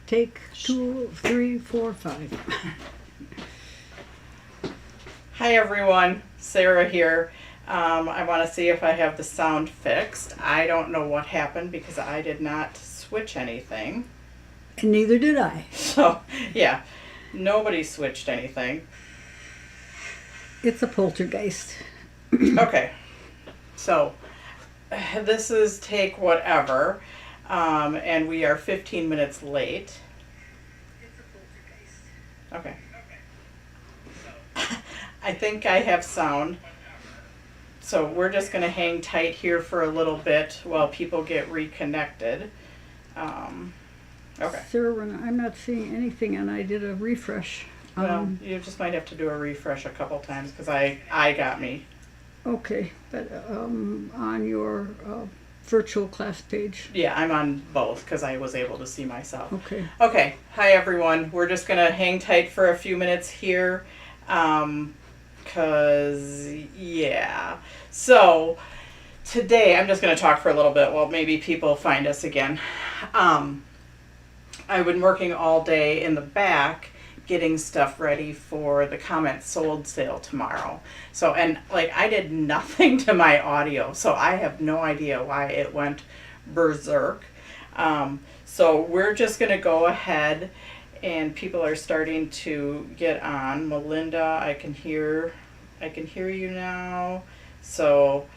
Take 2, 3, 4, 5. Hi everyone, Sarah here. I want to see if I have the sound fixed. I don't know what happened because I did not switch anything. And neither did I. So, yeah, nobody switched anything. It's a poltergeist. Okay, so this is take whatever, and we are 15 minutes late. It's a poltergeist. Okay. I think I have sound. So we're just going to hang tight here for a little bit while people get reconnected. Okay. Sarah, I'm not seeing anything, and I did a refresh. Well, you just might have to do a refresh a couple times because I got me. Okay, but on your virtual class page. Yeah, I'm on both because I was able to see myself. Okay. Okay. Hi, everyone. We're just going to hang tight for a few minutes here. Because, yeah. So, today I'm just going to talk for a little bit while maybe people find us again. I've been working all day in the back getting stuff ready for the comment sold sale tomorrow. So, and like I did nothing to my audio, so I have no idea why it went berserk. So we're just going to go ahead, and people are starting to get on. Melinda, I can hear you now. So,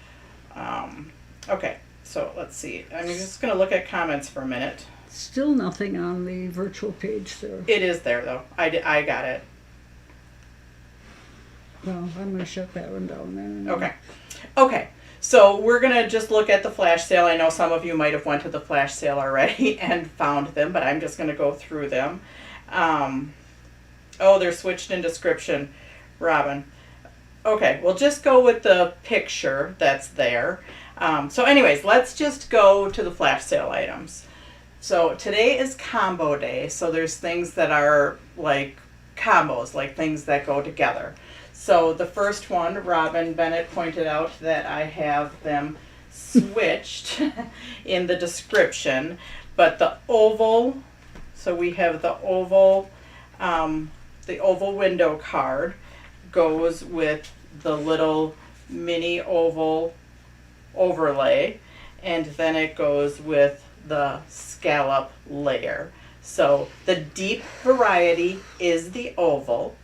okay, so let's see. I'm just going to look at comments for a minute. Still nothing on the virtual page, Sarah. It is there, though. I got it. Well, I'm going to shut that one down then. Okay. So we're going to just look at the flash sale. I know some of you might have went to the flash sale already and found them, but I'm just going to go through them. Oh, they're switched in description, Robin. Okay, we'll just go with the picture that's there. So anyways, let's just go to the flash sale items. So today is combo day, so there's things that are like combos, like things that go together. So the first one, Robin Bennett pointed out that I have them switched in the description, but the oval, so we have the oval window card goes with the little mini oval overlay, and then it goes with the scallop layer. So the deep variety is the oval.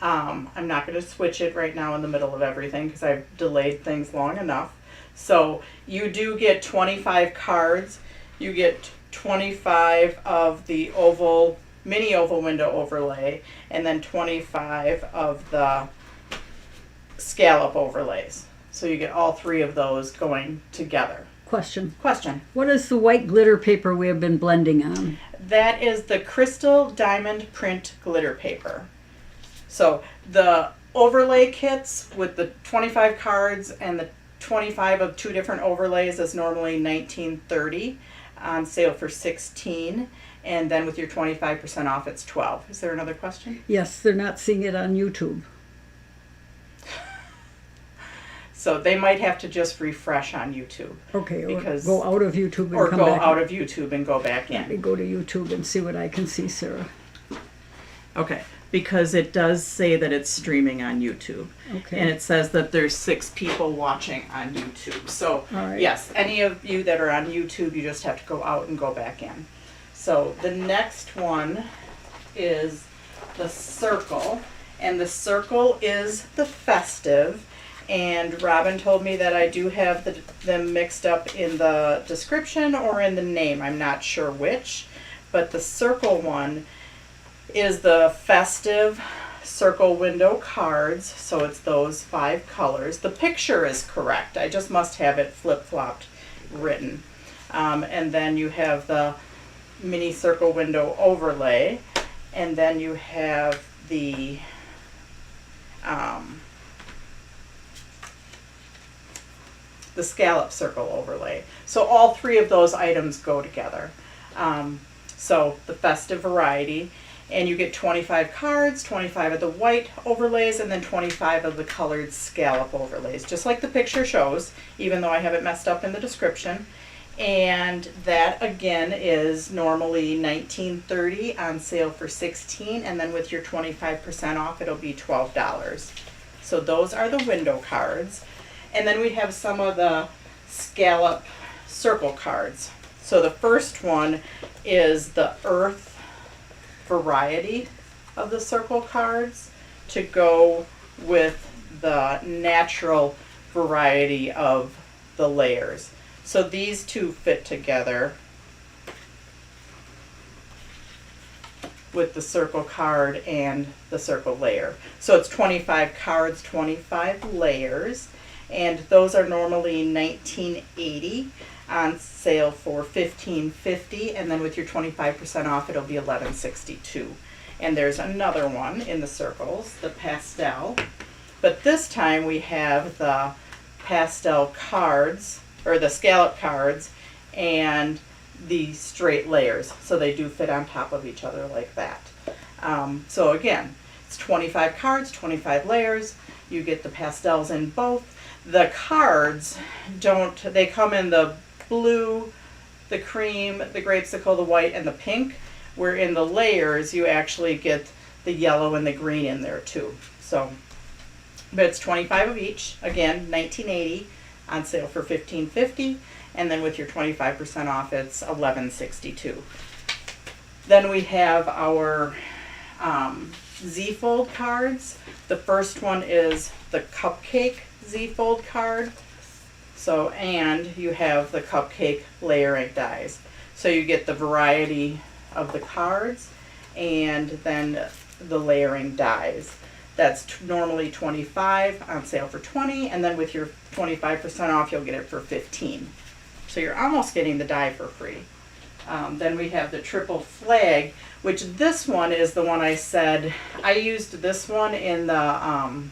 I'm not going to switch it right now in the middle of everything because I've delayed things long enough. So you do get 25 cards. You get 25 of the oval, mini oval window overlay, and then 25 of the scallop overlays. So you get all three of those going together. Question. What is the white glitter paper we have been blending on? That is the Crystal Diamond Print glitter paper. So the overlay kits with the 25 cards and the 25 of two different overlays is normally $19.30, on sale for $16, and then with your 25% off it's $12. Is there another question? Yes, they're not seeing it on YouTube. So they might have to just refresh on YouTube. Okay, or because, go out of YouTube and or come go back. out of YouTube and go back Let me in. go to YouTube and see what I can see, Sarah. Okay, because it does say that it's streaming on YouTube. Okay. And it says that there's 6 people watching on YouTube. So All right. yes, any of you that are on YouTube, you just have to go out and go back in. So the next one is the circle, and the circle is the festive. And Robin told me that I do have them mixed up in the description or in the name. I'm not sure which, but the circle one is the festive circle window cards. So it's those 5 colors. The picture is correct. I just must have it flip-flopped written. And then you have the mini circle window overlay. And then you have the scallop circle overlay. So all 3 of those items go together. So the festive variety, and you get 25 cards, 25 of the white overlays, and then 25 of the colored scallop overlays, just like the picture shows, even though I have it messed up in the description. And that again is normally $19.30, on sale for $16, and then with your 25% off it'll be $12. So those are the window cards. And then we have some of the scallop circle cards. So the first one is the earth variety of the circle cards to go with the natural variety of the layers. So these two fit together with the circle card and the circle layer. So it's 25 cards, 25 layers, and those are normally $19.80, on sale for $15.50, and then with your 25% off it'll be $11.62. And there's another one in the circles, the pastel, but this time we have the pastel cards, or the scallop cards, and the straight layers, so they do fit on top of each other like that. So again, it's 25 cards, 25 layers. You get the pastels in both. The cards they come in the blue, the cream, the grapesicle, the white, and the pink, where in the layers you actually get the yellow and the green in there too. So, but it's 25 of each, again, $19.80, on sale for $15.50, and then with your 25% off it's $11.62. Then we have our Z-fold cards. The first one is the cupcake Z-fold card. So, and you have the cupcake layering dies. So you get the variety of the cards and then the layering dies. That's normally $25, on sale for $20, and then with your 25% off you'll get it for $15. So you're almost getting the die for free. Then we have the triple flag, which this one is the one I said, I used this one in the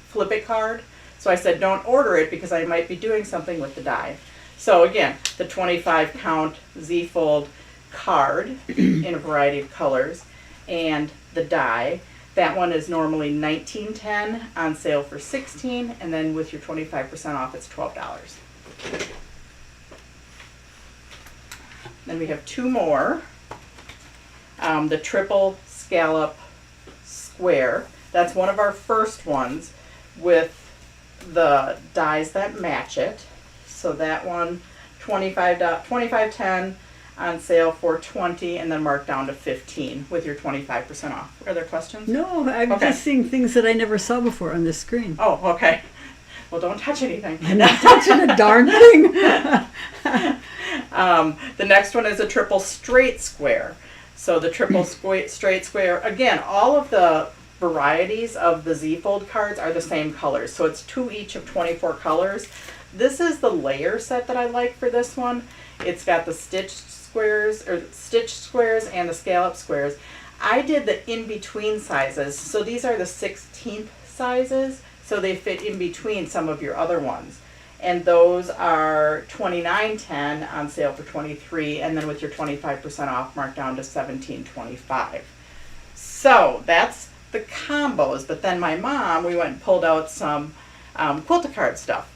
flip it card. So I said don't order it because I might be doing something with the die. So again, the 25 count Z-fold card in a variety of colors, and the die. That one is normally $19.10, on sale for $16, and then with your 25% off it's $12. Then we have two more. The triple scallop square. That's one of our first ones with the dies that match it. So that one, $25.10, on sale for $20, and then marked down to $15 with your 25% off. Are there questions? No, I'm just seeing things that I never saw before on this screen. Oh, okay. Well, don't touch anything. I'm not touching a darn thing. The next one is a triple straight square. So the triple straight square, again, all of the varieties of the Z-fold cards are the same colors. So it's two each of 24 colors. This is the layer set that I like for this one. It's got the stitched squares and the scallop squares. I did the in-between sizes. So these are the 16th sizes, so they fit in between some of your other ones. And those are $29.10, on sale for $23, and then with your 25% off marked down to $17.25. So that's the combos. But then my mom, we went and pulled out some Quilter Card stuff.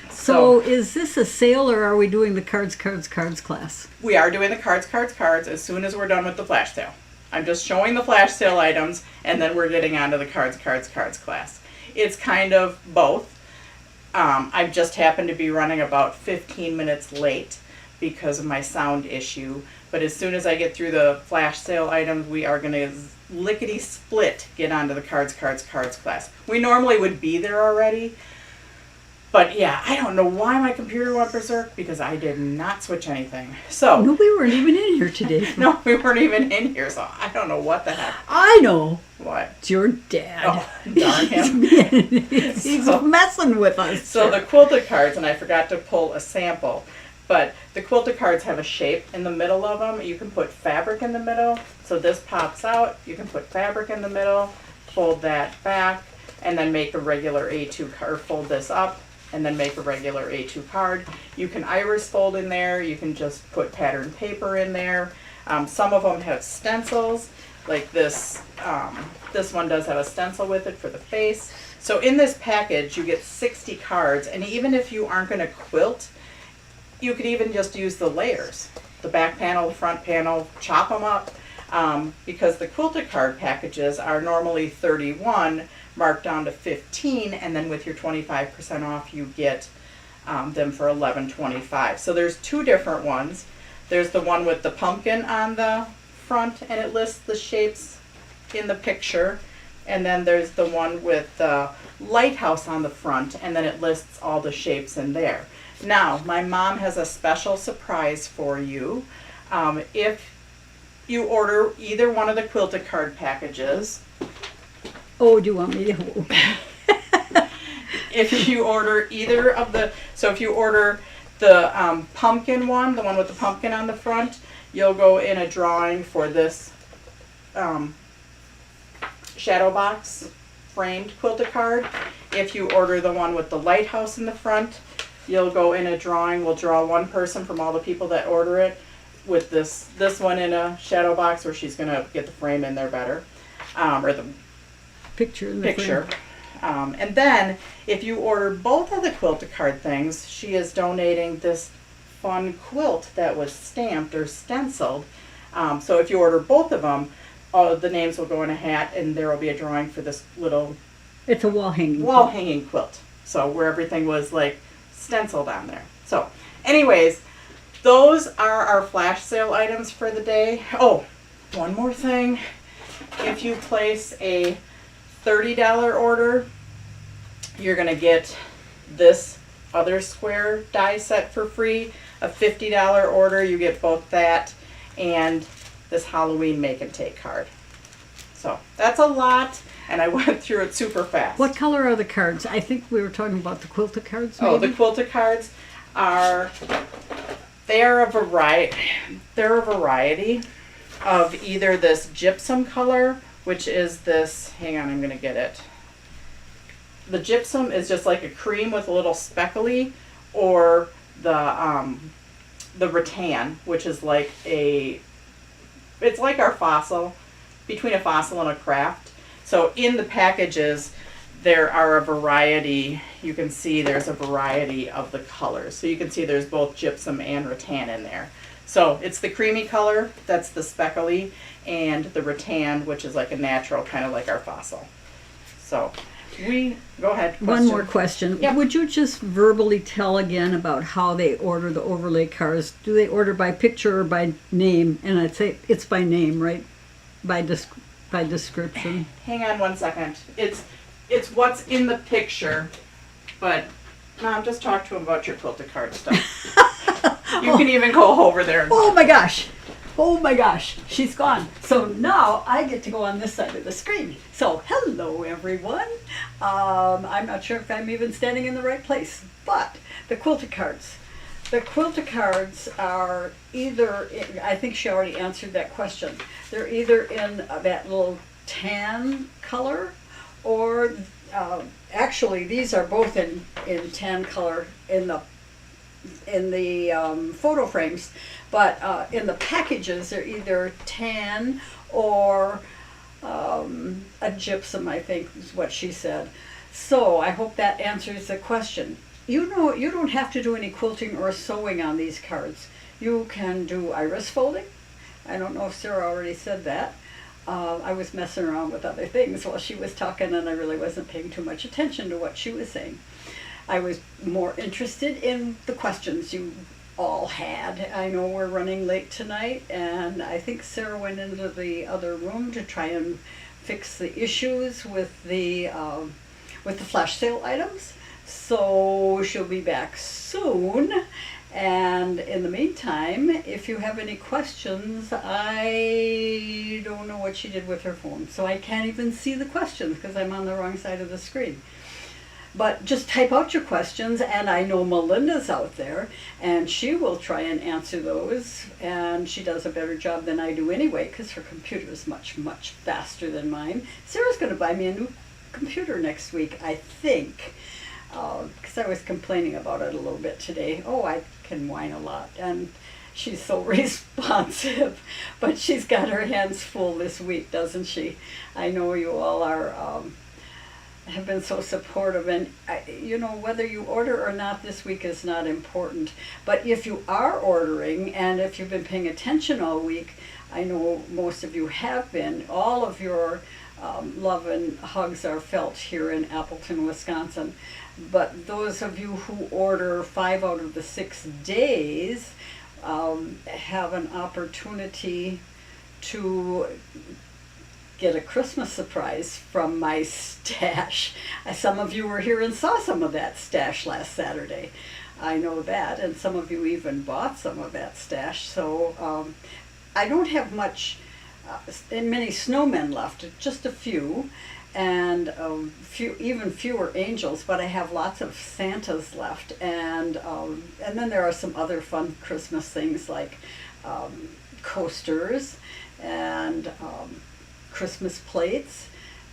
So is this a sale, or are we doing the cards class? We are doing the cards as soon as we're done with the flash sale. I'm just showing the flash sale items, and then we're getting onto the cards class. It's kind of both. I just happened to be running about 15 minutes late because of my sound issue. But as soon as I get through the flash sale items, we are going to lickety-split get onto the cards class. We normally would be there already. But yeah, I don't know why my computer went berserk because I did not switch anything. So no, we weren't even in here today. No, we weren't even in here, so I don't know what the heck. I know. What? It's your dad. Oh, darn him. He's messing with us. So the Quilted Cards, and I forgot to pull a sample, but the Quilted Cards have a shape in the middle of them. You can put fabric in the middle. So this pops out. You can put fabric in the middle, fold that back, and then make a regular A2 card. Fold this up, and then make a regular A2 card. You can iris fold in there. You can just put patterned paper in there. Some of them have stencils, like this. This one does have a stencil with it for the face. So in this package, you get 60 cards, and even if you aren't going to quilt, you could even just use the layers, the back panel, the front panel, chop them up, because the Quilted Card packages are normally $31, marked down to $15, and then with your 25% off, you get them for $11.25. So there's two different ones. There's the one with the pumpkin on the front, and it lists the shapes in the picture. And then there's the one with the lighthouse on the front, and then it lists all the shapes in there. Now, my mom has a special surprise for you. If you order either one of the Quilted Card packages, Oh, do you want me to? if you order either of the, so if you order the pumpkin one, the one with the pumpkin on the front, you'll go in a drawing for this shadow box framed Quilted Card. If you order the one with the lighthouse in the front, you'll go in a drawing. We'll draw one person from all the people that order it with this one in a shadow box where she's going to get the frame in there better, or the Picture in the picture. frame. And then if you order both of the Quilted Card things, she is donating this fun quilt that was stamped or stenciled. So if you order both of them, all the names will go in a hat, and there will be a drawing for this little It's a wall hanging. wall-hanging quilt. So where everything was like stenciled on there. So anyways, those are our flash sale items for the day. Oh, one more thing. If you place a $30 order, you're going to get this other square die set for free. A $50 order, you get both that and this Halloween make and take card. So that's a lot, and I went through it super fast. What color are the cards? I think we were talking about the Quilted Cards, maybe? Oh, the Quilted Cards are, they're a variety of either this gypsum color, which is this, hang on, I'm going to get it. The gypsum is just like a cream with a little speckly, or the rattan, which is like it's like our fossil, between a fossil and a craft. So in the packages, there are a variety, you can see there's a variety of the colors. So you can see there's both gypsum and rattan in there. So it's the creamy color, that's the speckly, and the rattan, which is like a natural, kind of like our fossil. So go ahead. One more question. Yep. Would you just verbally tell again about how they order the overlay cards? Do they order by picture or by name? And I'd say it's by name, right? By description. Hang on one second. It's what's in the picture, but Mom, just talk to him about your Quilted Card stuff. You can even go over there. Oh my gosh. Oh my gosh, she's gone. So now I get to go on this side of the screen. So hello everyone. I'm not sure if I'm even standing in the right place, but the Quilted Cards. The Quilted Cards are either, I think she already answered that question. They're either in that little tan color, or actually these are both in tan color in the photo frames, but in the packages they're either tan or a gypsum, I think is what she said. So I hope that answers the question. You know, you don't have to do any quilting or sewing on these cards. You can do iris folding. I don't know if Sarah already said that. I was messing around with other things while she was talking, and I really wasn't paying too much attention to what she was saying. I was more interested in the questions you all had. I know we're running late tonight, and I think Sarah went into the other room to try and fix the issues with the flash sale items. So she'll be back soon. And in the meantime, if you have any questions, I don't know what she did with her phone, so I can't even see the questions because I'm on the wrong side of the screen. But just type out your questions, and I know Melinda's out there, and she will try and answer those, and she does a better job than I do anyway, because her computer is much, much faster than mine. Sarah's going to buy me a new computer next week, I think, because I was complaining about it a little bit today. Oh, I can whine a lot, and she's so responsive, but she's got her hands full this week, doesn't she? I know you all are have been so supportive. And whether you order or not this week is not important. But if you are ordering, and if you've been paying attention all week, I know most of you have been. All of your love and hugs are felt here in Appleton, Wisconsin. But those of you who order 5 out of the 6 days have an opportunity to get a Christmas surprise from my stash. Some of you were here and saw some of that stash last Saturday. I know that, and some of you even bought some of that stash. So I don't have many snowmen left, just a few, and even fewer angels, but I have lots of Santas left. And then there are some other fun Christmas things like coasters and Christmas plates,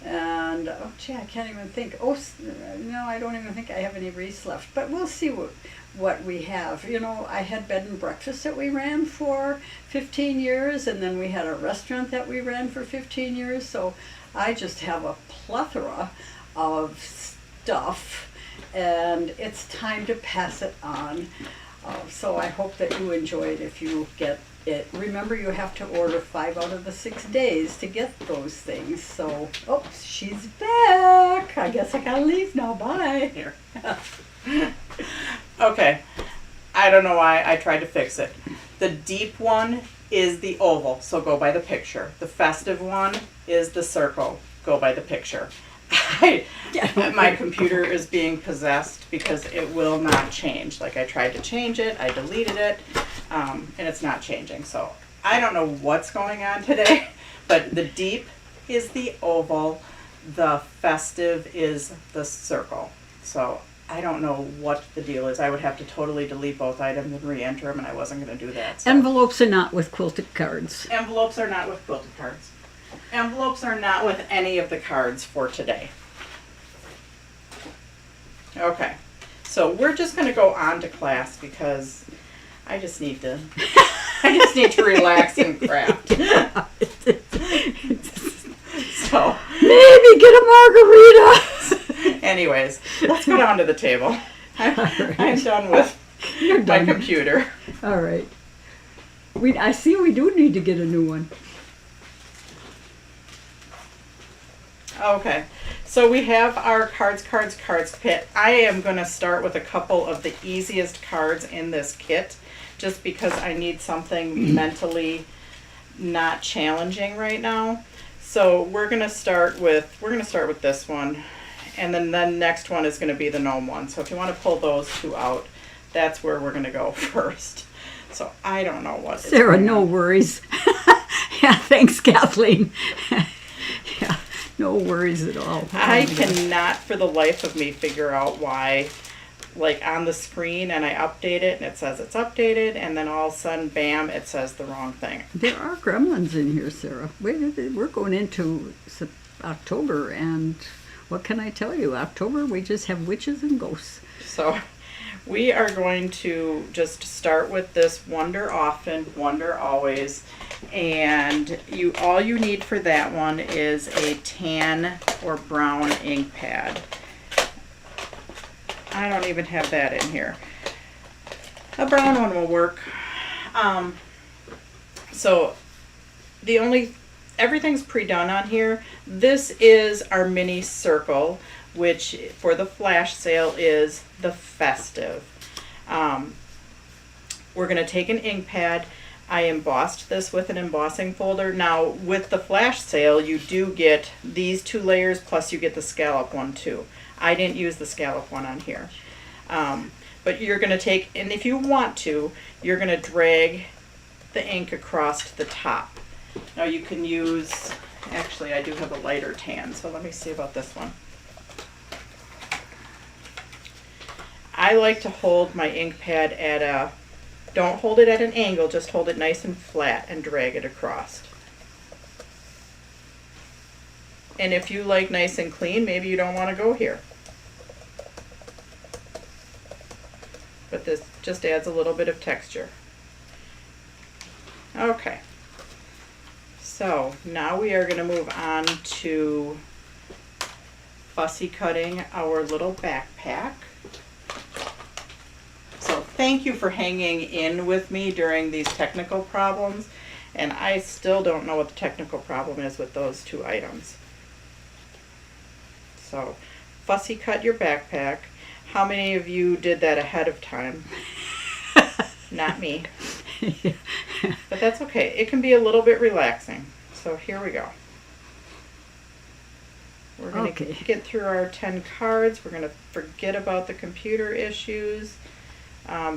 and I can't even think. No, I don't even think I have any wreaths left, but we'll see what we have. I had bed and breakfast that we ran for 15 years, and then we had a restaurant that we ran for 15 years, so I just have a plethora of stuff, and it's time to pass it on. So I hope that you enjoy it if you get it. Remember, you have to order 5 out of the 6 days to get those things. So, she's back. I guess I gotta leave now. Bye. Here. Okay. I don't know why I tried to fix it. The deep one is the oval, so go by the picture. The festive one is the circle. Go by the picture. My computer is being possessed because it will not change. Like, I tried to change it, I deleted it, and it's not changing. So I don't know what's going on today, but the deep is the oval, the festive is the circle. So I don't know what the deal is. I would have to totally delete both items and re-enter them, and I wasn't going to do that. So. Envelopes are not with Quilted Cards. Envelopes are not with Quilted Cards. Envelopes are not with any of the cards for today. Okay, so we're just going to go on to class because I just need to relax and craft. So maybe get a margarita. Anyways, let's go down to the table. I'm done with my computer. All right. I see we do need to get a new one. Okay, so we have our cards kit. I am going to start with a couple of the easiest cards in this kit, just because I need something mentally not challenging right now. So we're going to start with this one, and then the next one is going to be the gnome one. So if you want to pull those two out, that's where we're going to go first. So I don't know what. Sarah, no worries. Yeah, thanks, Kathleen. Yeah. No worries at all. I cannot for the life of me figure out why, like on the screen, and I update it and it says it's updated, and then all of a sudden, bam, it says the wrong thing. There are gremlins in here, Sarah. We're going into October, and what can I tell you? October, we just have witches and ghosts. So we are going to just start with this Wonder Often, Wonder Always. And all you need for that one is a tan or brown ink pad. I don't even have that in here. A brown one will work. So everything's pre-done on here. This is our mini circle, which for the flash sale is the festive. We're going to take an ink pad. I embossed this with an embossing folder. Now, with the flash sale, you do get these 2 layers, plus you get the scallop one too. I didn't use the scallop one on here. But you're going to take, and if you want to, you're going to drag the ink across the top. Now you can use, actually I do have a lighter tan, so let me see about this one. I like to hold my ink pad at don't hold it at an angle, just hold it nice and flat and drag it across. And if you like nice and clean, maybe you don't want to go here. But this just adds a little bit of texture. Okay. So now we are going to move on to fussy cutting our little backpack. So thank you for hanging in with me during these technical problems. And I still don't know what the technical problem is with those two items. So, fussy cut your backpack. How many of you did that ahead of time? Not me. But that's okay. It can be a little bit relaxing. So here we go. We're going to get through our 10 cards. We're going to forget about the computer issues.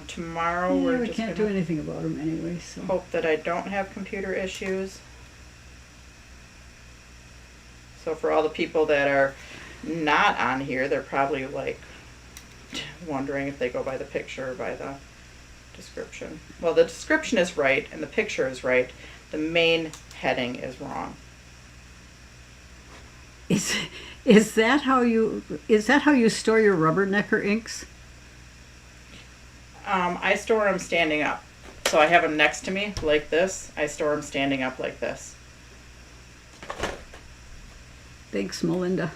Tomorrow we can't do anything about them anyway. So hope that I don't have computer issues. So for all the people that are not on here, they're probably like wondering if they go by the picture or by the description. Well, the description is right and the picture is right. The main heading is wrong. Is that how you store your rubbernecker inks? I store them standing up. So I have them next to me like this. I store them standing up like this. Thanks, Melinda.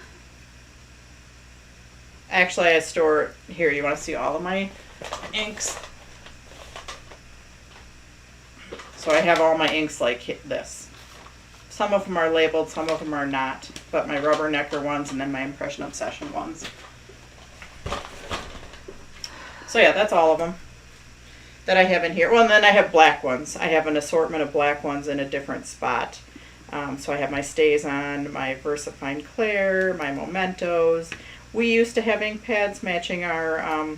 Actually, I store, here, you want to see all of my inks? So I have all my inks like this. Some of them are labeled, some of them are not, but my rubbernecker ones and then my Impression Obsession ones. So yeah, that's all of them that I have in here. Well, and then I have black ones. I have an assortment of black ones in a different spot. So I have my Stays On, my VersaFine Claire, my Mementos. We used to have ink pads matching our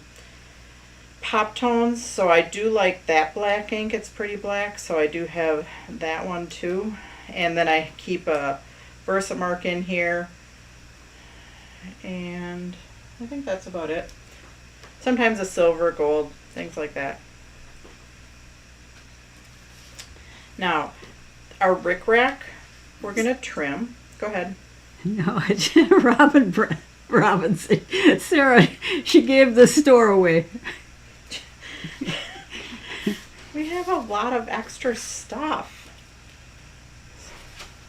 pop tones, so I do like that black ink. It's pretty black, so I do have that one too. And then I keep a Versamark in here. And I think that's about it. Sometimes a silver, gold, things like that. Now, our rickrack, we're going to trim. Go ahead. No, Robinson. Sarah, she gave the store away. We have a lot of extra stuff.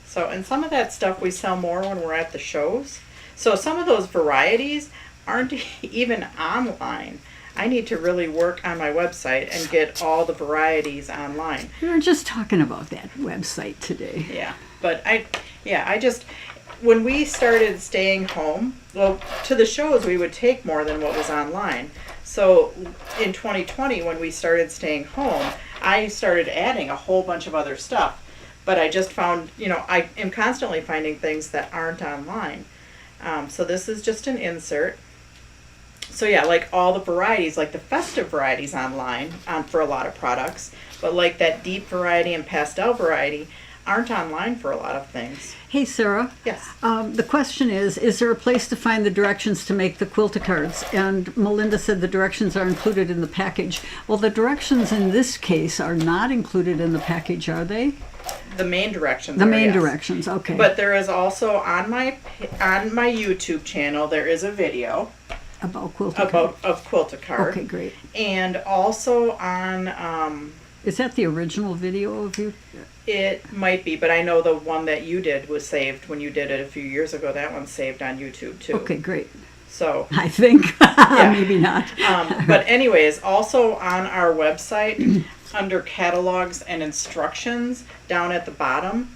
So, and some of that stuff we sell more when we're at the shows. So some of those varieties aren't even online. I need to really work on my website and get all the varieties online. We were just talking about that website today. Yeah, but I just, when we started staying home, well, to the shows we would take more than what was online. So in 2020, when we started staying home, I started adding a whole bunch of other stuff. But I just found, I am constantly finding things that aren't online. So this is just an insert. So yeah, like all the varieties, like the festive varieties online for a lot of products, but like that deep variety and pastel variety aren't online for a lot of things. Hey, Sarah. Yes. The question is there a place to find the directions to make the Quilter cards? And Melinda said the directions are included in the package. Well, the directions in this case are not included in the package, are they? The main directions. The main directions, okay. But there is also on my YouTube channel, there is a video about Quilter of Quilter Card. Okay, great. And also on is that the original video of you? It might be, but I know the one that you did was saved when you did it a few years ago. That one's saved on YouTube too. Okay, great. So I think maybe not. But anyways, also on our website, under catalogs and instructions, down at the bottom,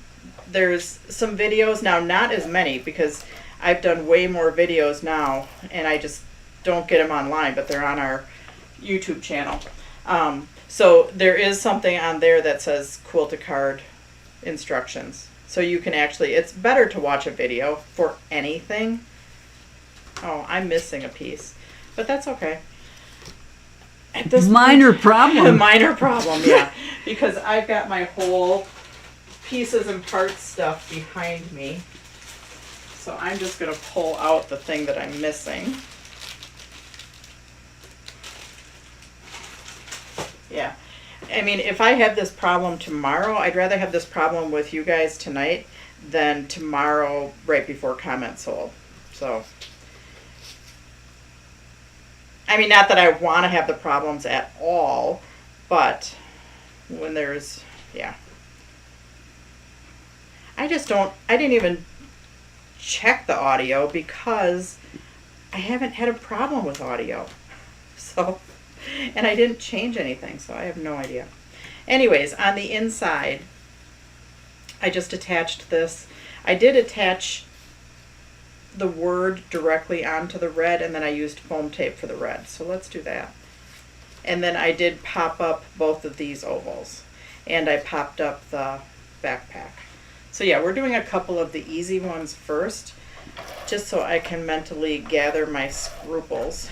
there's some videos. Now, not as many because I've done way more videos now, and I just don't get them online, but they're on our YouTube channel. So there is something on there that says Quilter Card instructions. So you can actually, it's better to watch a video for anything. Oh, I'm missing a piece, but that's okay. At this minor problem. A minor problem, yeah. Because I've got my whole pieces and parts stuff behind me. So I'm just going to pull out the thing that I'm missing. Yeah. I mean, if I have this problem tomorrow, I'd rather have this problem with you guys tonight than tomorrow right before comment sold. So, I mean, not that I want to have the problems at all, but when there's, yeah. I didn't even check the audio because I haven't had a problem with audio. So, and I didn't change anything, so I have no idea. Anyways, on the inside, I just attached this. I did attach the word directly onto the red, and then I used foam tape for the red. So let's do that. And then I did pop up both of these ovals, and I popped up the backpack. So yeah, we're doing a couple of the easy ones first, just so I can mentally gather my scruples.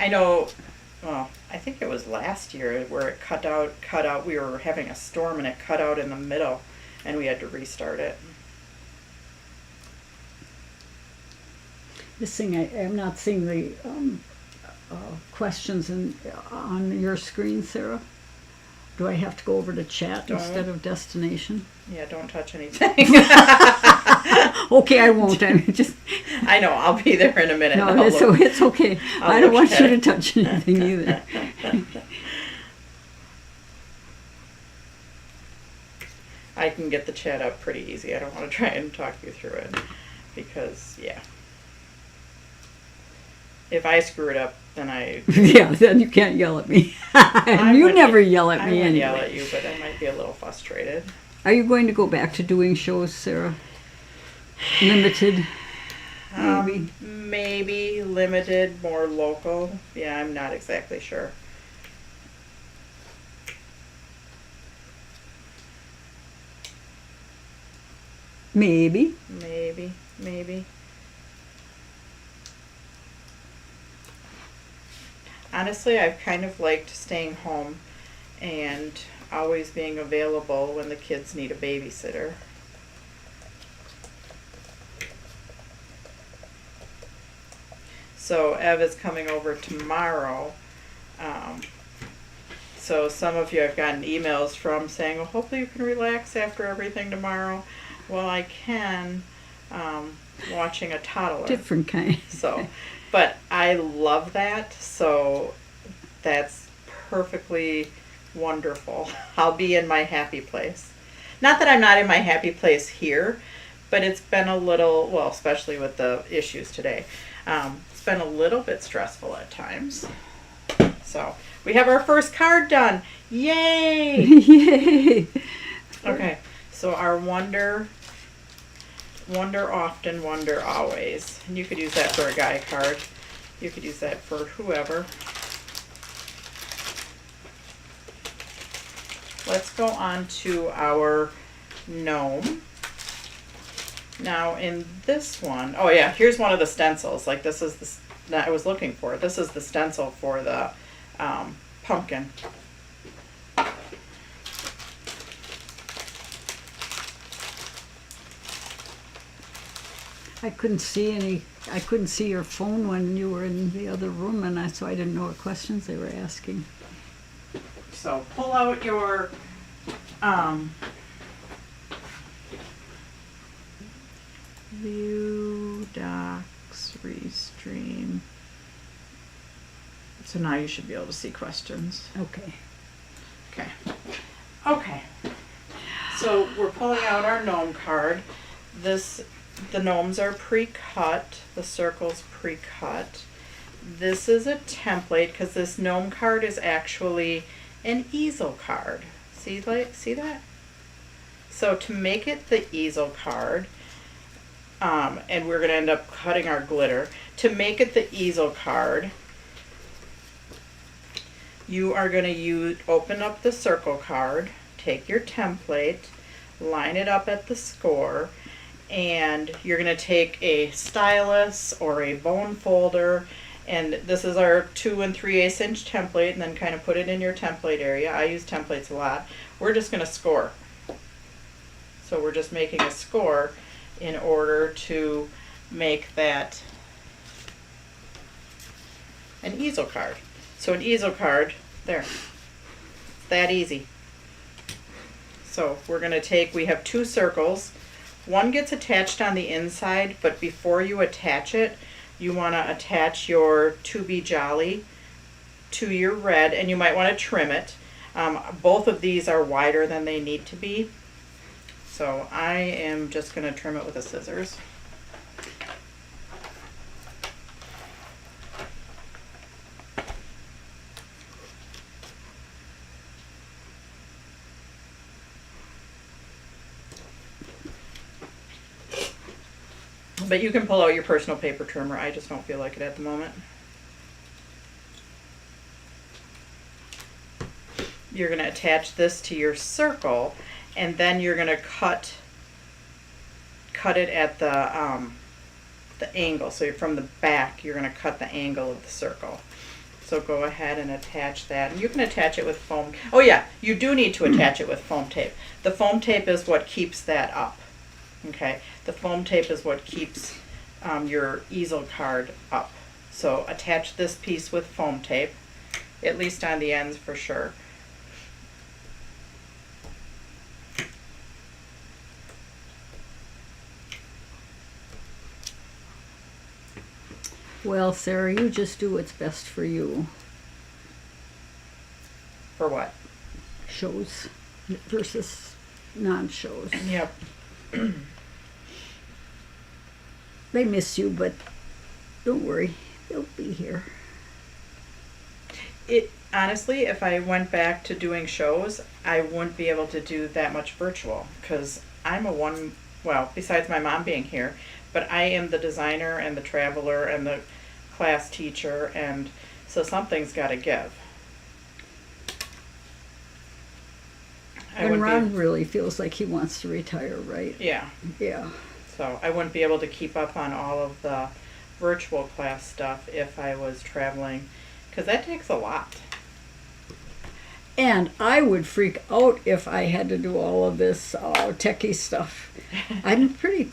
I know, well, I think it was last year where it cut out, we were having a storm and it cut out in the middle and we had to restart it. This thing, I'm not seeing the questions on your screen, Sarah. Do I have to go over to chat instead of destination? Yeah, don't touch anything. Okay, I won't. I know, I'll be there in a minute. No, it's okay. I don't want you to touch anything either. I can get the chat up pretty easy. I don't want to try and talk you through it because, yeah. If I screw it up, then yeah, then you can't yell at me. And you never yell at me anyway. I wouldn't yell at you, but I might be a little frustrated. Are you going to go back to doing shows, Sarah? Limited? Maybe? Maybe limited, more local. Yeah, I'm not exactly sure. Maybe. Maybe. Honestly, I've kind of liked staying home and always being available when the kids need a babysitter. So Ev is coming over tomorrow. So some of you have gotten emails from saying, well, hopefully you can relax after everything tomorrow. Well, I can, watching a toddler. Different kind. So, but I love that. So that's perfectly wonderful. I'll be in my happy place. Not that I'm not in my happy place here, but it's been a little, well, especially with the issues today, it's been a little bit stressful at times. So we have our first card done. Yay! Yay! Okay, so our wonder often, wonder always. And you could use that for a guy card. You could use that for whoever. Let's go on to our gnome. Now in this one, oh yeah, here's one of the stencils. Like this is the, that I was looking for. This is the stencil for the pumpkin. I couldn't see your phone when you were in the other room, and so I didn't know what questions they were asking. So pull out your view docs, restream. So now you should be able to see questions. Okay. Okay. So we're pulling out our gnome card. The gnomes are pre-cut. The circle's pre-cut. This is a template because this gnome card is actually an easel card. See that? So to make it the easel card, and we're going to end up cutting our glitter. To make it the easel card, you are going to open up the circle card, take your template, line it up at the score, and you're going to take a stylus or a bone folder, and this is our 2 3/8 inch template, and then kind of put it in your template area. I use templates a lot. We're just going to score. So we're just making a score in order to make that an easel card. So an easel card, there, that easy. So we're going to take, we have 2 circles. One gets attached on the inside, but before you attach it, you want to attach your To Be Jolly to your red, and you might want to trim it. Both of these are wider than they need to be. So I am just going to trim it with the scissors. But you can pull out your personal paper trimmer. I just don't feel like it at the moment. You're going to attach this to your circle, and then you're going to cut it at the angle. So from the back, you're going to cut the angle of the circle. So go ahead and attach that. And you can attach it with foam. Oh yeah, you do need to attach it with foam tape. The foam tape is what keeps that up. Okay, the foam tape is what keeps your easel card up. So attach this piece with foam tape, at least on the ends for sure. Well, Sarah, you just do what's best for you. For what? Shows versus non-shows. Yep. They miss you, but don't worry, they'll be here. It honestly, if I went back to doing shows, I wouldn't be able to do that much virtual because I'm well, besides my mom being here, but I am the designer and the traveler and the class teacher, and so something's got to give. And Ron really feels like he wants to retire, right? Yeah. Yeah. So I wouldn't be able to keep up on all of the virtual class stuff if I was traveling, because that takes a lot. And I would freak out if I had to do all of this techie stuff. I'm pretty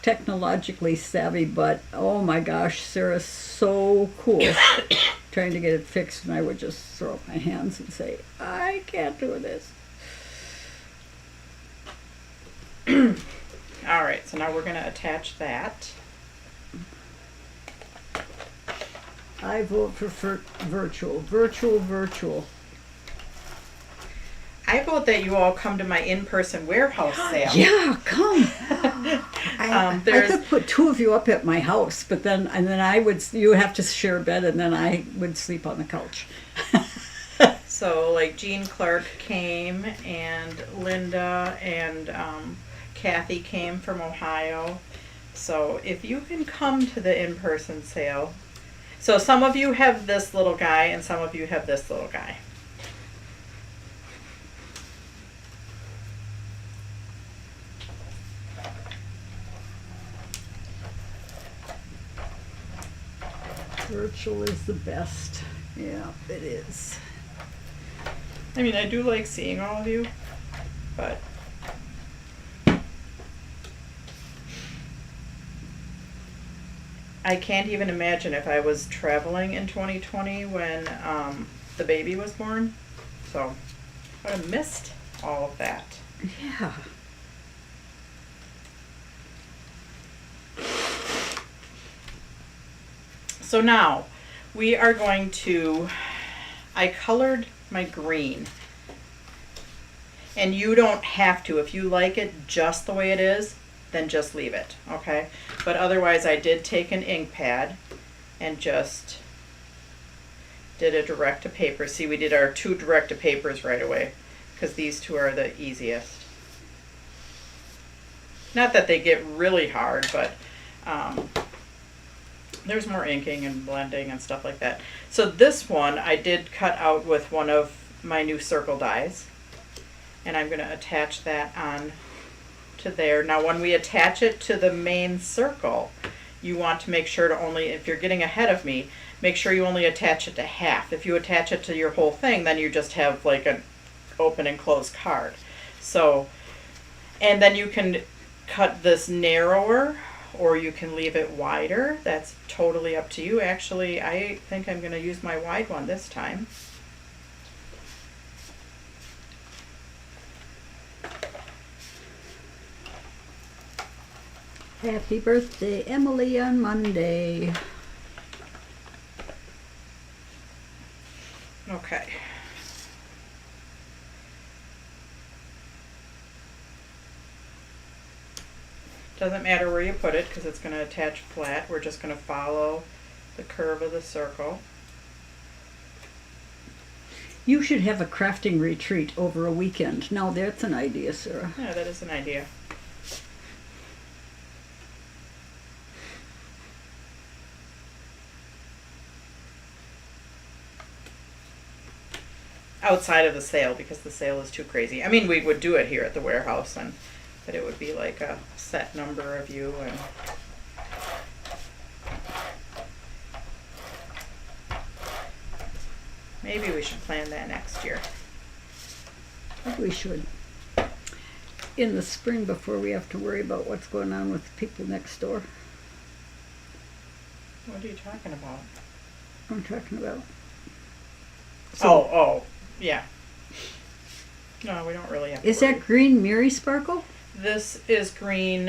technologically savvy, but oh my gosh, Sarah's so cool trying to get it fixed, and I would just throw up my hands and say, I can't do this. All right, so now we're going to attach that. I vote for virtual. I vote that you all come to my in-person warehouse sale. Yeah, come. I could put 2 of you up at my house, but then you have to share a bed, and then I would sleep on the couch. So like Jean Clark came, and Linda and Kathy came from Ohio. So if you can come to the in-person sale. So some of you have this little guy and some of you have this little guy. Virtual is the best. Yeah, it is. I mean, I do like seeing all of you, but I can't even imagine if I was traveling in 2020 when the baby was born. So I would have missed all of that. Yeah. So now we are going to, I colored my green, and you don't have to. If you like it just the way it is, then just leave it, okay? But otherwise I did take an ink pad and just did a direct to paper. See, we did our 2 direct to papers right away because these 2 are the easiest. Not that they get really hard, but there's more inking and blending and stuff like that. So this one I did cut out with one of my new circle dies, and I'm going to attach that on to there. Now when we attach it to the main circle, you want to make sure to only, if you're getting ahead of me, make sure you only attach it to half. If you attach it to your whole thing, then you just have like an open and closed card. So, and then you can cut this narrower or you can leave it wider. That's totally up to you. Actually, I think I'm going to use my wide one this time. Happy birthday, Emily, on Monday. Okay. Doesn't matter where you put it because it's going to attach flat. We're just going to follow the curve of the circle. You should have a crafting retreat over a weekend. Now that's an idea, Sarah. Yeah, that is an idea. Outside of the sale, because the sale is too crazy. I mean, we would do it here at the warehouse, but it would be like a set number of you, and maybe we should plan that next year. I think we should. In the spring, before we have to worry about what's going on with people next door. What are you talking about? I'm talking about. Oh, yeah. No, we don't really have to Is worry. that green Miri Sparkle? This is green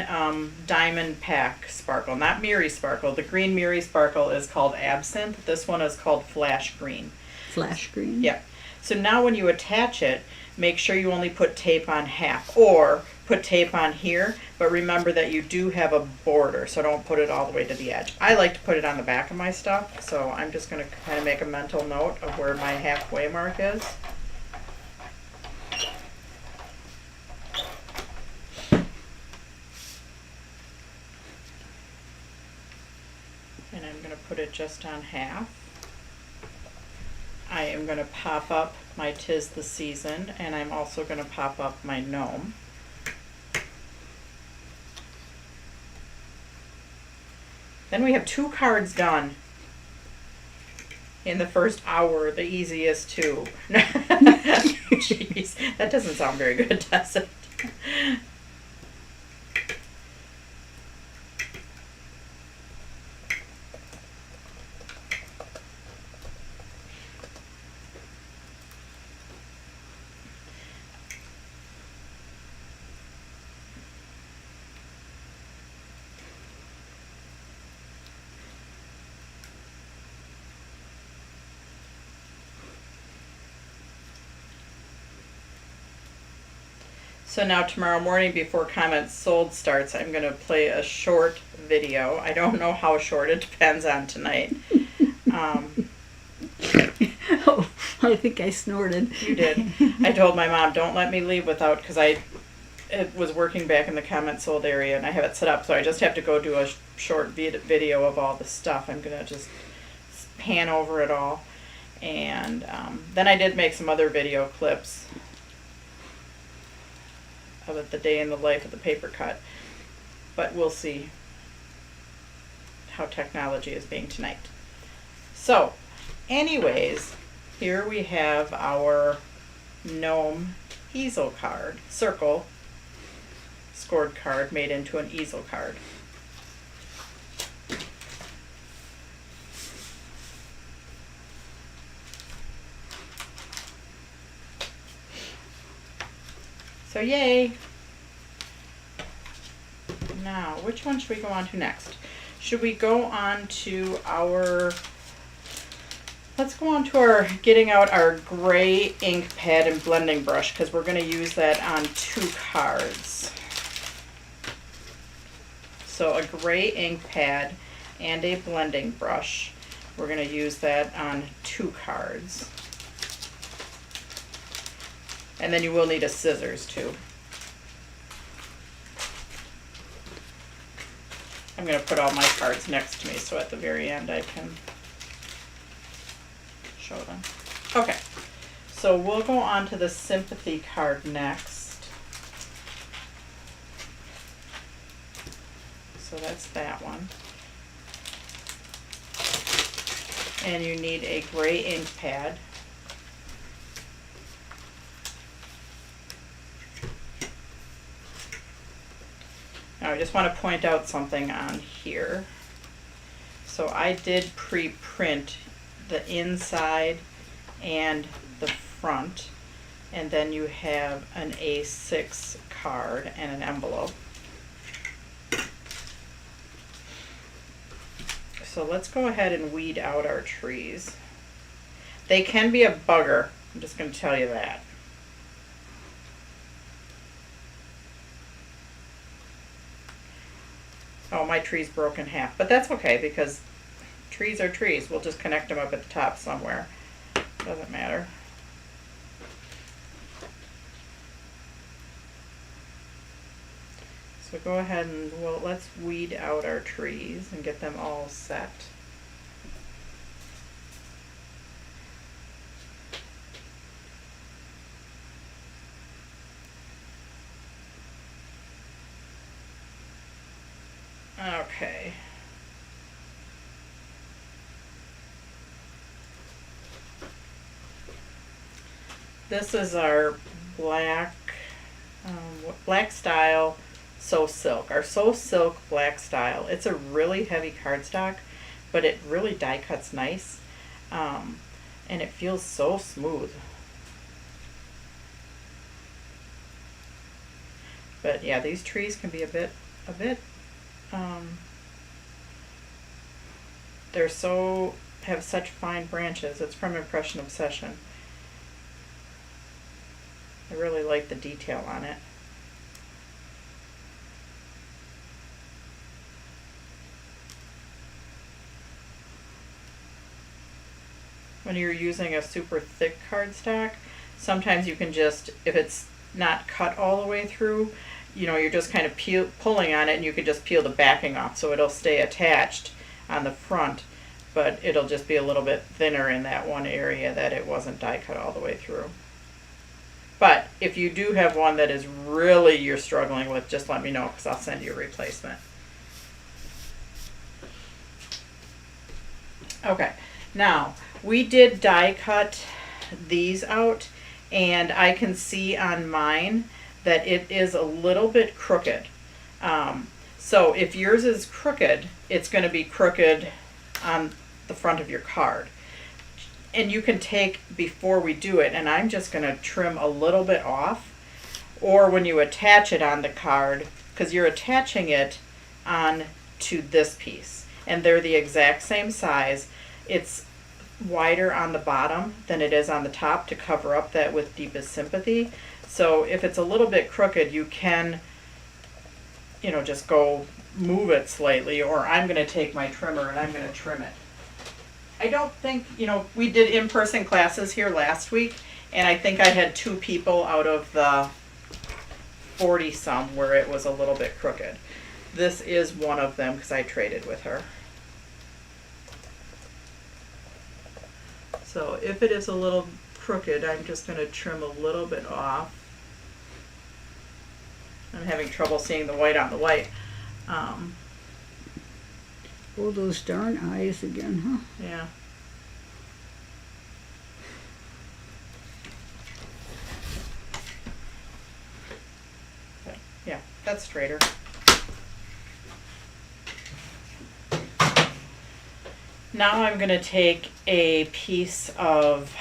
Diamond Pack Sparkle, not Miri Sparkle. The green Miri Sparkle is called Absinthe. This one is called Flash Green. Flash green? Yep. So now when you attach it, make sure you only put tape on half, or put tape on here, but remember that you do have a border, so don't put it all the way to the edge. I like to put it on the back of my stuff, so I'm just going to kind of make a mental note of where my halfway mark is. And I'm going to put it just on half. I am going to pop up my 'Tis the Season, and I'm also going to pop up my gnome. Then we have 2 cards done in the first hour, the easiest 2. Jeez, that doesn't sound very good, does it? So now tomorrow morning before Comments Sold starts, I'm going to play a short video. I don't know how short, it depends on tonight. Oh, I think I snorted. You did. I told my mom, don't let me leave without, because it was working back in the Comments Sold area and I have it set up, so I just have to go do a short video of all the stuff. I'm going to just pan over it all. And then I did make some other video clips of the day in the life of the paper cut, but we'll see how technology is being tonight. So anyways, here we have our gnome easel card, circle scored card made into an easel card. So yay! Now, which one should we go on to next? Should we go on to let's go on to our, getting out our gray ink pad and blending brush, because we're going to use that on 2 cards. So a gray ink pad and a blending brush. We're going to use that on 2 cards. And then you will need a scissors too. I'm going to put all my cards next to me so at the very end I can show them. Okay, so we'll go on to the Sympathy card next. So that's that one. And you need a gray ink pad. Now Now I just want to point out something on here. So I did pre-print the inside and the front, and then you have an A6 card and an envelope. So let's go ahead and weed out our trees. They can be a bugger, I'm just going to tell you that. Oh, my tree's broke in half, but that's okay because trees are trees. We'll just connect them up at the top somewhere. Doesn't matter. So go ahead and, well, let's weed out our trees and get them all set. Okay. This is our black, black style So Silk. Our So Silk black style. It's a really heavy cardstock, but it really die cuts nice, and it feels so smooth. But yeah, these trees can be a bit. They're have such fine branches. It's from Impression Obsession. I really like the detail on it. When you're using a super thick cardstock, sometimes you can just, if it's not cut all the way through, you know, you're just kind of pulling on it, and you could just peel the backing off so it'll stay attached on the front, but it'll just be a little bit thinner in that one area that it wasn't die cut all the way through. But if you do have one that is really you're struggling with, just let me know because I'll send you a replacement. Okay, now we did die cut these out, and I can see on mine that it is a little bit crooked. So if yours is crooked, it's going to be crooked on the front of your card. And you can take, before we do it, and I'm just going to trim a little bit off, or when you attach it on the card, because you're attaching it on to this piece, and they're the exact same size. It's wider on the bottom than it is on the top to cover up that with Deepest Sympathy. So if it's a little bit crooked, you can, you know, just go move it slightly, or I'm going to take my trimmer and I'm going to trim it. I don't think, you know, we did in-person classes here last week, and I think I had 2 people out of the 40 some where it was a little bit crooked. This is one of them because I traded with her. So if it is a little crooked, I'm just going to trim a little bit off. I'm having trouble seeing the white on the white. Oh, those darn eyes again, huh? Yeah. But yeah, that's straighter. Now I'm going to take a piece of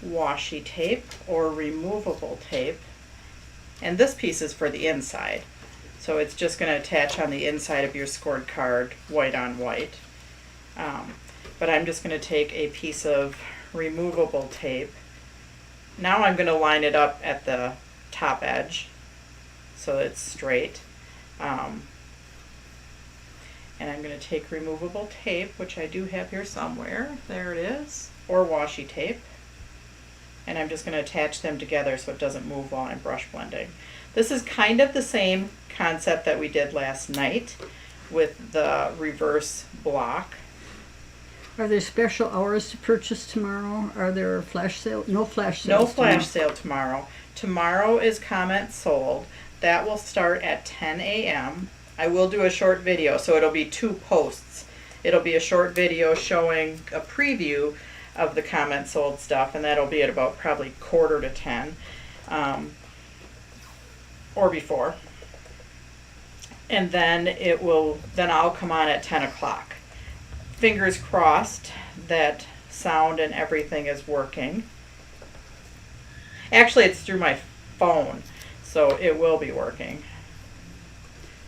washi tape or removable tape, and this piece is for the inside. So it's just going to attach on the inside of your scored card, white on white. But I'm just going to take a piece of removable tape. Now I'm going to line it up at the top edge so it's straight. And I'm going to take removable tape, which I do have here somewhere. There it is. Or washi tape. And I'm just going to attach them together so it doesn't move while I'm brush blending. This is kind of the same concept that we did last night with the reverse block. Are there special hours to purchase tomorrow? Are there flash sale? No flash sale. No flash sale tomorrow. Tomorrow is comment sold. That will start at 10 a.m. I will do a short video, so it'll be 2 posts. It'll be a short video showing a preview of the comment sold stuff, and that'll be at about probably 9:45 or before. And then then I'll come on at 10 o'clock. Fingers crossed that sound and everything is working. Actually, it's through my phone, so it will be working.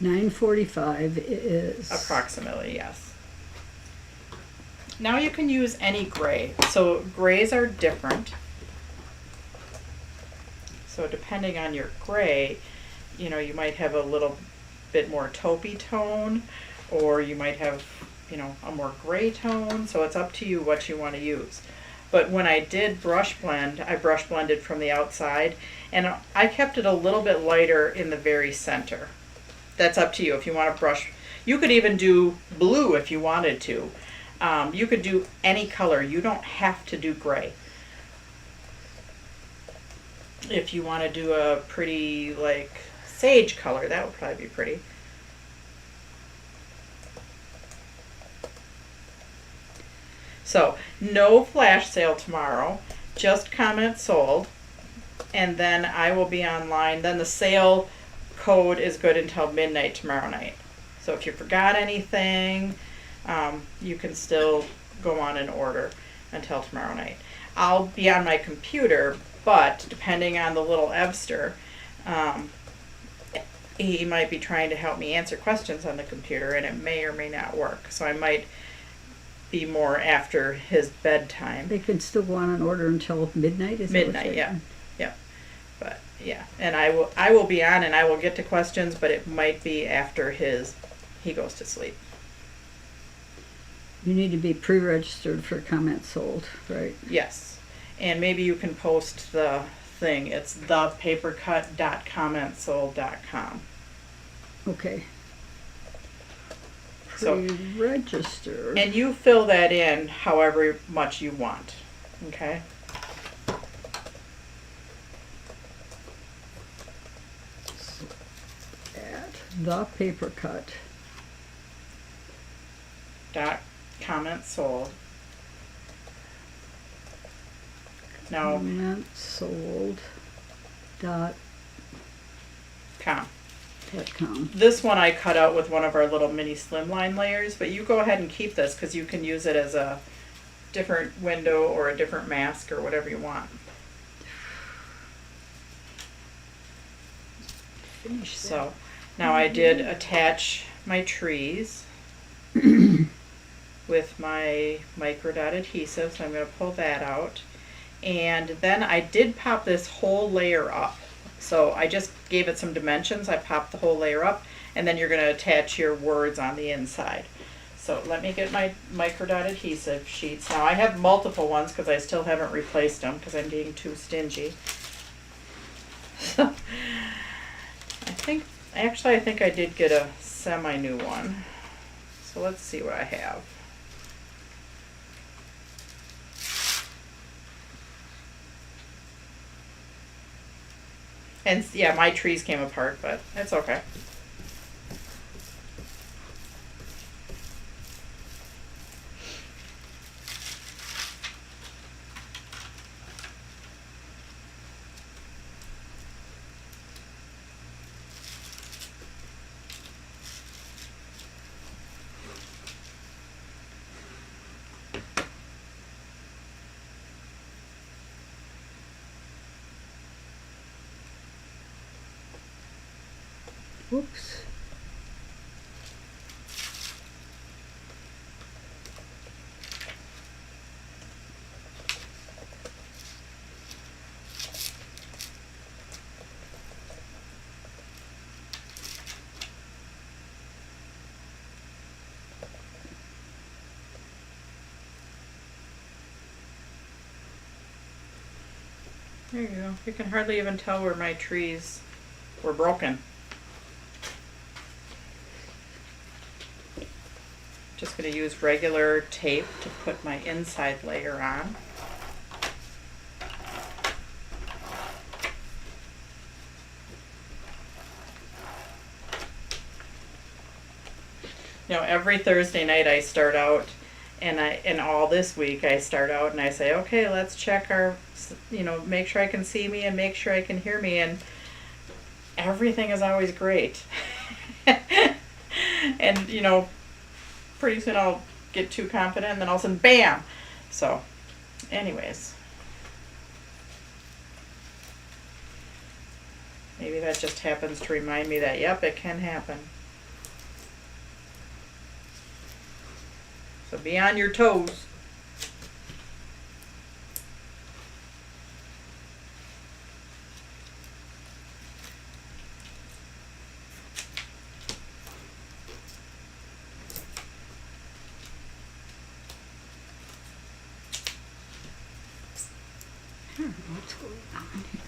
9:45 is. Approximately, yes. Now you can use any gray. So grays are different. So depending on your gray, you might have a little bit more taupey tone, or you might have, a more gray tone. So it's up to you what you want to use. But when I did brush blend, I brush blended from the outside, and I kept it a little bit lighter in the very center. That's up to you if you want to brush. You could even do blue if you wanted to. You could do any color. You don't have to do gray. If you want to do a pretty, like, sage color, that would probably be pretty. So, no flash sale tomorrow, just comment sold, and then I will be online. Then the sale code is good until midnight tomorrow night. So if you forgot anything, you can still go on and order until tomorrow night. I'll be on my computer, but depending on the little Evster, he might be trying to help me answer questions on the computer, and it may or may not work. So I might be more after his bedtime. They can still go on and order until midnight, is Midnight, yeah. But yeah, and I will be on and I will get to questions, but it might be after he goes to sleep. You need to be pre-registered for comment sold, right? Yes. And maybe you can post the thing. It's thepapercut.commentsold.com. Okay. So Pre-register. and you fill that in however much you want. Okay? At the paper cut. Comment sold. No. Comment sold. Dot Com. com. This one I cut out with one of our little mini slimline layers, but you go ahead and keep this because you can use it as a different window or a different mask or whatever you want. Finish that. So now I did attach my trees with my micro dot adhesive, so I'm going to pull that out. And then I did pop this whole layer up. So I just gave it some dimensions. I popped the whole layer up, and then you're going to attach your words on the inside. So let me get my micro dot adhesive sheets. Now I have multiple ones because I still haven't replaced them because I'm being too stingy. So I think I did get a semi-new one. So let's see what I have. And yeah, my trees came apart, but it's okay. Whoops. There you go. You can hardly even tell where my trees were broken. Just going to use regular tape to put my inside layer on. Every Thursday night I start out, and all this week I start out and I say, okay, let's check our, make sure I can see me and make sure I can hear me, and everything is always great. And, you know, pretty soon I'll get too confident and then all of a sudden, bam! So, anyways. Maybe that just happens to remind me that, yep, it can happen. So be on your toes. What's going on here?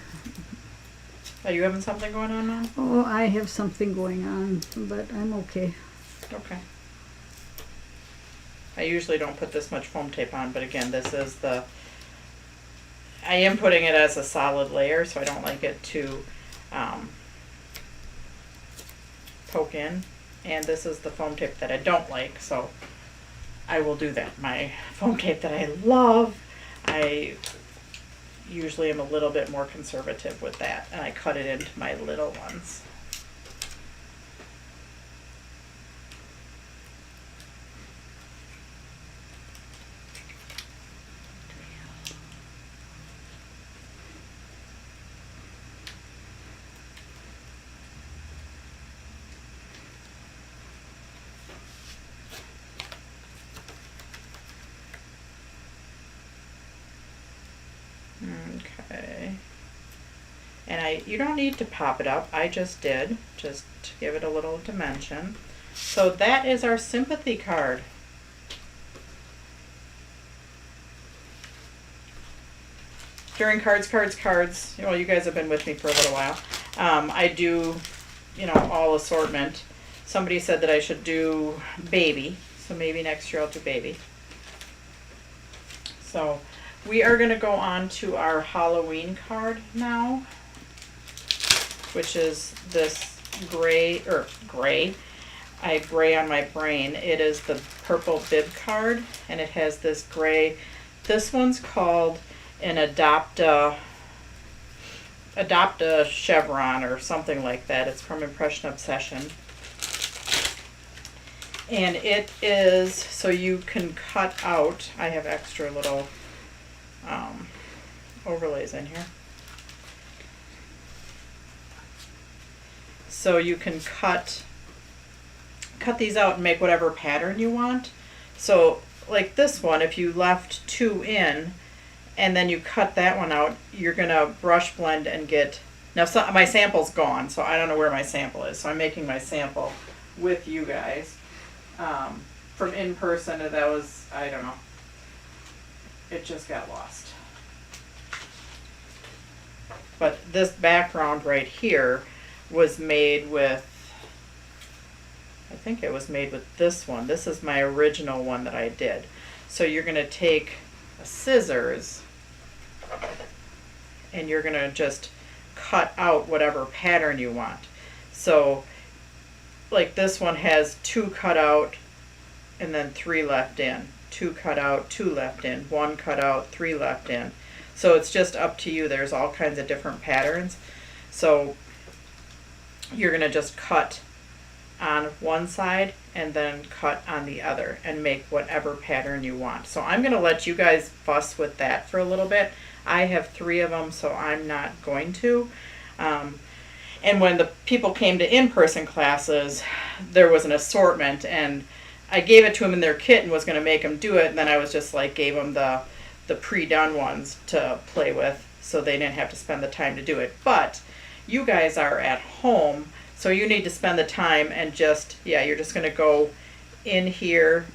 Are you having something going on now? Oh, I have something going on, but I'm okay. Okay. I usually don't put this much foam tape on, but again, this is the, I am putting it as a solid layer, so I don't like it to poke in. And this is the foam tape that I don't like, so I will do that. My foam tape that I love, I usually am a little bit more conservative with that, and I cut it into my little ones. Okay. And you don't need to pop it up. I just did, just to give it a little dimension. So that is our sympathy card. During cards, well, you guys have been with me for a little while. I do, you know, all assortment. Somebody said that I should do baby, so maybe next year I'll do baby. So we are going to go on to our Halloween card now, which is this gray. I have gray on my brain. It is the purple bib card, and it has this gray. This one's called an Adopt a Chevron or something like that. It's from Impression Obsession. And it is, so you can cut out, I have extra little overlays in here. So you can cut these out and make whatever pattern you want. So like this one, if you left 2 in and then you cut that one out, you're gonna brush blend and get, now my sample's gone, so I don't know where my sample is. So I'm making my sample with you guys from in person, and that was, I don't know, it just got lost. But this background right here was made with, I think it was made with this one. This is my original one that I did. So you're going to take a scissors and you're going to just cut out whatever pattern you want. So like this one has 2 cut out and then 3 left in. 2 cut out, 2 left in. 1 cut out, 3 left in. So it's just up to you. There's all kinds of different patterns. So you're going to just cut on one side and then cut on the other and make whatever pattern you want. So I'm going to let you guys fuss with that for a little bit. I have 3 of them, so I'm not going to. And when the people came to in-person classes, there was an assortment, and I gave it to them in their kit and was going to make them do it, and then I was just like, gave them the pre-done ones to play with, so they didn't have to spend the time to do it. But you guys are at home, so you need to spend the time and just, yeah, you're just going to go in here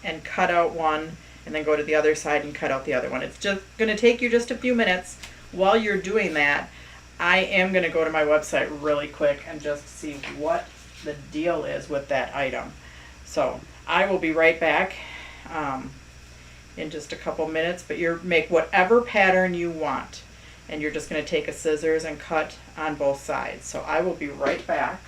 and cut out one, and then go to the other side and cut out the other one. It's just going to take you just a few minutes. While you're doing that, I am going to go to my website really quick and just see what the deal is with that item. So I will be right back in just a couple minutes, but you make whatever pattern you want, and you're just going to take a scissors and cut on both sides. So I will be right back.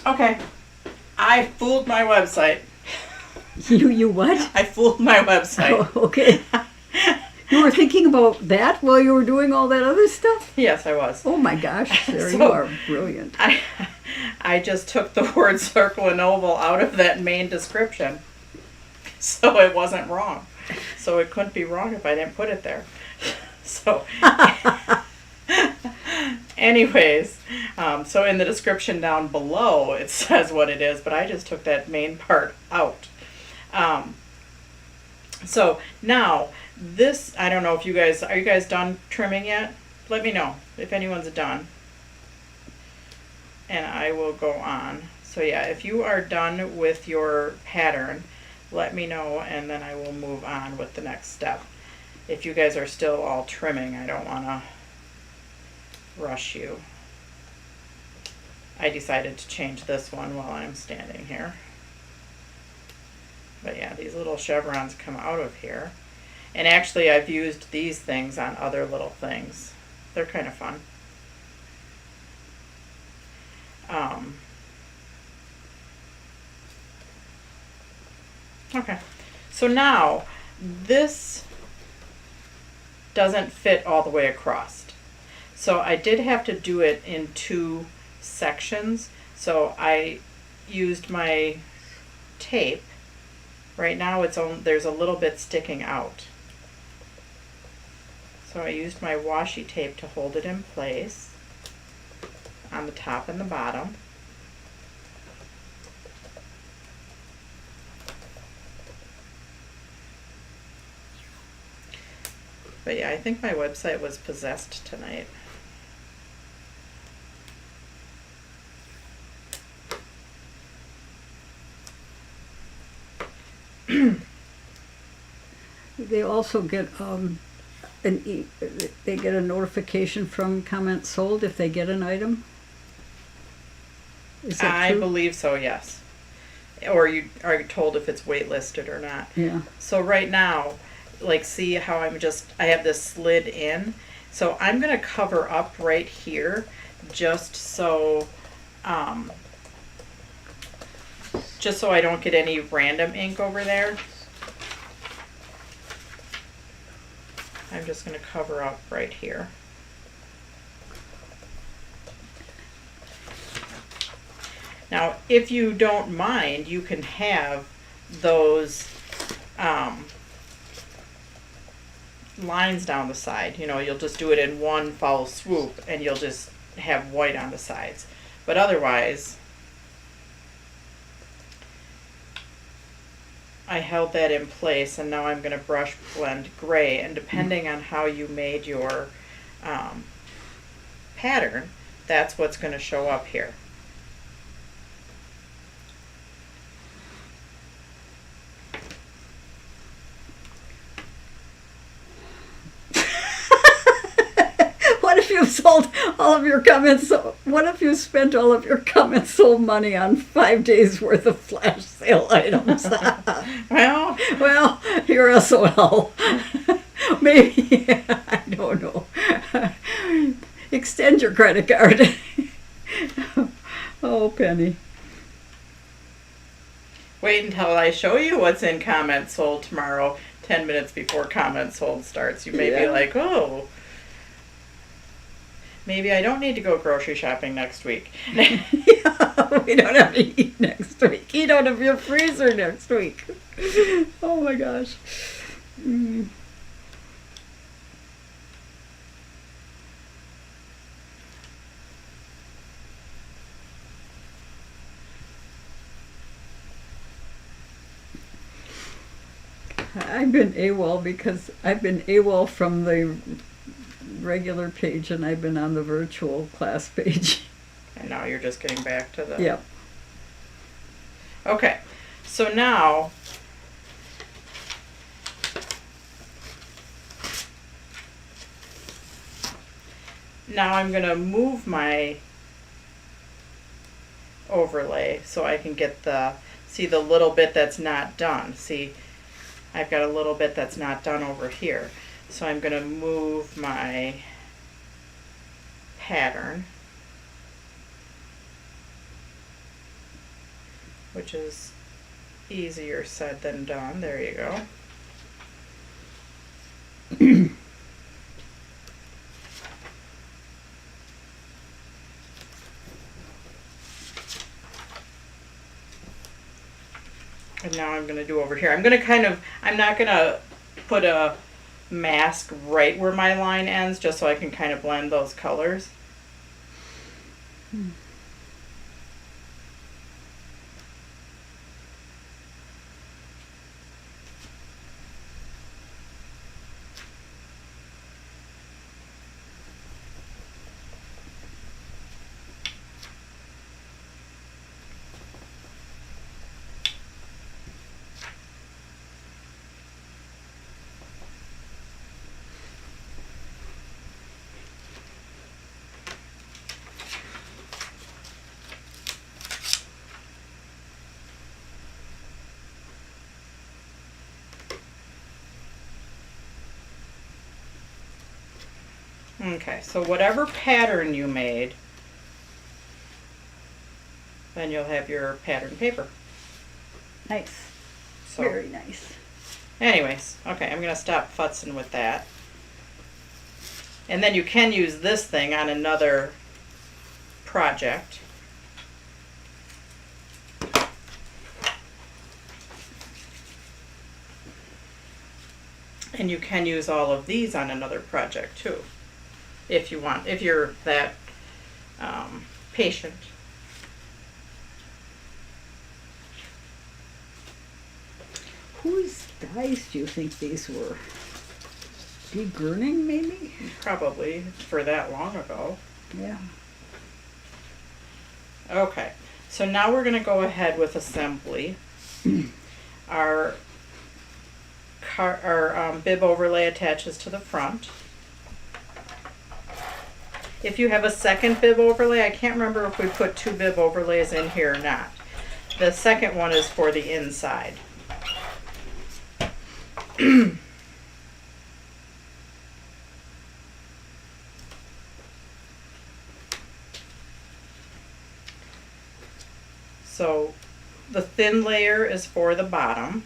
Okay. I fooled my website. You what? I fooled my website. Oh, okay. You were thinking about that while you were doing all that other stuff? Yes, I was. Oh my gosh, Sarah, you So, are brilliant. I just took the word circle and oval out of that main description. So it wasn't wrong. So it couldn't be wrong if I didn't put it there. So, anyways, so in the description down below, it says what it is, but I just took that main part out. So now this, I don't know if are you guys done trimming yet? Let me know if anyone's done. And I will go on. So yeah, if you are done with your pattern, let me know and then I will move on with the next step. If you guys are still all trimming, I don't want to rush you. I decided to change this one while I'm standing here. But yeah, these little chevrons come out of here. And actually I've used these things on other little things. They're kind of fun. Okay, so now this doesn't fit all the way across. So I did have to do it in 2 sections. So I used my tape. Right now there's a little bit sticking out. So I used my washi tape to hold it in place on the top and the bottom. But yeah, I think my website was possessed tonight. They also get they get a notification from Comments Sold if they get an item. Is that I true? believe so, yes. Or you are told if it's waitlisted or not. Yeah. So right now, like, see how I have this slid in. So I'm going to cover up right here just so I don't get any random ink over there. I'm just going to cover up right here. Now, if you don't mind, you can have those lines down the side. You know, you'll just do it in one foul swoop and you'll just have white on the sides. But otherwise, I held that in place and now I'm going to brush blend gray, and depending on how you made your pattern, that's what's going to show up here. What if you sold all of your comments? What if you spent all of your Comments Sold money on 5 days worth of flash sale items? Well, you're SOL. Maybe, I don't know. Extend your credit card. Oh, Penny. Wait until I show you what's in Comments Sold tomorrow, 10 minutes before Comments Sold starts. You may be like, oh, maybe I don't need to go grocery shopping next week. Yeah, we don't have to eat next week. Eat out of your freezer next week. Oh my gosh. I've been AWOL because I've been AWOL from the regular page and I've been on the virtual class page. And now you're just getting back to the... Yep. Okay, so now I'm going to move my overlay so I can get see the little bit that's not done. See, I've got a little bit that's not done over here. So I'm going to move my pattern. which is easier said than done. There you go. And now I'm going to do over here. I'm going to I'm not going to put a mask right where my line ends, just so I can kind of blend those colors. Okay, so whatever pattern you made, then you'll have your pattern paper. Nice. So, Very nice. anyways, okay, I'm going to stop futzing with that. And then you can use this thing on another project. And you can use all of these on another project too, if you want, if you're that patient. Whose dies do you think these were? De Gröning, maybe? Probably for that long ago. Yeah. Okay, so now we're going to go ahead with assembly. Our bib overlay attaches to the front. If you have a second bib overlay, I can't remember if we put 2 bib overlays in here or not. The second one is for the inside. So the thin layer is for the bottom,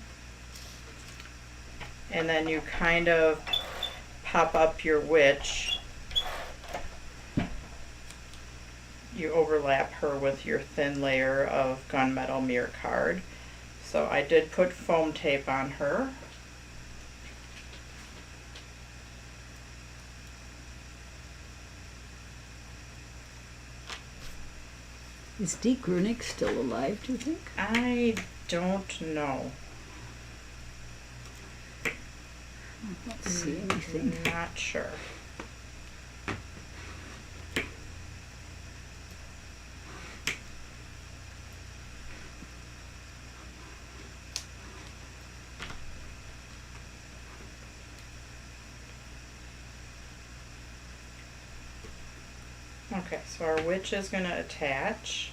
and then you kind of pop up your witch. You overlap her with your thin layer of gunmetal mirror card. So I did put foam tape on her. Is De Gröning still alive, do you think? I don't know. I don't see anything. Not sure. Okay, so our witch is going to attach.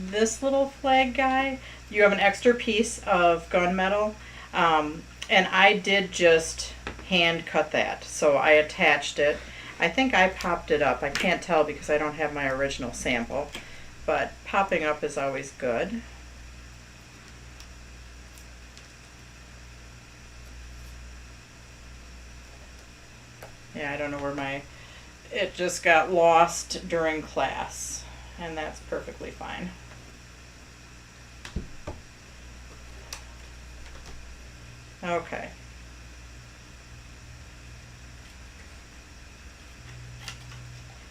This little flag guy, you have an extra piece of gunmetal, and I did just hand cut that, so I attached it. I think I popped it up. I can't tell because I don't have my original sample, but popping up is always good. Yeah, I don't know where it just got lost during class, and that's perfectly fine. Okay.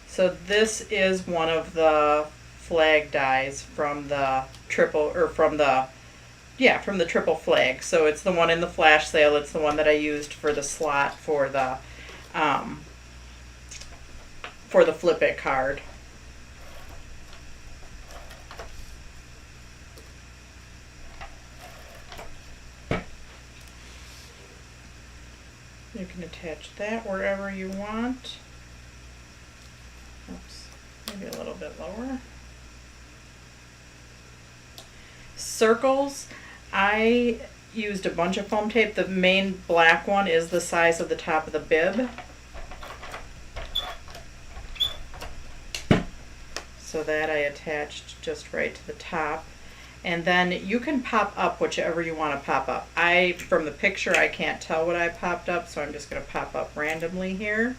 So this is one of the flag dies from the triple flag. So it's the one in the flash sale. It's the one that I used for the slot for the Flip It card. You can attach that wherever you want. Oops, maybe a little bit lower. Circles, I used a bunch of foam tape. The main black one is the size of the top of the bib. So that I attached just right to the top. And then you can pop up whichever you want to pop up. From the picture, I can't tell what I popped up, so I'm just going to pop up randomly here.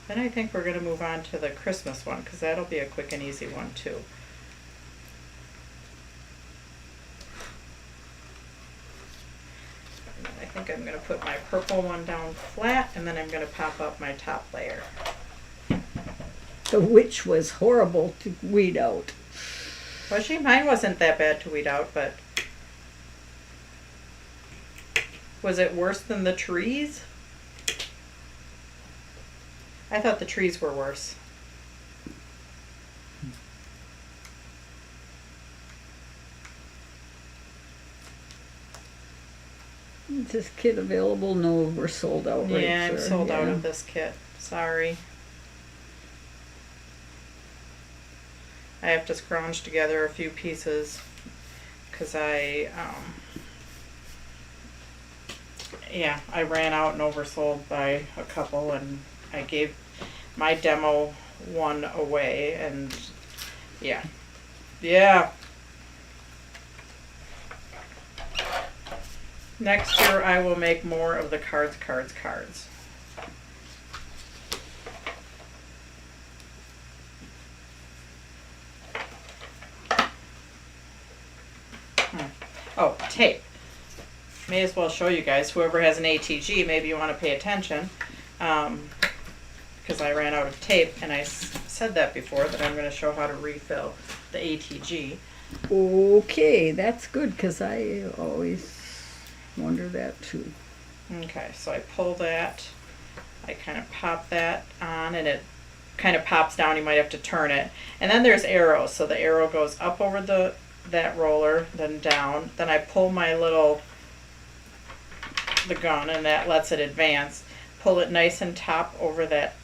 Then I think we're going to move on to the Christmas one, because that'll be a quick and easy one too. And then I think I'm going to put my purple one down flat, and then I'm going to pop up my top layer. The witch was horrible to weed out. Was she? Mine wasn't that bad to weed out, but was it worse than the trees? I thought the trees were worse. Is this kit available? No, we're sold out. Right, Yeah, I'm sir? sold out Yeah. of this kit. Sorry. I have to scrounge together a few pieces because I ran out and oversold by a couple, and I gave my demo one away, and yeah. Next year I will make more of the cards. Oh, tape. May as well show you guys. Whoever has an ATG, maybe you want to pay attention. Because I ran out of tape, and I said that before, that I'm going to show how to refill the ATG. Okay, that's good, because I always wonder that too. Okay, so I pull that. I kind of pop that on, and it kind of pops down. You might have to turn it. And then there's arrows. So the arrow goes up over that roller, then down. Then I pull the gun, and that lets it advance. Pull it nice and top over that,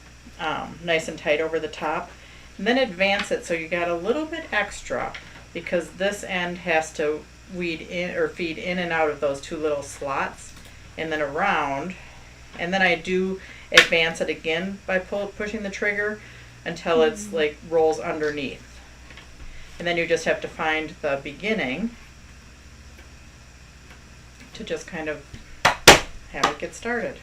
nice and tight over the top, and then advance it so you got a little bit extra, because this end has to feed in and out of those two little slots, and then around. And then I do advance it again by pushing the trigger until it's like rolls underneath. And then you just have to find the beginning to just kind of have it get started.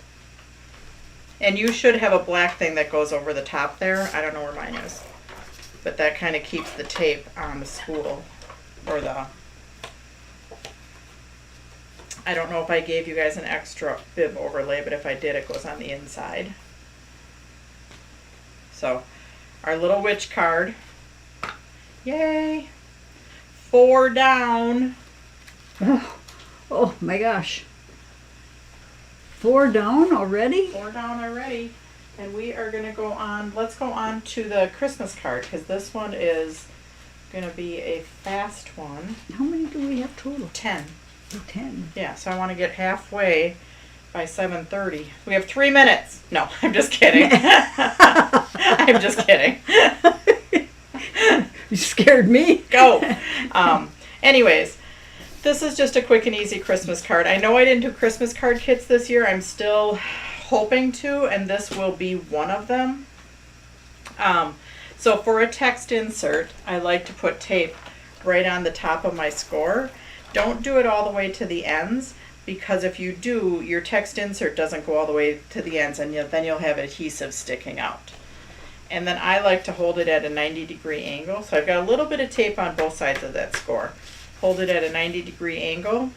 And you should have a black thing that goes over the top there. I don't know where mine is, but that kind of keeps the tape on the spool, or I don't know if I gave you guys an extra bib overlay, but if I did, it goes on the inside. So our little witch card. Yay! 4 down. Oh my gosh. 4 down already? 4 down already. And we are going to go on, let's go on to the Christmas card, because this one is going to be a fast one. How many do we have total? 10. Oh, 10. Yeah, so I want to get halfway by 7:30. We have 3 minutes. No, I'm just kidding. I'm just kidding. You scared me. Go. Anyways, this is just a quick and easy Christmas card. I know I didn't do Christmas card kits this year. I'm still hoping to, and this will be one of them. So for a text insert, I like to put tape right on the top of my score. Don't do it all the way to the ends, because if you do, your text insert doesn't go all the way to the ends, and then you'll have adhesive sticking out. And then I like to hold it at a 90-degree angle. So I've got a little bit of tape on both sides of that score. Hold it at a 90-degree angle.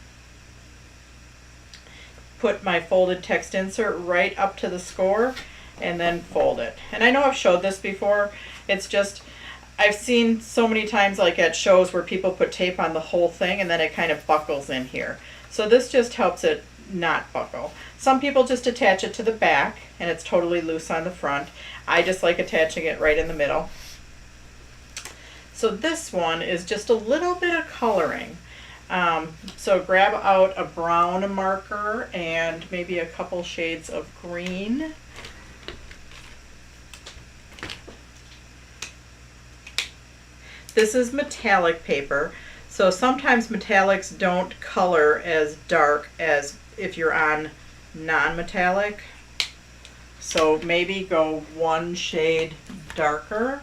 Put my folded text insert right up to the score, and then fold it. And I know I've showed this before. It's just, I've seen so many times, like at shows, where people put tape on the whole thing and then it kind of buckles in here. So this just helps it not buckle. Some people just attach it to the back and it's totally loose on the front. I just like attaching it right in the middle. So this one is just a little bit of coloring. So grab out a brown marker and maybe a couple shades of green. This is metallic paper, so sometimes metallics don't color as dark as if you're on non-metallic. So maybe go one shade darker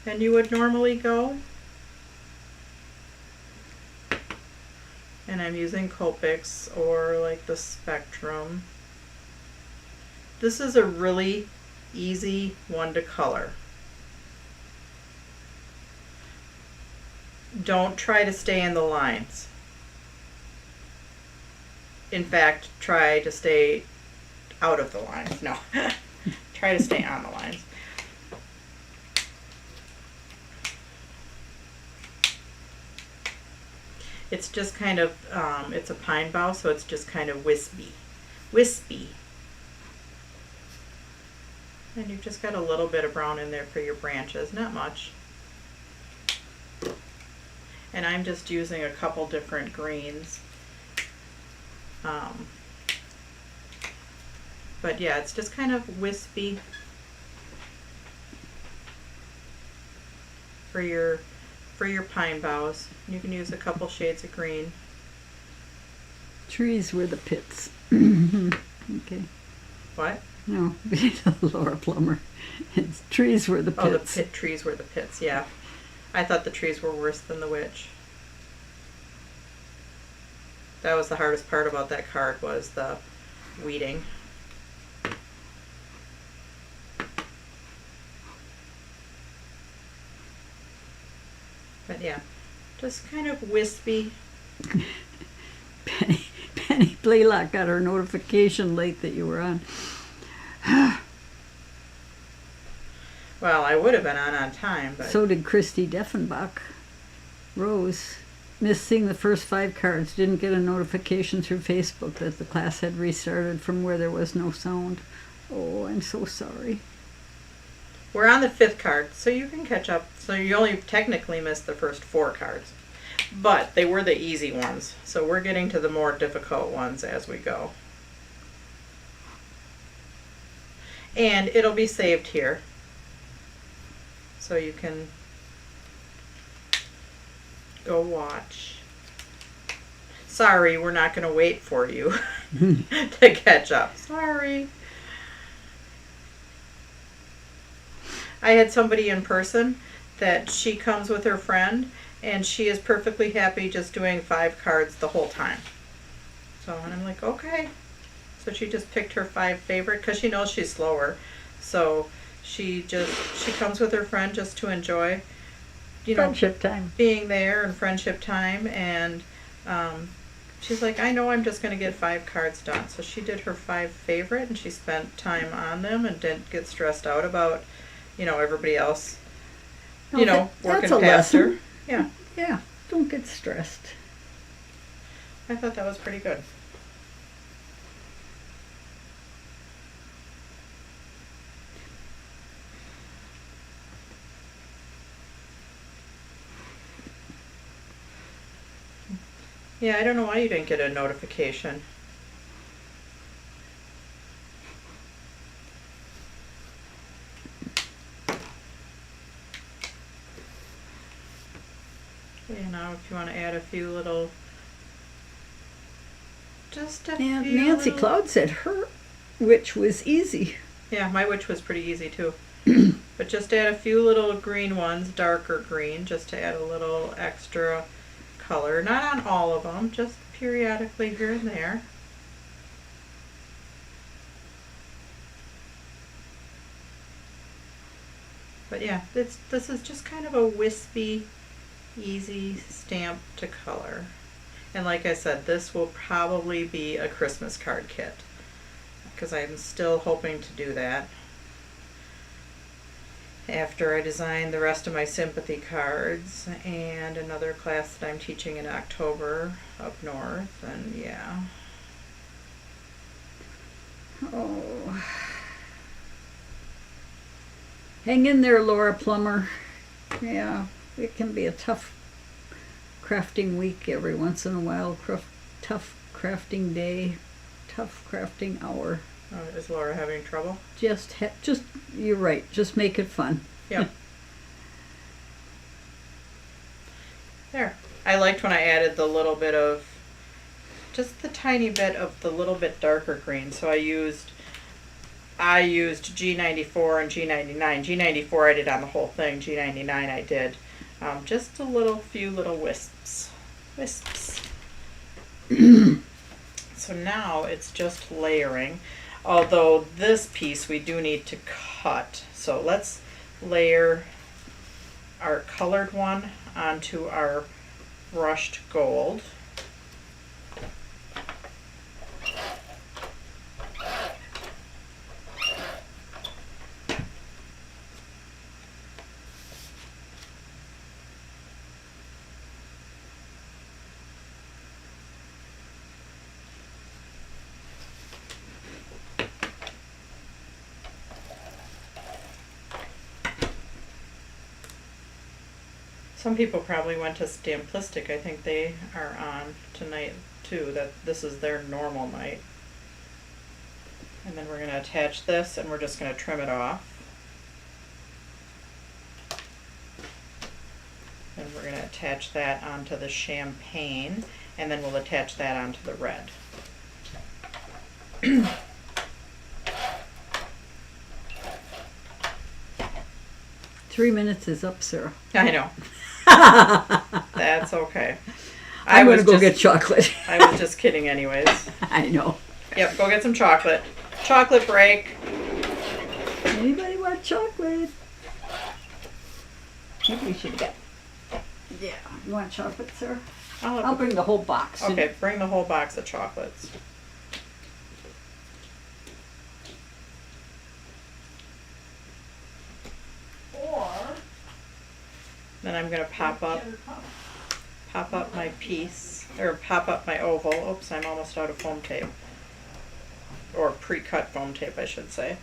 than you would normally go. And I'm using Copics or like the Spectrum. This is a really easy one to color. Don't try to stay in the lines. In fact, try to stay out of the lines. No, try to stay on the lines. It's just kind of, it's a pine bough, so it's just kind of wispy. Wispy. And you've just got a little bit of brown in there for your branches, not much. And I'm just using a couple different greens. But yeah, it's just kind of wispy for your pine boughs. You can use a couple shades of green. Trees were the pits. Okay. What? No, Laura Plummer. It's trees were the pits. Oh, the trees were the pits, yeah. I thought the trees were worse than the witch. That was the hardest part about that card, was the weeding. But yeah, just kind of wispy. Penny Blaylock got her notification late that you were on. Well, I would have been on time, but... So did Christy Deffenbach. Rose missed seeing the first 5 cards, didn't get a notification through Facebook that the class had restarted from where there was no sound. Oh, I'm so sorry. We're on the 5th card, so you can catch up. So you only technically missed the first 4 cards. But they were the easy ones, so we're getting to the more difficult ones as we go. And it'll be saved here, so you can go watch. Sorry, we're not going to wait for you to catch up. Sorry. I had somebody in person that she comes with her friend, and she is perfectly happy just doing 5 cards the whole time. So, and I'm like, okay. So she just picked her 5 favorite, because she knows she's slower. So she comes with her friend just to enjoy, you know, Friendship time. being there and friendship time. And she's like, I know I'm just going to get 5 cards done. So she did her 5 favorite, and she spent time on them and didn't get stressed out about, you know, everybody else, you know, working past her. Yeah. Yeah, don't get stressed. I thought that was pretty good. Yeah, I don't know why you didn't get a notification. You know, if you want to add a few little, just a few Nancy little... Cloud said her witch was easy. Yeah, my witch was pretty easy too. But just add a few little green ones, darker green, just to add a little extra color. Not on all of them, just periodically here and there. But yeah, this is just kind of a wispy, easy stamp to color. And like I said, this will probably be a Christmas card kit, because I'm still hoping to do that after I design the rest of my sympathy cards and another class that I'm teaching in October up north. And yeah. Oh. Hang in there, Laura Plummer. Yeah, it can be a tough crafting week every once in a while, tough crafting day, tough crafting hour. Oh, is Laura having trouble? Just you're right, just make it fun. Yeah. There. I liked when I added the little bit of, just the tiny bit of the little bit darker green. So I used G94 and G99. G94 I did on the whole thing. G99 I did just a few little wisps. So now it's just layering. Although this piece we do need to cut. So let's layer our colored one onto our brushed gold. Some people probably went to Stamplistic. I think they are on tonight too, that this is their normal night. And then we're going to attach this and we're just going to trim it off. And we're going to attach that onto the champagne, and then we'll attach that onto the red. 3 minutes is up, Sarah. I know. That's okay. I'm going to go get chocolate. I was just kidding anyways. I know. Yep, go get some chocolate. Chocolate break. Anybody want chocolate? Maybe we should get. Yeah. You want chocolate, Sarah? I'll bring the whole box. Okay, bring the whole box of chocolates. Or then I'm going to pop up my piece, or pop up my oval. Oops, I'm almost out of foam tape. Or pre-cut foam tape, I should say.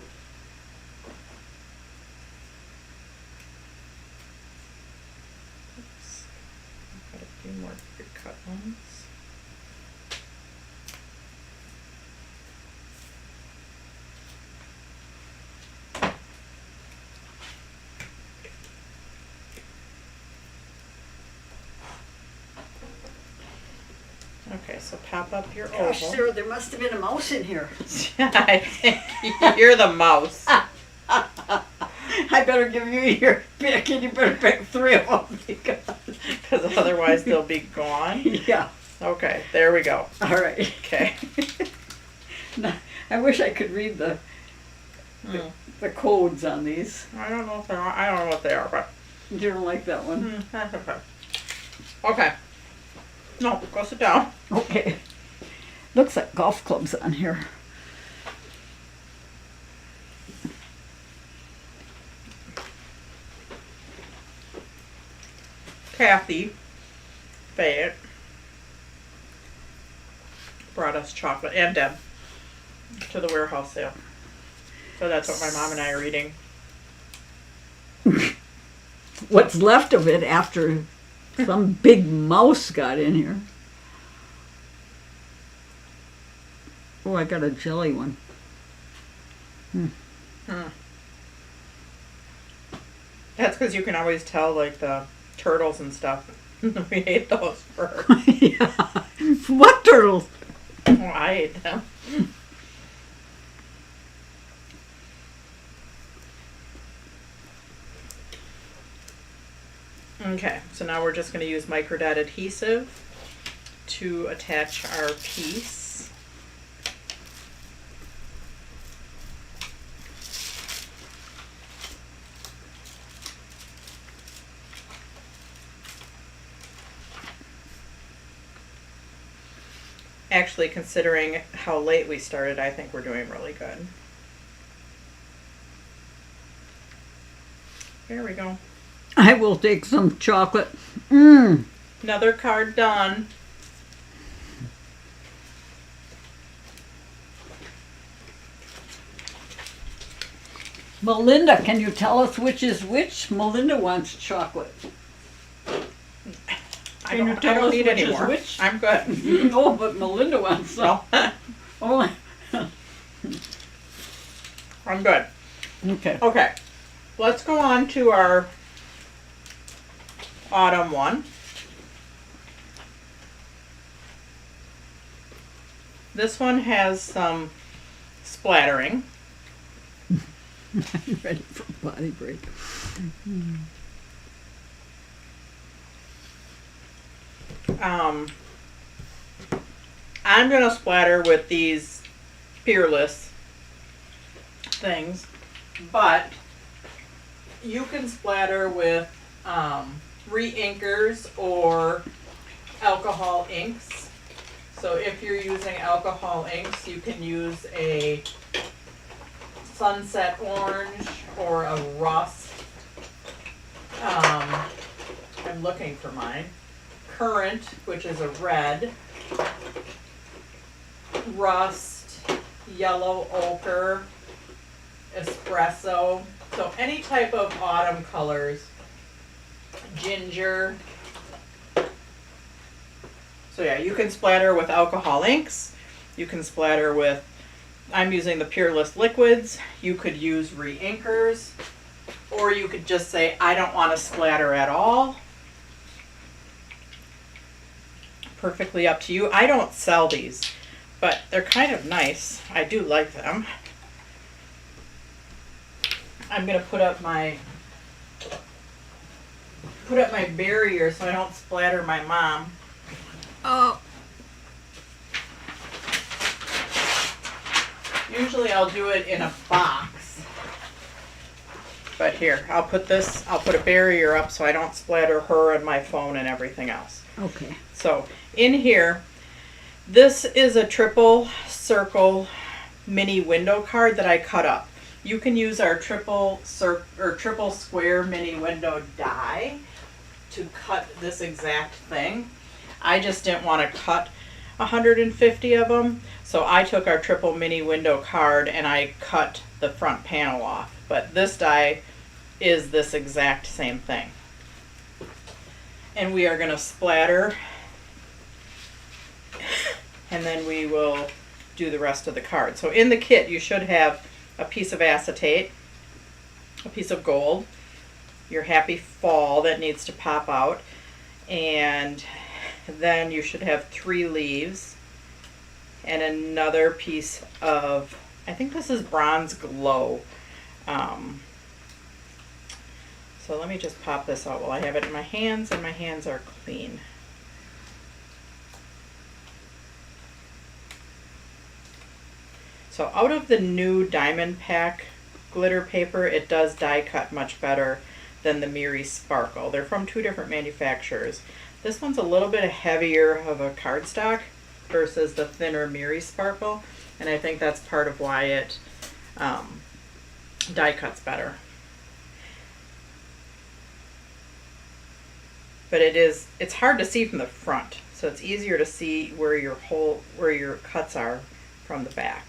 Oops. I've got a few more pre-cut ones. Okay, so pop up your gosh, oval. Sarah, there must have been a mouse in here. I think you're the mouse. I better give you your pick, and you better pick 3 of them Because otherwise they'll be gone. Yeah. Okay, there we go. All right. Okay. Now, I wish I could read the codes on these. I don't know if they are. I don't know what they are, but You don't like that one? that's okay. Okay. No, go sit down. Okay. Looks like golf clubs on here. Kathy Fayette brought us chocolate, and Deb, to the warehouse sale. So that's what my mom and I are eating. What's left of it after some big mouse got in here. Oh, I got a jelly one. That's because you can always tell, like, the turtles and stuff. We ate those first. Yeah. What turtles? Oh, I ate them. Okay, so now we're just going to use microdot adhesive to attach our piece. Actually, considering how late we started, I think we're doing really good. There we go. I will take some chocolate. Mmm. Another card done. Melinda, can you tell us which is which? Melinda wants chocolate. I Can you don't tell us need which any is more. which? I'm good. No, but Melinda wants some. No, Oh, I'm good. okay. Okay, let's go on to our autumn one. This one has some splattering. I'm ready for a body break. I'm gonna splatter with these Peerless things, but you can splatter with re-inkers or alcohol inks. So if you're using alcohol inks, you can use a sunset orange or a rust. I'm looking for mine. Currant, which is a red. Rust, yellow ochre, espresso. So any type of autumn colors. Ginger. So yeah, you can splatter with alcohol inks. You can splatter with, I'm using the Peerless liquids. You could use re-inkers. Or you could just say, I don't want to splatter at all. Perfectly up to you. I don't sell these, but they're kind of nice. I do like them. I'm gonna put up my barrier so I don't splatter my mom. Oh, Usually I'll do it in a box. But here, I'll put a barrier up so I don't splatter her and my phone and everything else. okay. So in here, this is a triple circle mini window card that I cut up. You can use our triple square mini window die to cut this exact thing. I just didn't want to cut 150 of them, so I took our triple mini window card and I cut the front panel off. But this die is this exact same thing. And we are going to splatter, and then we will do the rest of the card. So in the kit you should have a piece of acetate, a piece of gold, your happy fall that needs to pop out, and then you should have 3 leaves and another piece of, I think this is bronze glow. So let me just pop this out while I have it in my hands, and my hands are clean. So out of the new Diamond Pack glitter paper, it does die cut much better than the Miri Sparkle. They're from 2 different manufacturers. This one's a little bit heavier of a cardstock versus the thinner Miri Sparkle, and I think that's part of why it die cuts better. But it's hard to see from the front, so it's easier to see where your cuts are from the back.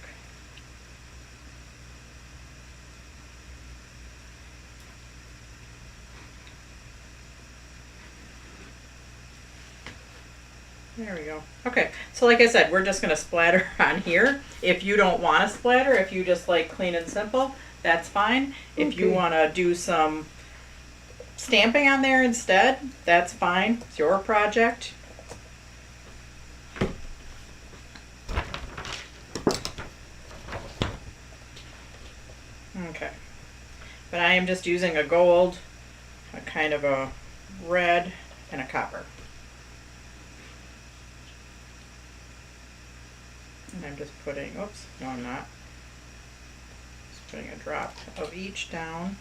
There we go. Okay, so like I said, we're just going to splatter on here. If you don't want to splatter, if you just like clean and simple, that's fine. If you want to do some stamping on there instead, that's fine. It's your project. Okay, but I am just using a gold, a kind of a red, and a copper. And I'm just putting, oops, no I'm not. Just putting a drop of each down.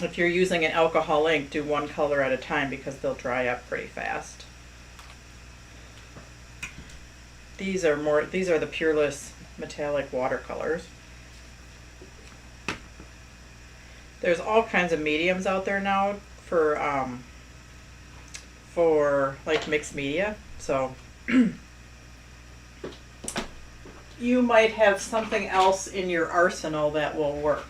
If you're using an alcohol ink, do 1 color at a time because they'll dry up pretty fast. These are the Peerless metallic watercolors. There's all kinds of mediums out there now for like mixed media. So you might have something else in your arsenal that will work.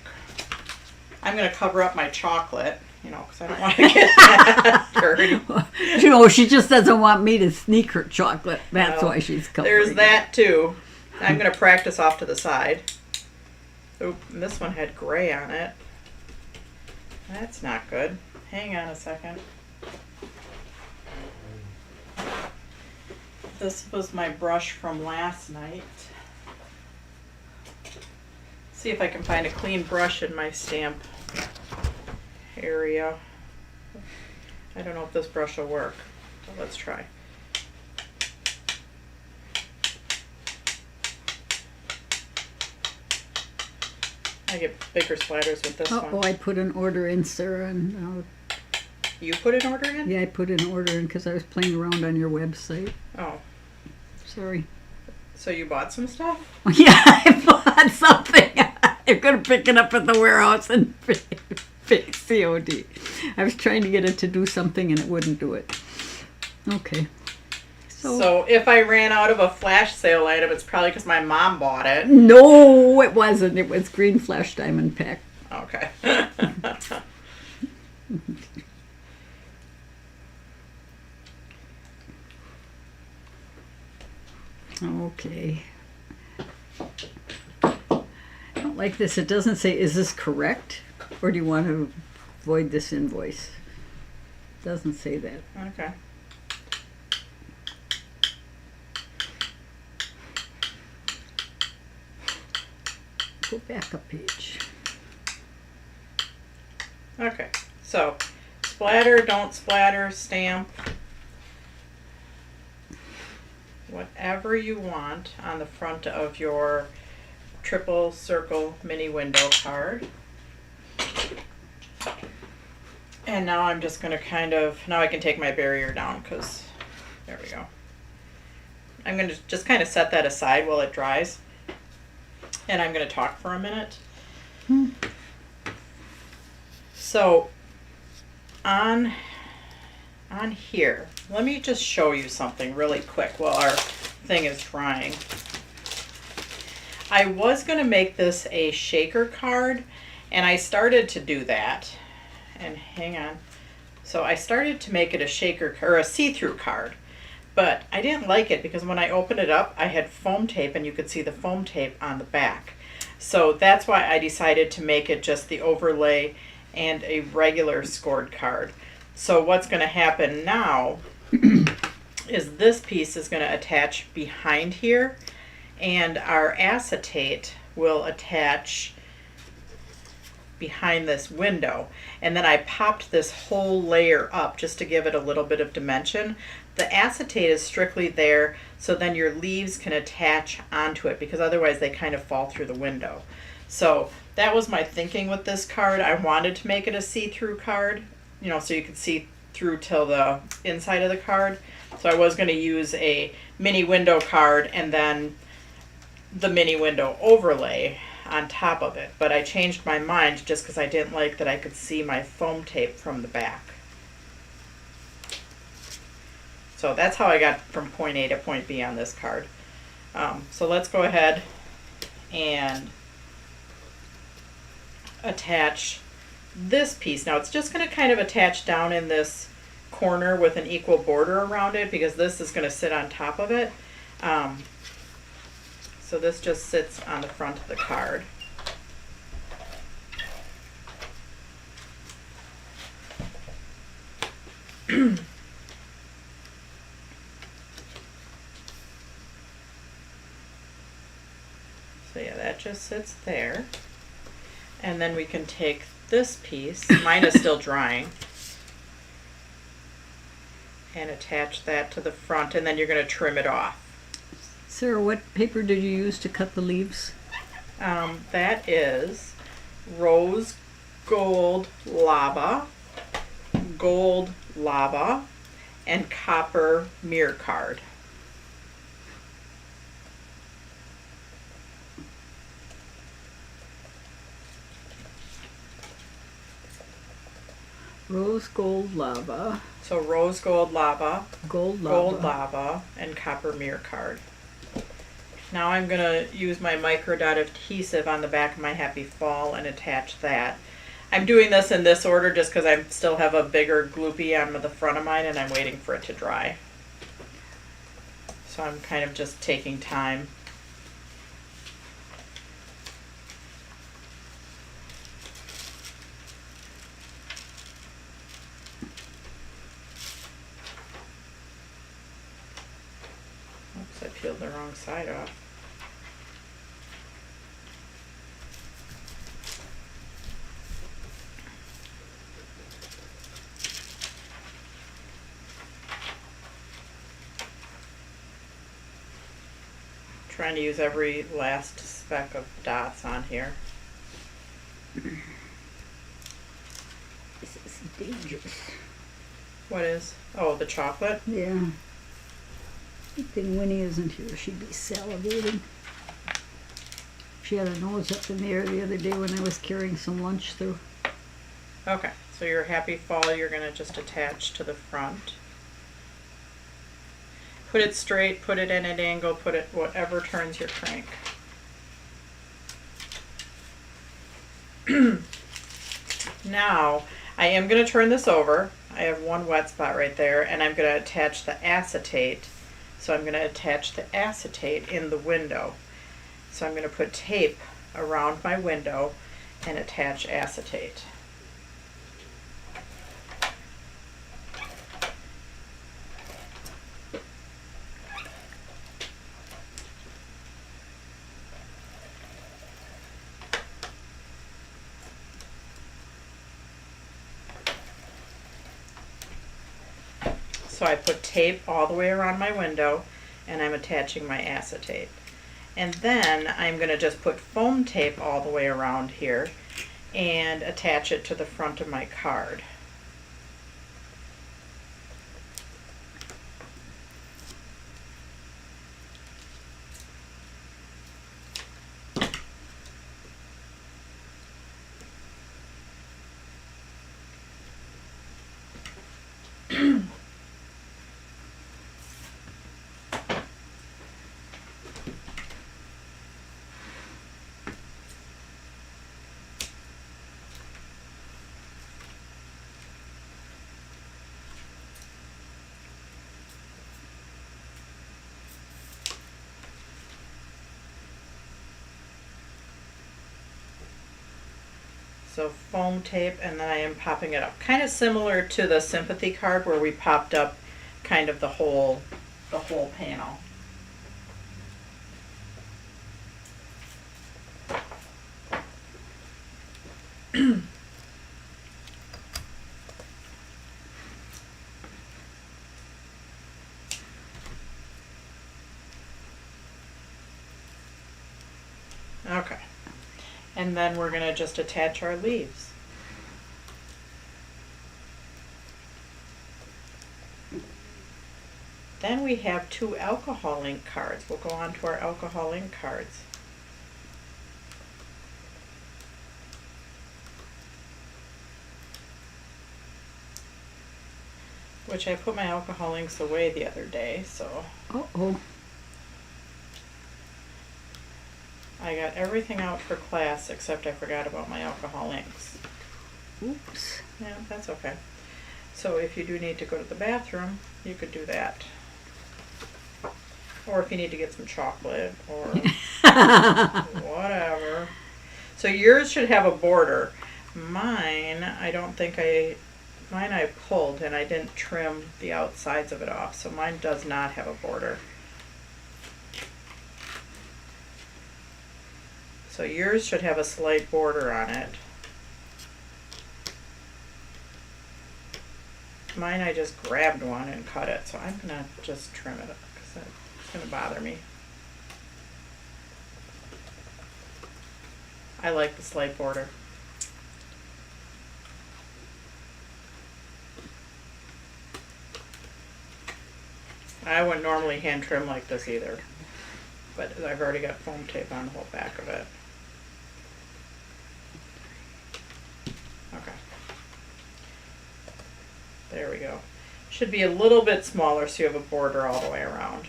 I'm going to cover up my chocolate you know, because I don't want to get that dirty. You know, she just doesn't want me to sneak her chocolate. That's Well, why she's covering There's it. that too. I'm going to practice off to the side. Oop, and this one had gray on it. That's not good. Hang on a second. This was my brush from last night. See if I can find a clean brush in my stamp area. I don't know if this brush will work, but let's try. I get bigger splatters with this Oh, one. I put an order in, Sarah, and You put an order in? yeah, I put an order in because I was playing around on your website. Oh, Sorry. so you bought some stuff? Yeah, I bought something. They're gonna pick it up at the warehouse and COD. I was trying to get it to do something and it wouldn't do it. Okay. So if I ran out of a flash sale item, it's probably because my mom bought it. No, it wasn't. It was green flash diamond pack. Okay. Okay. I don't like this. It doesn't say, is this correct? Or do you want to void this invoice? Doesn't say that. Okay. Go back a page. Okay. So, splatter, don't splatter, stamp. Whatever you want on the front of your triple circle mini window card. And now I'm just going to kind of, now I can take my barrier down because, there we go. I'm going to just kind of set that aside while it dries. And I'm going to talk for a minute. So, on here, let me just show you something really quick while our thing is drying. I was going to make this a shaker card, and I started to do that. And hang on. So I started to make it a shaker or a see-through card, but I didn't like it because when I opened it up, I had foam tape, and you could see the foam tape on the back. So that's why I decided to make it just the overlay and a regular scored card. So what's going to happen now is this piece is going to attach behind here, and our acetate will attach behind this window. And then I popped this whole layer up just to give it a little bit of dimension. The acetate is strictly there so then your leaves can attach onto it, because otherwise they kind of fall through the window. So that was my thinking with this card. I wanted to make it a see-through card, you know, so you could see through till the inside of the card. So I was going to use a mini window card and then the mini window overlay on top of it, but I changed my mind just because I didn't like that I could see my foam tape from the back. So that's how I got from point A to point B on this card. So let's go ahead and attach this piece. Now it's just going to kind of attach down in this corner with an equal border around it, because this is going to sit on top of it. So this just sits on the front of the card. So yeah, that just sits there. And then we can take this piece, mine is still drying, and attach that to the front, and then you're going to trim it off. Sarah, what paper did you use to cut the leaves? That is rose gold lava, and copper mirror card. Rose gold lava, So rose gold lava, gold lava. gold lava, and copper mirror card. Now I'm going to use my micro dot adhesive on the back of my Happy Fall and attach that. I'm doing this in this order just because I still have a bigger gloopy on the front of mine and I'm waiting for it to dry. So I'm kind of just taking time. Oops, I peeled the wrong side off. Trying to use every last speck of dots on here. This is dangerous. What is? Oh, the chocolate? Yeah. Good thing Winnie isn't here. She'd be salivating. She had her nose up in the air the other day when I was carrying some lunch through. Okay, so your happy fall you're going to just attach to the front. Put it straight, put it in an angle, put it whatever turns your crank. Now, I am going to turn this over. I have one wet spot right there, and I'm going to attach the acetate. So I'm going to attach the acetate in the window. So I'm going to put tape around my window and attach acetate. So I put tape all the way around my window and I'm attaching my acetate. And then I'm going to just put foam tape all the way around here and attach it to the front of my card. So foam tape, and then I am popping it up. Kind of similar to the Sympathy card where we popped up kind of the whole panel. Okay. And then we're going to just attach our leaves. Then we have 2 alcohol ink cards. We'll go on to our alcohol ink cards. Which I put my alcohol inks away the other day, so Uh-oh. I got everything out for class except I forgot about my alcohol inks. Oops. Yeah, that's okay. So if you do need to go to the bathroom, you could do that. Or if you need to get some chocolate or whatever. So yours should have a border. Mine, I don't think mine I pulled and I didn't trim the outsides of it off. So mine does not have a border. So yours should have a slight border on it. Mine I just grabbed one and cut it, so I'm gonna just trim it because it's gonna bother me. I like the slight border. I wouldn't normally hand trim like this either, but I've already got foam tape on the whole back of it. Okay. There we go. Should be a little bit smaller so you have a border all the way around.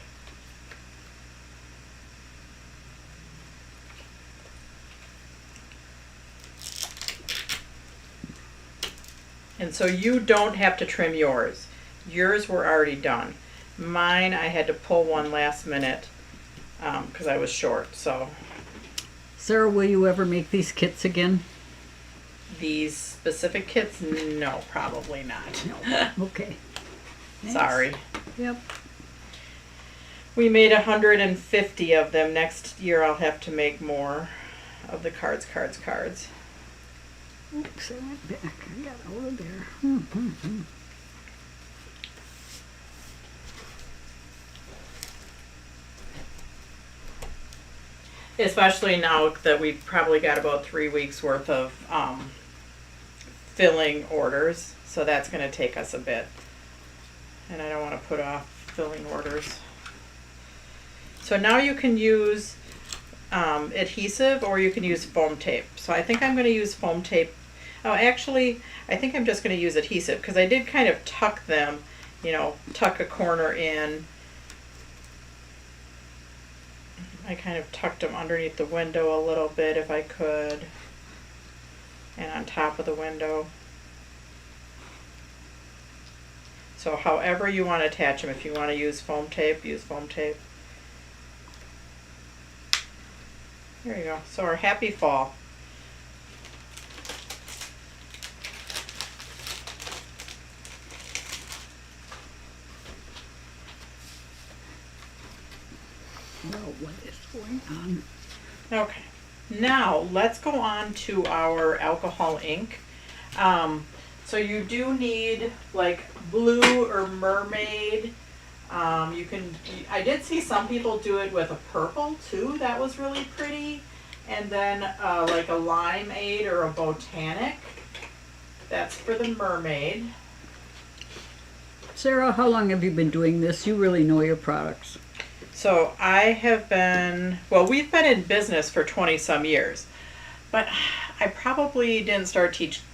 And so you don't have to trim yours. Yours were already done. Mine, I had to pull one last minute because I was short. So Sarah, will you ever make these kits again? these specific kits, no, probably not. No. Okay. Thanks. Sorry. Yep. We made 150 of them. Next year I'll have to make more of the cards. Oops, I went back. I got over there. Especially now that we've probably got about 3 weeks worth of filling orders. So that's going to take us a bit. And I don't want to put off filling orders. So now you can use adhesive or you can use foam tape. So I think I'm going to use foam tape. Oh, actually, I think I'm just going to use adhesive because I did kind of tuck them, you know, tuck a corner in. I kind of tucked them underneath the window a little bit if I could, and on top of the window. So however you want to attach them, if you want to use foam tape, use foam tape. There you go. So our happy fall. Well, what is going on? Okay, now let's go on to our alcohol ink. So you do need like blue or mermaid. I did see some people do it with a purple too. That was really pretty. And then like a limeade or a botanic. That's for the mermaid. Sarah, how long have you been doing this? You really know your products. So we've been in business for 20 some years, but I probably didn't start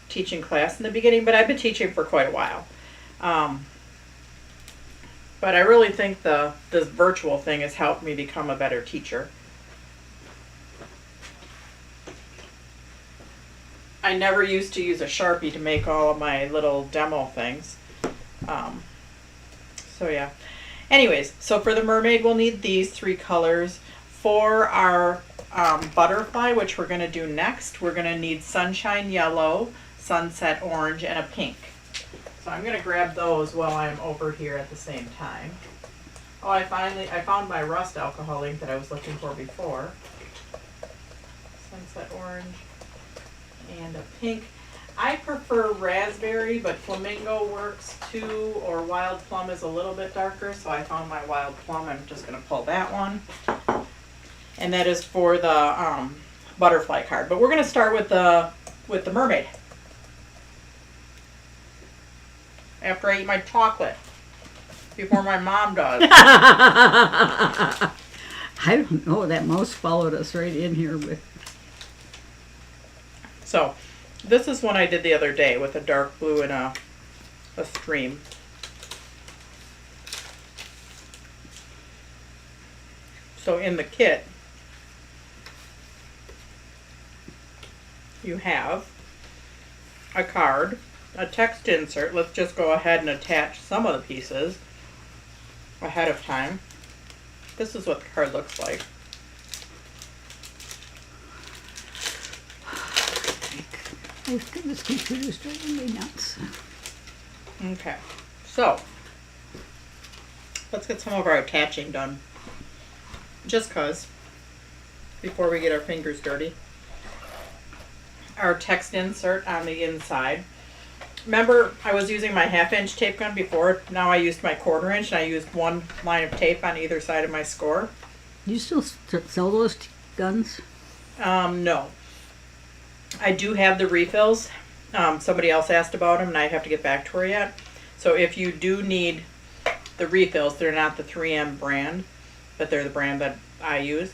teaching class in the beginning, but I've been teaching for quite a while. But I really think this virtual thing has helped me become a better teacher. I never used to use a Sharpie to make all of my little demo things. So yeah. Anyways, so for the mermaid, we'll need these 3 colors. For our butterfly, which we're going to do next, we're going to need sunshine yellow, sunset orange, and a pink. So I'm going to grab those while I'm over here at the same time. Oh, I found my rust alcohol ink that I was looking for before. Sunset orange and a pink. I prefer raspberry, but flamingo works too, or wild plum is a little bit darker, so I found my wild plum. I'm just going to pull that one. And that is for the butterfly card. But we're going to start with the mermaid. After I eat my chocolate. Before my mom does. I don't know. That mouse followed us right in here with. So, this is one I did the other day with a dark blue and a stream. So in the kit, you have a card, a text insert. Let's just go ahead and attach some of the pieces ahead of time. This is what the card looks like. This computer's driving me nuts. Okay, so let's get some of our attaching done. Just 'cause, before we get our fingers dirty. Our text insert on the inside. Remember, I was using my 1/2-inch tape gun before. Now I used my 1/4 inch, and I used one line of tape on either side of my score. Do you still sell those guns? No. I do have the refills. Somebody else asked about them, and I have to get back to her yet. So if you do need the refills, they're not the 3M brand, but they're the brand that I use.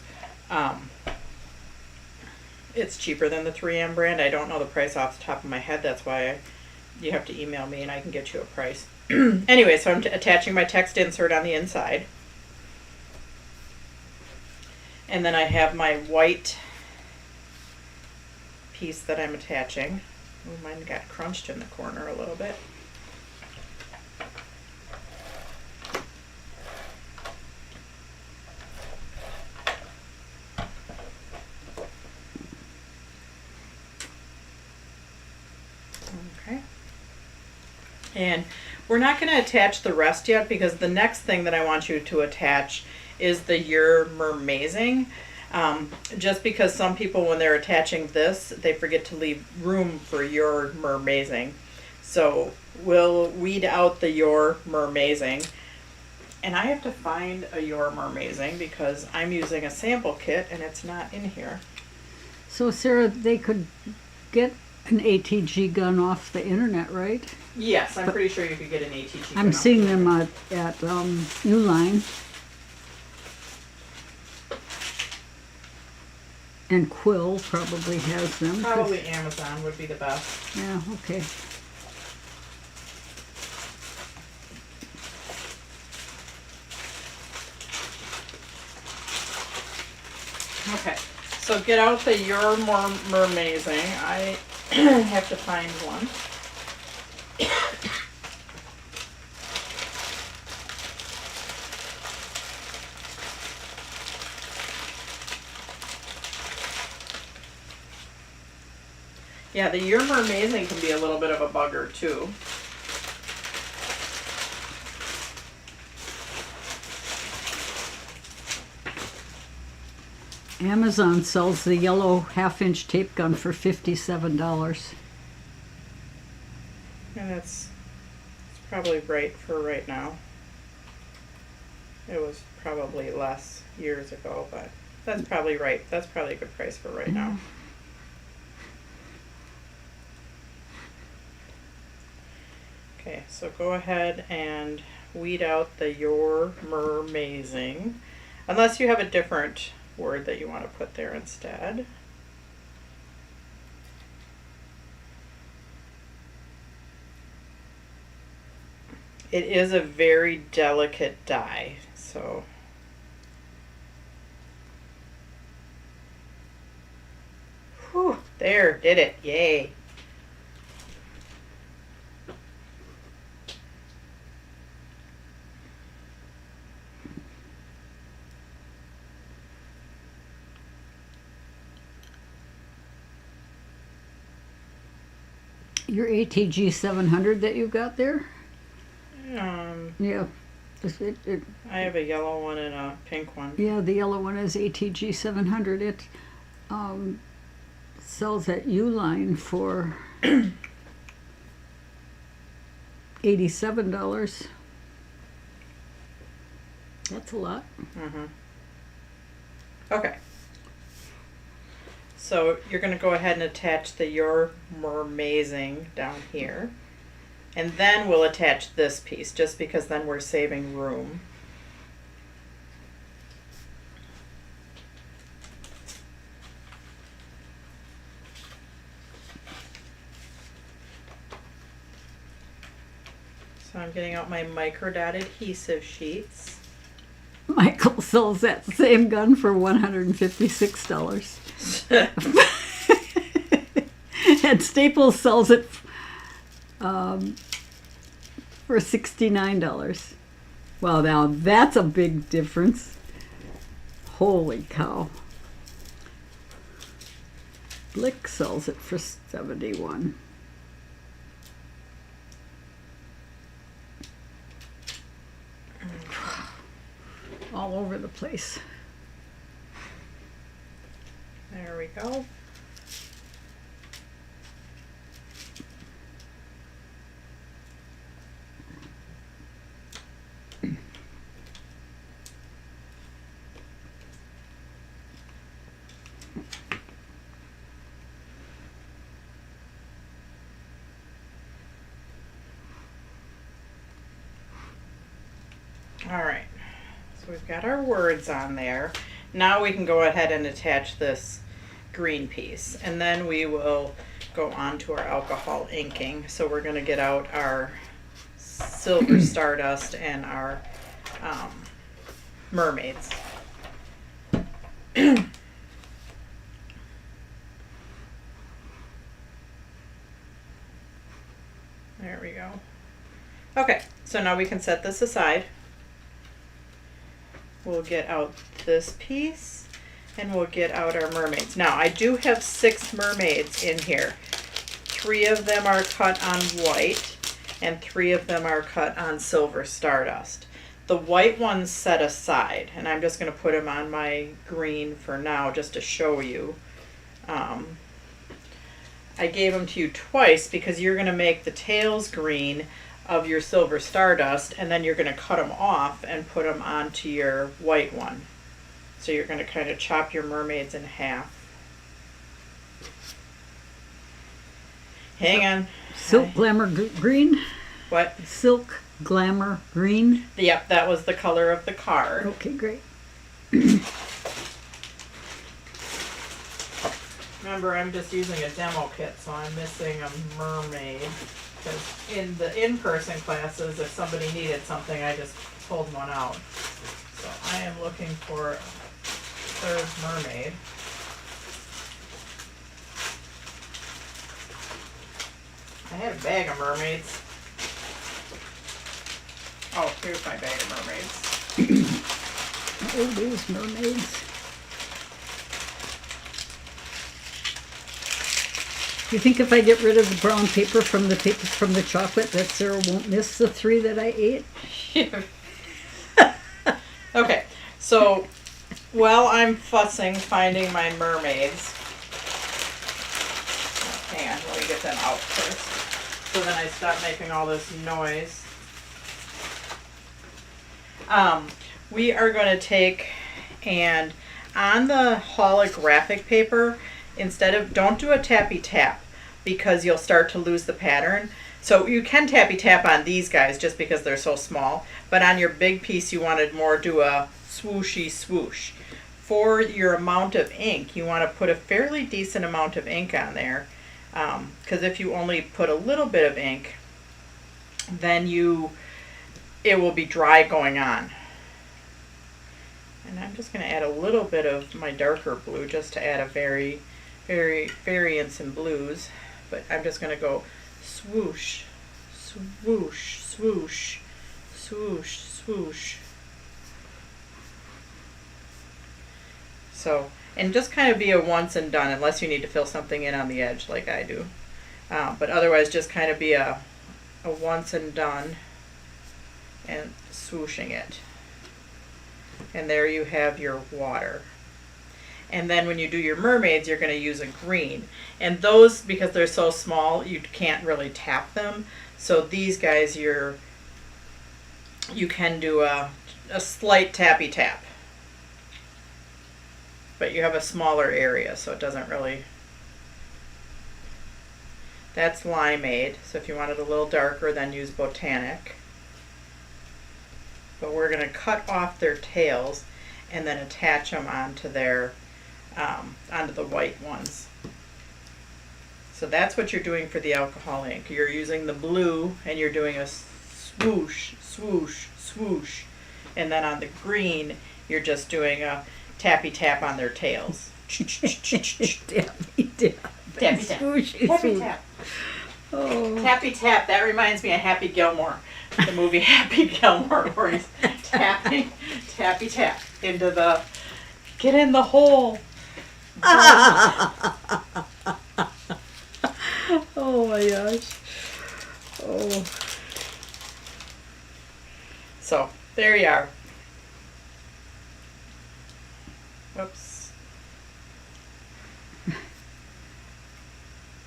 It's cheaper than the 3M brand. I don't know the price off the top of my head. That's why you have to email me, and I can get you a price. Anyway, so I'm attaching my text insert on the inside. And then I have my white piece that I'm attaching. Oh, mine got crunched in the corner a little bit. Okay. And we're not going to attach the rest yet because the next thing that I want you to attach is the Your Mermazing. Just because some people, when they're attaching this, they forget to leave room for Your Mermazing. So we'll weed out the Your Mermazing. And I have to find a Your Mermazing because I'm using a sample kit and it's not in here. So Sarah, they could get an ATG gun off the internet, right? Yes, I'm pretty sure you could get an ATG. I'm seeing them at Uline. And Quill probably has them. Probably Amazon would be the best. Yeah, okay. Okay, so get out the Your Mermazing. I have to find one. Yeah, the Your Mermazing can be a little bit of a bugger too. Amazon sells the yellow half-inch tape gun for $57. And it's probably right for right now. It was probably less years ago, but that's probably right. That's probably a good price for right now. Okay, so go ahead and weed out the Your Mermazing, unless you have a different word that you want to put there instead. It is a very delicate dye, so whew, there, did it, yay. Your ATG 700 that you've got there? Yeah. I have a yellow one and a pink one. Yeah, the yellow one is ATG 700. It sells at Uline for $87. That's a lot. Mm-hmm. Okay. So you're going to go ahead and attach the Your Mermazing down here. And then we'll attach this piece, just because then we're saving room. So I'm getting out my micro dot adhesive sheets. Michael sells that same gun for $156. And Staples sells it for $69. Well, now that's a big difference. Holy cow. Blick sells it for $71. All over the place. There we go. All right, so we've got our words on there. Now we can go ahead and attach this green piece, and then we will go on to our alcohol inking. So we're going to get out our silver stardust and our mermaids. There we go. Okay, so now we can set this aside. We'll get out this piece and we'll get out our mermaids. Now I do have 6 mermaids in here. 3 of them are cut on white and 3 of them are cut on silver stardust. The white ones set aside, and I'm just going to put them on my green for now just to show you. I gave them to you twice because you're going to make the tails green of your silver stardust, and then you're going to cut them off and put them onto your white one. So you're going to kind of chop your mermaids in half. Hang on. Silk Glamour Green? What? Silk Glamour Green? Yep, that was the color of the card. Okay, great. Remember, I'm just using a demo kit, so I'm missing a mermaid. Because in the in-person classes, if somebody needed something, I just pulled one out. So I am looking for a 3rd mermaid. I had a bag of mermaids. Oh, here's my bag of mermaids. Oh, there's mermaids. You think if I get rid of the brown paper from the chocolate that Sarah won't miss the 3 that I ate? Okay, so while I'm fussing finding my mermaids, hang on, let me get them out first. So then I stop making all this noise. We are going to take, and on the holographic paper, don't do a tappy tap because you'll start to lose the pattern. So you can tappy tap on these guys just because they're so small, but on your big piece you wanted more do a swooshy swoosh. For your amount of ink, you want to put a fairly decent amount of ink on there, because if you only put a little bit of ink, then it will be dry going on. And I'm just going to add a little bit of my darker blue just to add a very variance in blues. But I'm just going to go swoosh, swoosh, swoosh, swoosh, swoosh. So, and just kind of be a once and done unless you need to fill something in on the edge like I do. But otherwise just kind of be a once and done and swooshing it. And there you have your water. And then when you do your mermaids, you're going to use a green. And those, because they're so small, you can't really tap them. So these guys, you can do a slight tappy tap. But you have a smaller area, so it doesn't really... That's limeade. So if you want it a little darker, then use botanic. But we're going to cut off their tails and then attach them onto onto the white ones. So that's what you're doing for the alcohol ink. You're using the blue and you're doing a swoosh, swoosh, swoosh. And then on the green, you're just doing a tappy tap on their tails. Tappy tap. Tappy tap. Swooshy, Tappy swoosh. tap. Oh. Tappy tap. That reminds me of Happy Gilmore. The movie Happy Gilmore, where he's tappy tap into the, get in the hole. Oh my gosh. Oh. So, there you are. Whoops.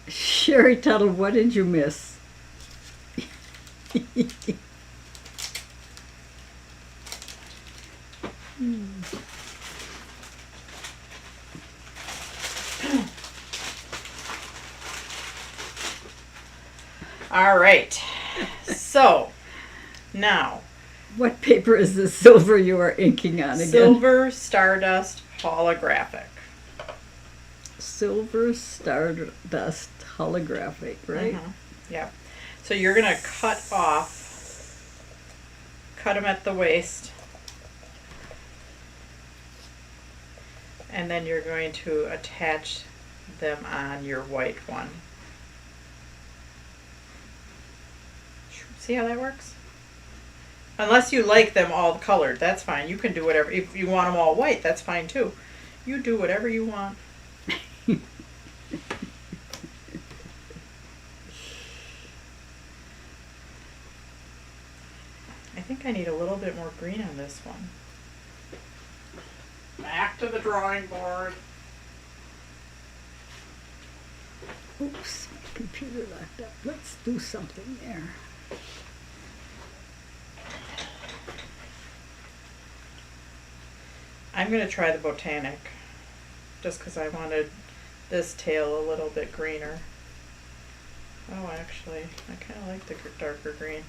Sherry Tuttle, what did you miss? All right. So, now. What paper is the silver you are inking on again? Silver Stardust Holographic. Silver Stardust Holographic, right? Mm-hmm. Yeah. So you're going to cut them at the waist. And then you're going to attach them on your white one. See how that works? Unless you like them all colored, that's fine. You can do whatever. If you want them all white, that's fine too. You do whatever you want. I think I need a little bit more green on this one. Back to the drawing board. Oops, my computer locked up. Let's do something there. I'm going to try the Botanic just because I wanted this tail a little bit greener. Oh, actually, I kind of like the darker green.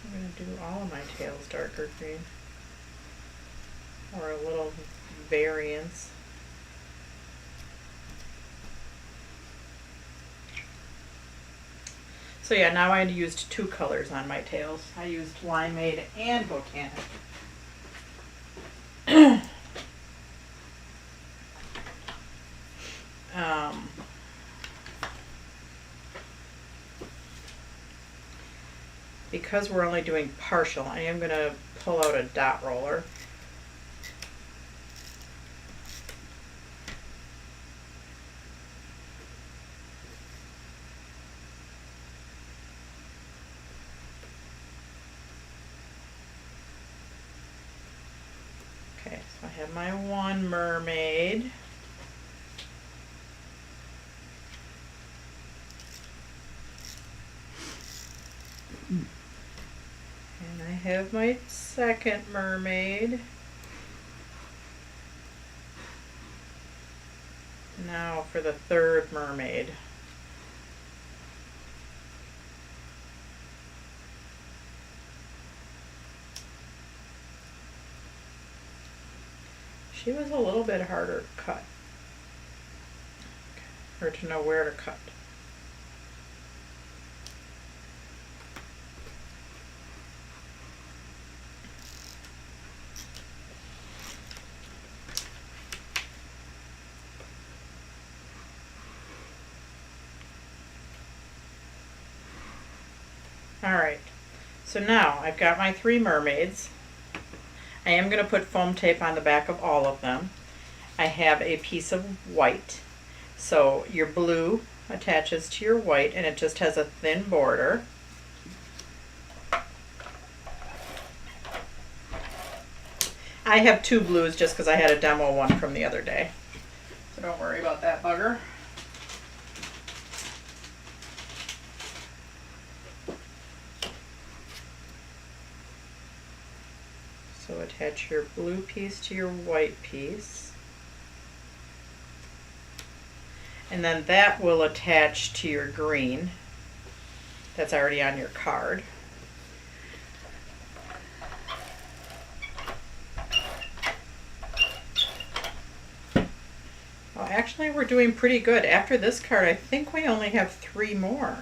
I'm going to do all of my tails darker green, or a little variance. So yeah, now I used 2 colors on my tails. I used Limeade and Botanic. Because we're only doing partial, I am going to pull out a dot roller. Okay, so I have my one mermaid. And I have my second mermaid. Now for the third mermaid. She was a little bit harder to cut, or to know where to cut. Alright, so now I've got my 3 mermaids. I am going to put foam tape on the back of all of them. I have a piece of white. So your blue attaches to your white and it just has a thin border. I have 2 blues just because I had a demo one from the other day. So don't worry about that bugger. So attach your blue piece to your white piece. And then that will attach to your green that's already on your card. Well, actually we're doing pretty good. After this card, I think we only have 3 more.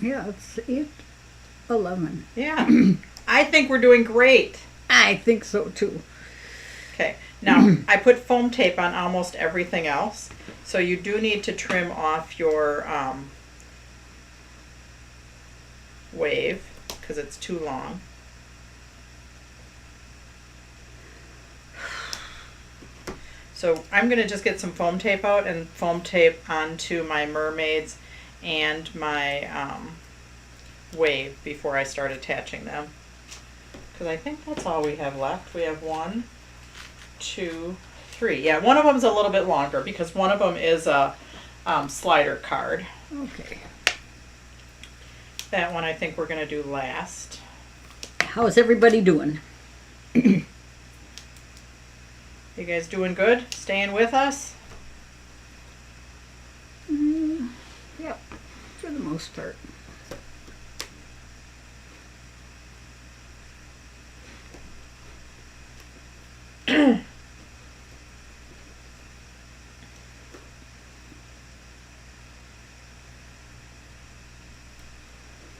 Yeah, it's 8, 11. Yeah, I think we're doing great. I think so too. Okay, now I put foam tape on almost everything else, so you do need to trim off your wave because it's too long. So I'm going to just get some foam tape out and foam tape onto my mermaids and my wave before I start attaching them. Because I think that's all we have left. We have 1, 2, 3. Yeah, one of them's a little bit longer because one of them is a slider card. Okay. That one I think we're going to do last. How's everybody doing? You guys doing good? Staying with us? Yep, for the most part.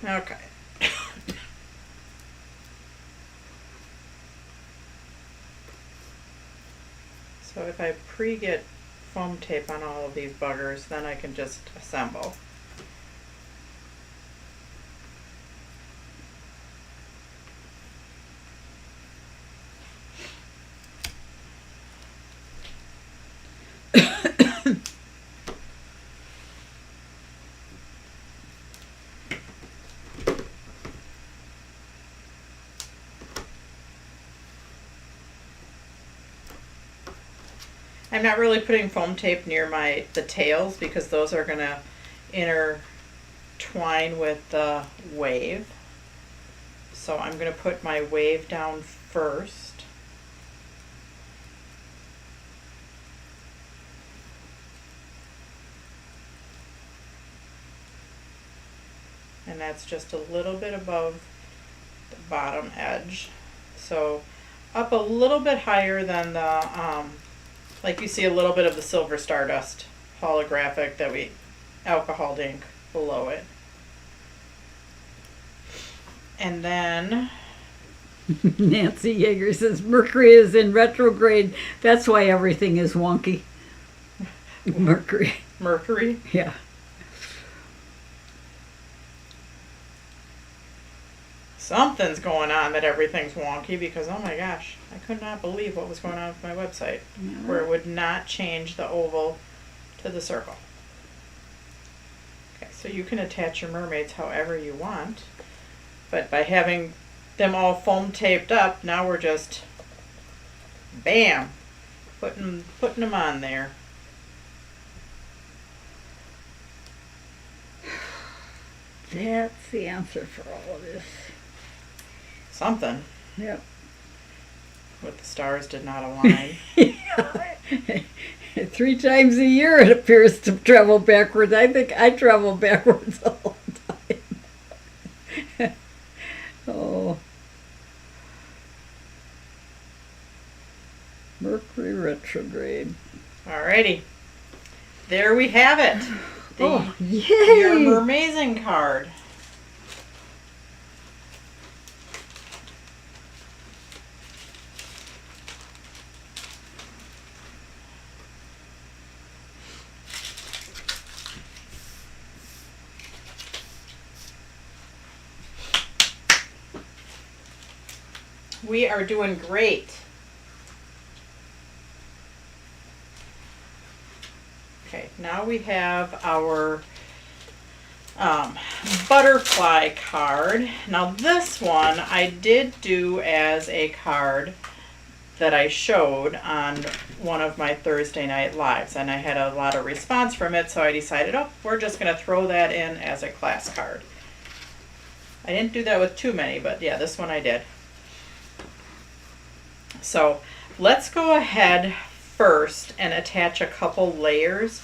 Okay. So if I pre-get foam tape on all of these buggers, then I can just assemble. I'm not really putting foam tape near the tails because those are going to intertwine with the wave. So I'm going to put my wave down first. And that's just a little bit above the bottom edge. So up a little bit higher than the, like you see a little bit of the silver stardust holographic that we alcohol ink below it. And then Nancy Yeager says Mercury is in retrograde. That's why everything is wonky. Mercury. Mercury. Yeah. Something's going on that everything's wonky because, oh my gosh, I could not believe what was going on with my website, where it would not change the oval to the circle. Okay, so you can attach your mermaids however you want, but by having them all foam taped up, now we're just, bam, putting them on there. That's the answer for all of this. Something Yep. with the stars did not align. 3 times a year it appears to travel backwards. I think I travel backwards all the time. Oh. Mercury retrograde. Alrighty, there we have it. Oh, Your yay! Mermazing card. We are doing great. Okay, now we have our butterfly card. Now this one I did do as a card that I showed on one of my Thursday night lives, and I had a lot of response from it, so I decided, oh, we're just going to throw that in as a class card. I didn't do that with too many, but yeah, this one I did. So let's go ahead first and attach a couple layers,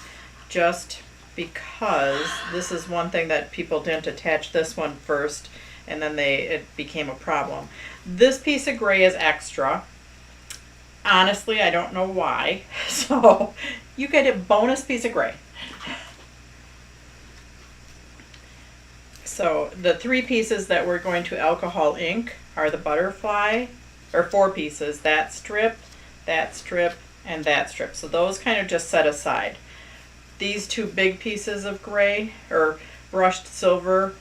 just because this is one thing that people didn't attach this one first, and then it became a problem. This piece of gray is extra. Honestly, I don't know why. So you get a bonus piece of gray. So the 3 pieces that we're going to alcohol ink are the butterfly, or 4 pieces, that strip, and that strip. So those kind of just set aside. These 2 big pieces of gray, or brushed silver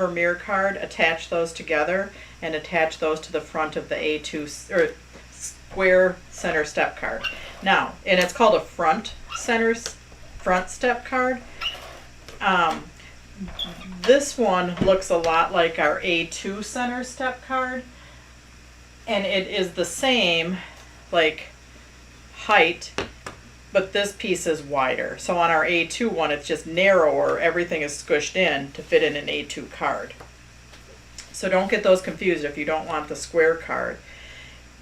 mirror card, attach those together and attach those to the front of the A2, or square center step card. Now, and it's called a front step card. This one looks a lot like our A2 center step card, and it is the same, like, height, but this piece is wider. So on our A2 one, it's just narrower. Everything is squished in to fit in an A2 card. So don't get those confused if you don't want the square card.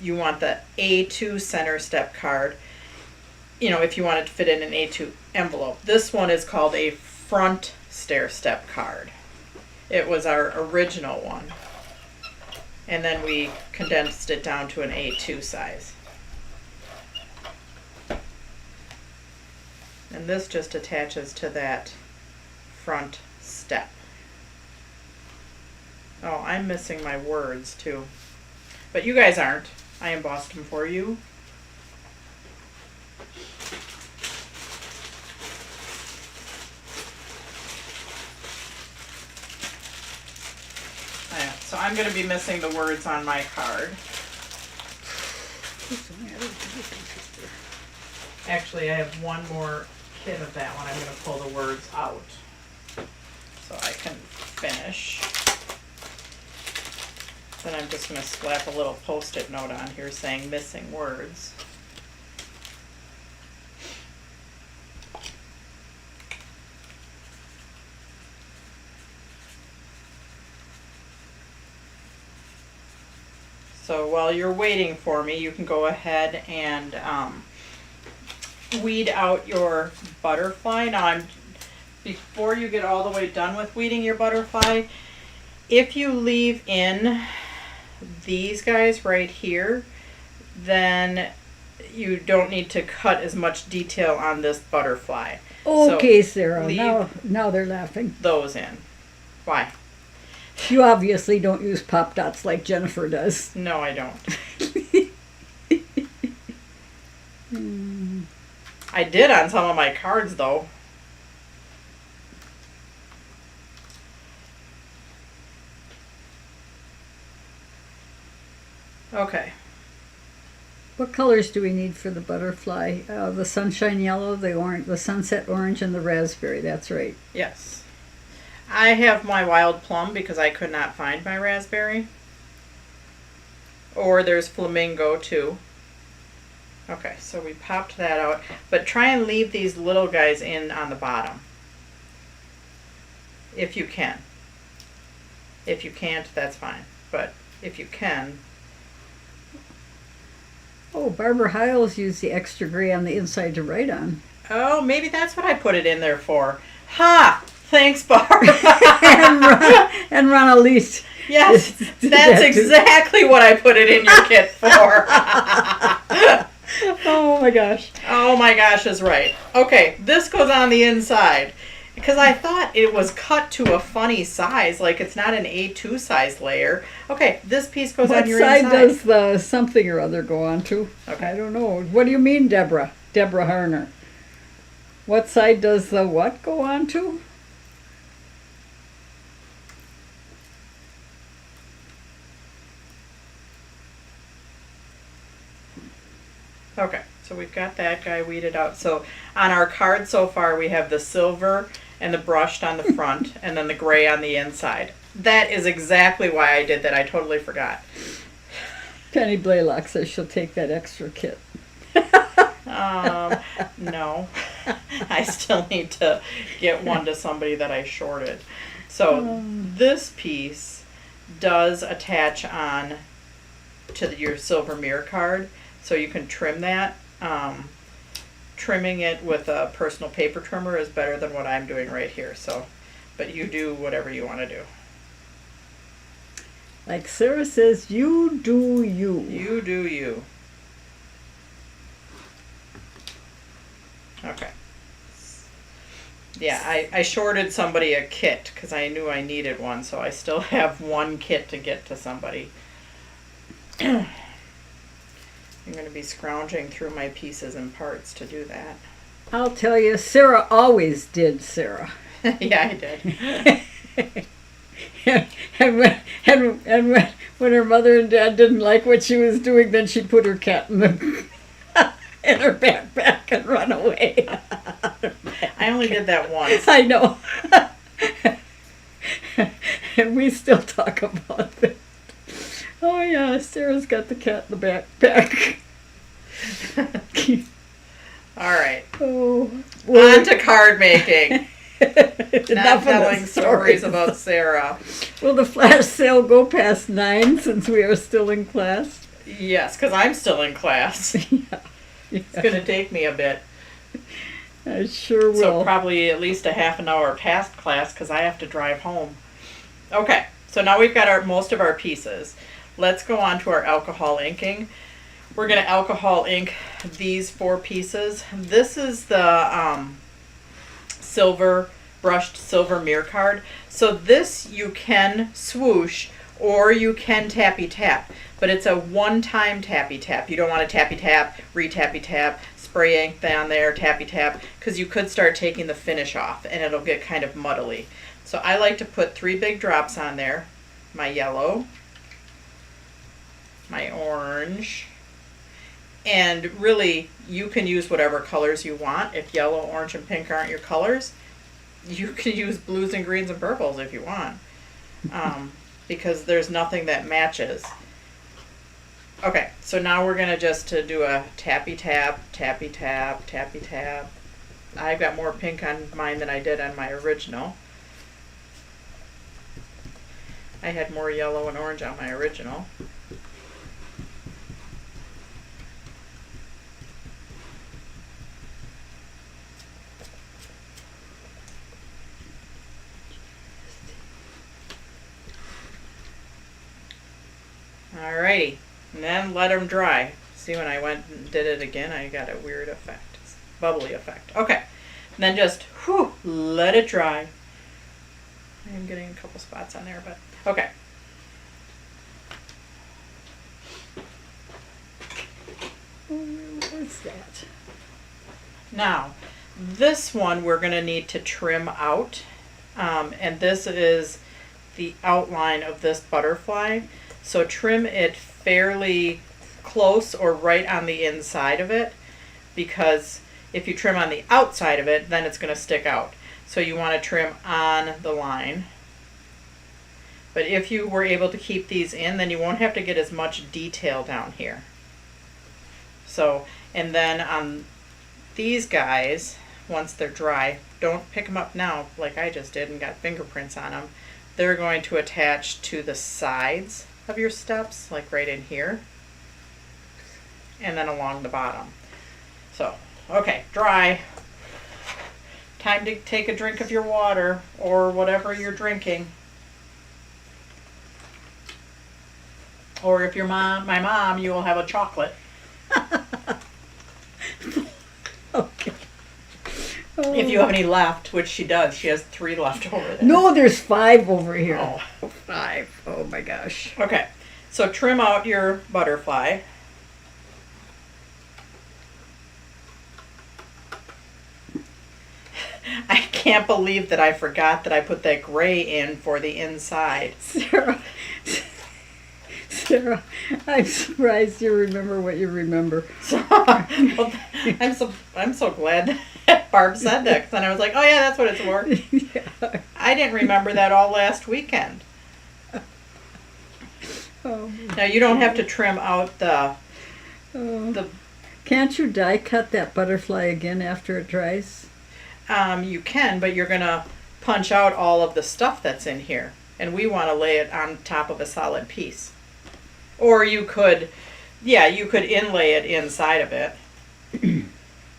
You want the A2 center step card, you know, if you want it to fit in an A2 envelope. This one is called a front stair step card. It was our original one. And then we condensed it down to an A2 size. And this just attaches to that front step. Oh, I'm missing my words too. But you guys aren't. I embossed them for you. So I'm going to be missing the words on my card. Actually, I have one more kit of that one. I'm going to pull the words out so I can finish. Then I'm just going to slap a little Post-it note on here saying missing words. So while you're waiting for me, you can go ahead and weed out your butterfly. Now, before you get all the way done with weeding your butterfly, if you leave in these guys right here, then you don't need to cut as much detail on this butterfly. Okay, So Sarah. Now they're laughing. those in. Why? You obviously don't use pop dots like Jennifer does. No, I don't. I did on some of my cards, though. Okay. What colors do we need for the butterfly? The sunshine yellow, the orange, the sunset orange, and the raspberry. That's right. Yes. I have my wild plum because I could not find my raspberry. Or there's flamingo too. Okay, so we popped that out. But try and leave these little guys in on the bottom. If you can. If you can't, that's fine. But if you can. Oh, Barbara Hiles used the extra gray on the inside to write on. Oh, maybe that's what I put it in there for. Ha! Thanks, Barb. and Ron Elise. Yes, that's exactly what I put it in your kit for. Oh my gosh. Oh my gosh is right. Okay, this goes on the inside. Because I thought it was cut to a funny size, like it's not an A2 size layer. Okay, this piece goes on your inside. What side does the something or other go on to? Okay. I don't know. What do you mean, Deborah? Deborah Harner. What side does the what go on to? Okay, so we've got that guy weeded out. So on our card so far, we have the silver and the brushed on the front and then the gray on the inside. That is exactly why I did that. I totally forgot. Penny Blaylock says she'll take that extra kit. No. I still need to get one to somebody that I shorted. So this piece does attach on to your silver mirror card. So you can trim that. Trimming it with a personal paper trimmer is better than what I'm doing right here. So, but you do whatever you want to do. Like Sarah says, you do you. You do you. Okay. Yeah, I shorted somebody a kit because I knew I needed one, so I still have one kit to get to somebody. I'm going to be scrounging through my pieces and parts to do that. I'll tell you, Sarah always did, Sarah. Yeah, I did. and when her mother and dad didn't like what she was doing, then she'd put her cat in in her backpack and run away. I only did that once. I know. And we still talk about it. Oh yeah, Sarah's got the cat in the backpack. All right. Oh, on to card making. Not Enough telling stories about Sarah. Will the flash sale go past 9 since we are still in class? Yes, because I'm still in class. Yeah. It's going to take me a bit. I sure will. So probably at least a half an hour past class because I have to drive home. Okay, so now we've got most of our pieces. Let's go on to our alcohol inking. We're going to alcohol ink these 4 pieces. This is the brushed silver mirror card. So this you can swoosh or you can tappy tap, but it's a one-time tappy tap. You don't want to tappy tap, re-tappy tap, spray ink down there, tappy tap, because you could start taking the finish off and it'll get kind of muddly. So I like to put 3 big drops on there. My yellow, my orange, And really, you can use whatever colors you want. If yellow, orange, and pink aren't your colors, you can use blues and greens and purples if you want. Because there's nothing that matches. Okay, so now we're gonna just do a tappy tap, tappy tap, tappy tap. I've got more pink on mine than I did on my original. I had more yellow and orange on my original. Alrighty, and then let them dry. See, when I went and did it again, I got a weird effect, bubbly effect. Okay, and then just let it dry. I'm getting a couple spots on there, but okay. What's that? Now, this one we're going to need to trim out, and this is the outline of this butterfly. So trim it fairly close or right on the inside of it, because if you trim on the outside of it, then it's going to stick out. So you want to trim on the line. But if you were able to keep these in, then you won't have to get as much detail down here. So, and then on these guys, once they're dry, don't pick them up now like I just did and got fingerprints on them. They're going to attach to the sides of your steps, like right in here, and then along the bottom. So, okay, dry. Time to take a drink of your water or whatever you're drinking. Or if you're my mom, you will have a chocolate. Okay. If you have any left, which she does. She has 3 left over there. No, there's 5 over here. Oh. 5. Oh my gosh. Okay, so trim out your butterfly. I can't believe that I forgot that I put that gray in for the inside. Sarah, I'm surprised you remember what you remember. So, well, I'm so glad that Barb said that, 'cause then I was like, oh yeah, that's what it's for. Yeah. I didn't remember that all last weekend. Oh. Now you don't have to trim out the Can't you die cut that butterfly again after it dries? you can, but you're gonna punch out all of the stuff that's in here, and we want to lay it on top of a solid piece. Or you could, you could inlay it inside of it.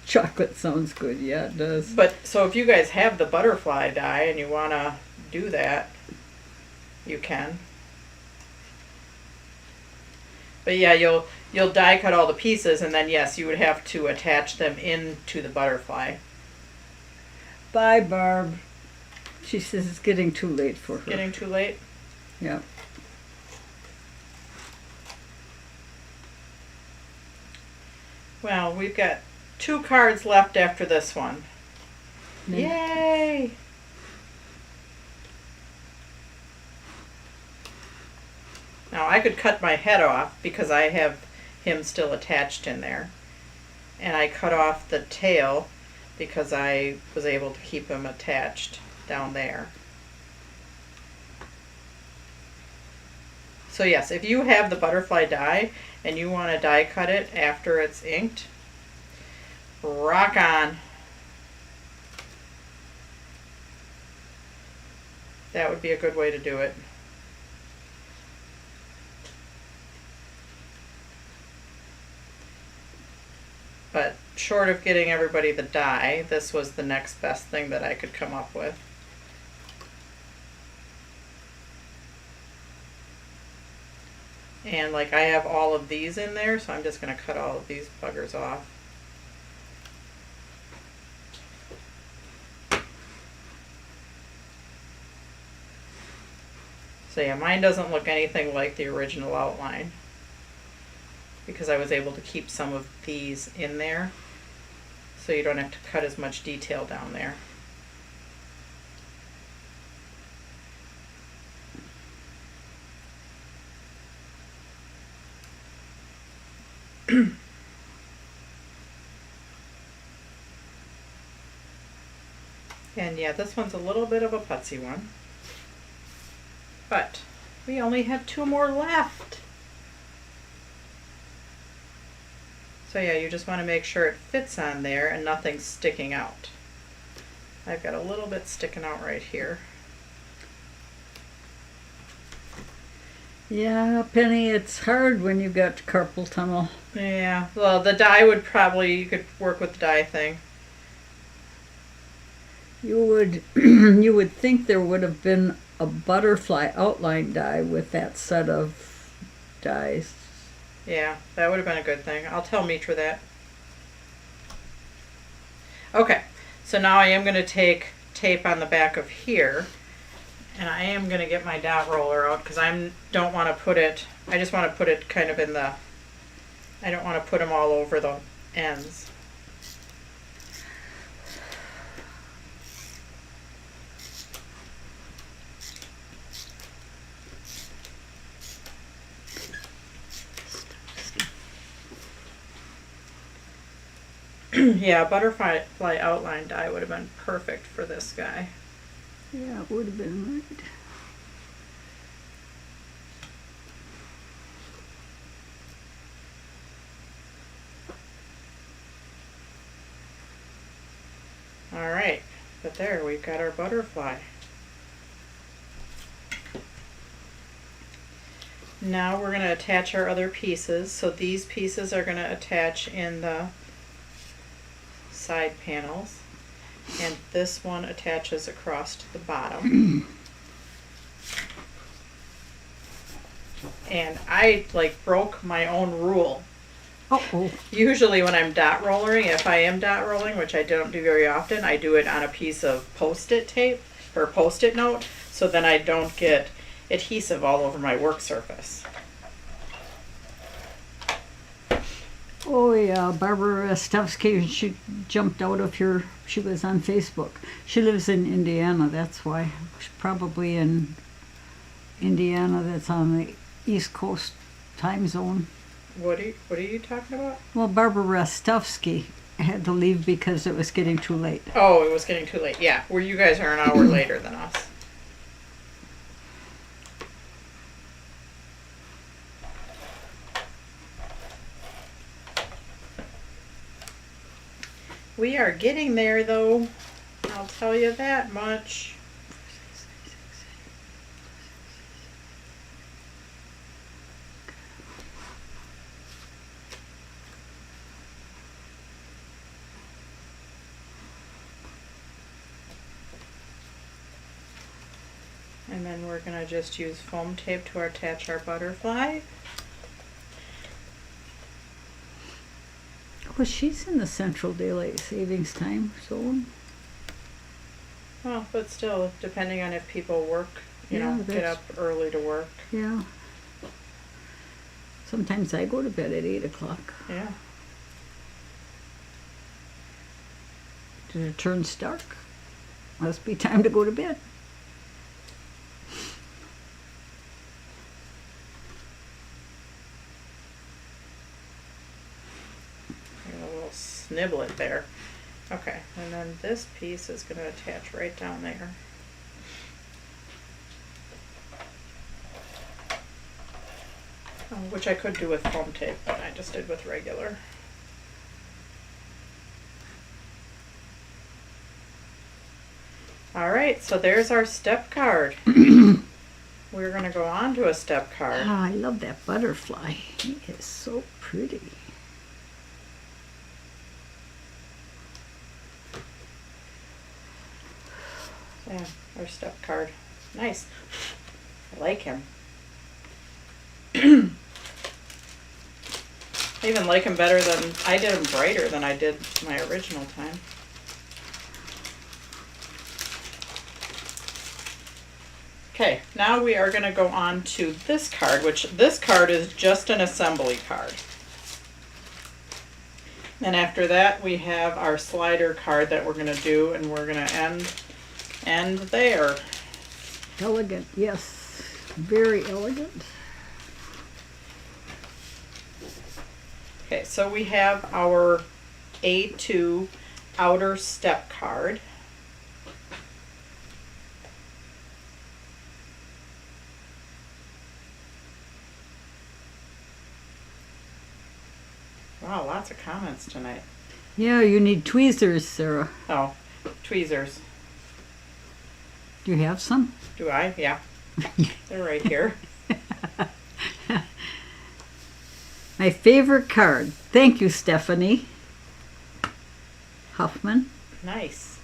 Chocolate sounds good. Yeah, it does. But so if you guys have the butterfly die and you want to do that, you can. But yeah, you'll die cut all the pieces, and then yes, you would have to attach them into the butterfly. Bye, Barb. She says it's getting too late for her. Getting too late? Yeah. Well, we've got 2 cards left after this one. Mm. Yay! Now I could cut my head off because I have him still attached in there. And I cut off the tail because I was able to keep him attached down there. So yes, if you have the butterfly die and you want to die cut it after it's inked, rock on. That would be a good way to do it. But short of getting everybody the die, this was the next best thing that I could come up with. And like I have all of these in there, so I'm just going to cut all of these buggers off. So yeah, mine doesn't look anything like the original outline because I was able to keep some of these in there, so you don't have to cut as much detail down there. And yeah, this one's a little bit of a putsy one. But we only have 2 more left. So yeah, you just want to make sure it fits on there and nothing's sticking out. I've got a little bit sticking out right here. Yeah, Penny, it's hard when you've got carpal tunnel. Yeah, well, the die would probably, you could work with the die thing. You would you would think there would have been a butterfly outline die with that set of dies. Yeah, that would have been a good thing. I'll tell Mitra that. Okay, so now I am going to take tape on the back of here, and I am going to get my dot roller out because I don't want to put it, I just want to put it kind of in the, I don't want to put them all over the ends. Yeah, butterfly outline die would have been perfect for this guy. Yeah, it would have been right. All right, but there, we've got our butterfly. Now we're going to attach our other pieces. So these pieces are going to attach in the side panels, and this one attaches across to the bottom. And I like broke my own rule. Uh-oh. Usually when I'm dot rollering, if I am dot rolling, which I don't do very often, I do it on a piece of Post-it tape or Post-it note, so then I don't get adhesive all over my work surface. Oh yeah, Barbara Stevsky, she jumped out of here. She was on Facebook. She lives in Indiana, that's why. She's probably in Indiana, that's on the East Coast time zone. What are you talking about? Well, Barbara Rostovsky had to leave because it was getting too late. Oh, it was getting too late. Yeah, where you guys are an hour later than us. We are getting there, though. I'll tell you that much. And then we're going to just use foam tape to attach our butterfly. Well, she's in the Central Daylight Savings Time zone. Well, but still, depending on if people work, you Yeah, know, get up early to work. Yeah. Sometimes I go to bed at 8 o'clock. Yeah. Till it turns dark. Must be time to go to bed. A little sniblet there. Okay, and then this piece is going to attach right down there. Which I could do with foam tape, but I just did with regular. Alright, so there's our step card. We're going to go on to a step card. Ah, I love that butterfly. He is so pretty. Yeah, our step card. Nice. I like him. I even like him better than, I did him brighter than I did my original time. Okay, now we are going to go on to this card, which this card is just an assembly card. And after that we have our slider card that we're going to do, and we're going to end there. Elegant, yes. Very elegant. Okay, so we have our A2 outer step card. Wow, lots of comments tonight. Yeah, you need tweezers, Sarah. Oh, tweezers. Do you have some? Do I? Yeah. They're right here. My favorite card. Thank you, Stephanie Huffman. Nice.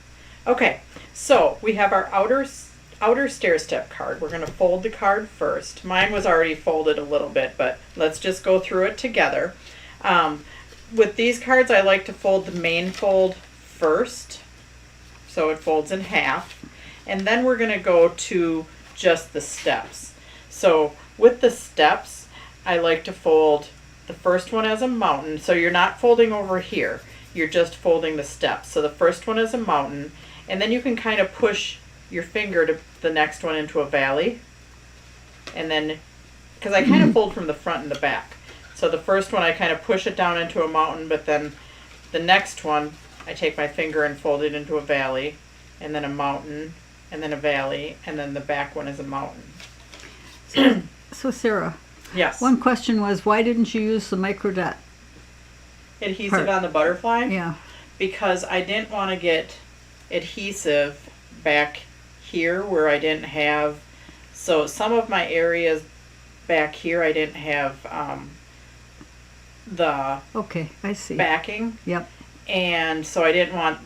Okay, so we have our outer stair step card. We're going to fold the card first. Mine was already folded a little bit, but let's just go through it together. With these cards, I like to fold the main fold first, so it folds in half. And then we're going to go to just the steps. So with the steps, I like to fold the first one as a mountain. So you're not folding over here. You're just folding the steps. So the first one is a mountain, and then you can kind of push your finger to the next one into a valley. And then, because I kind of fold from the front and the back. So the first one I kind of push it down into a mountain, but then the next one I take my finger and fold it into a valley, and then a mountain, and then a valley, and then the back one is a mountain. So Sarah, Yes. one question was, why didn't you use the micro dot? Adhesive part. on the butterfly? Yeah. Because I didn't want to get adhesive back here where I didn't have, so some of my areas back here I didn't have the Okay, I see. backing, Yep. and so I didn't want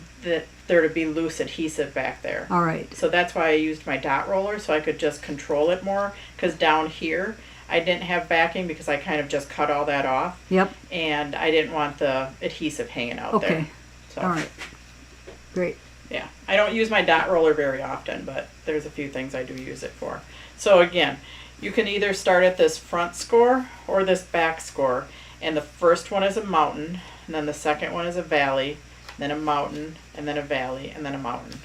there to be loose adhesive back there. All right. So that's why I used my dot roller, so I could just control it more, because down here I didn't have backing because I kind of just cut all that off, Yep. and I didn't want the adhesive hanging out there. Okay. So, All right. Great. yeah, I don't use my dot roller very often, but there's a few things I do use it for. So again, you can either start at this front score or this back score, and the first one is a mountain, and then the second one is a valley, then a mountain, and then a valley, and then a mountain.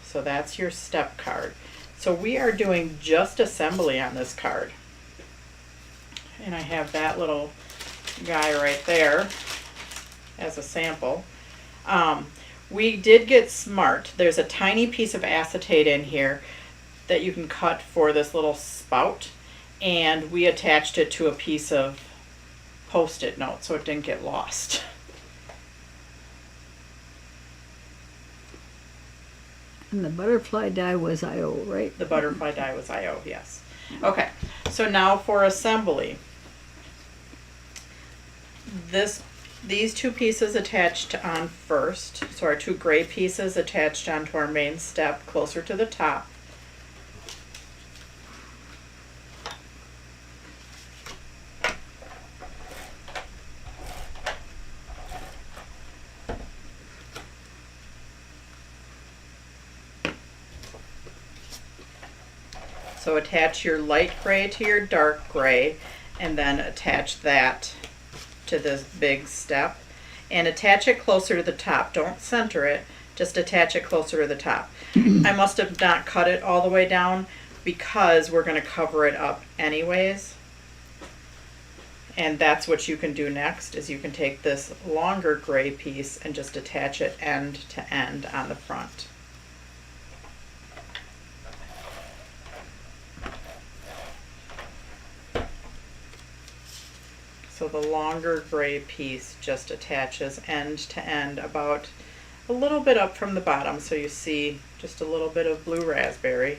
So that's your step card. So we are doing just assembly on this card. And I have that little guy right there as a sample. We did get smart. There's a tiny piece of acetate in here that you can cut for this little spout, and we attached it to a piece of Post-it note so it didn't get lost. And the butterfly die was IO, right? The butterfly die was IO, yes. Okay, so now for assembly. These two pieces attached on first, so our two gray pieces attached onto our main step closer to the top. So attach your light gray to your dark gray, and then attach that to this big step, and attach it closer to the top. Don't center it, just attach it closer to the top. I must have not cut it all the way down because we're going to cover it up anyways. And that's what you can do next, is you can take this longer gray piece and just attach it end to end on the front. So the longer gray piece just attaches end to end about a little bit up from the bottom, so you see just a little bit of blue raspberry.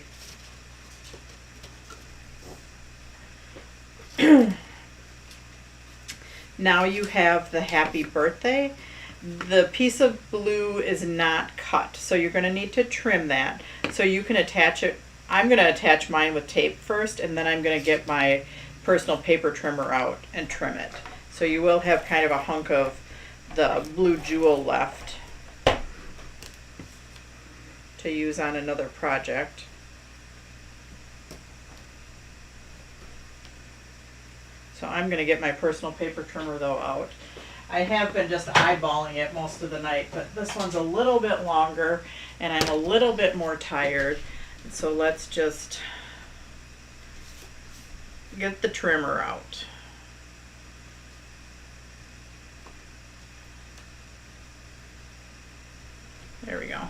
Now you have the happy birthday. The piece of blue is not cut, so you're going to need to trim that. So you can attach it. I'm going to attach mine with tape first, and then I'm going to get my personal paper trimmer out and trim it. So you will have kind of a hunk of the blue jewel left to use on another project. So I'm going to get my personal paper trimmer though out. I have been just eyeballing it most of the night, but this one's a little bit longer and I'm a little bit more tired. So let's just get the trimmer out. There we go.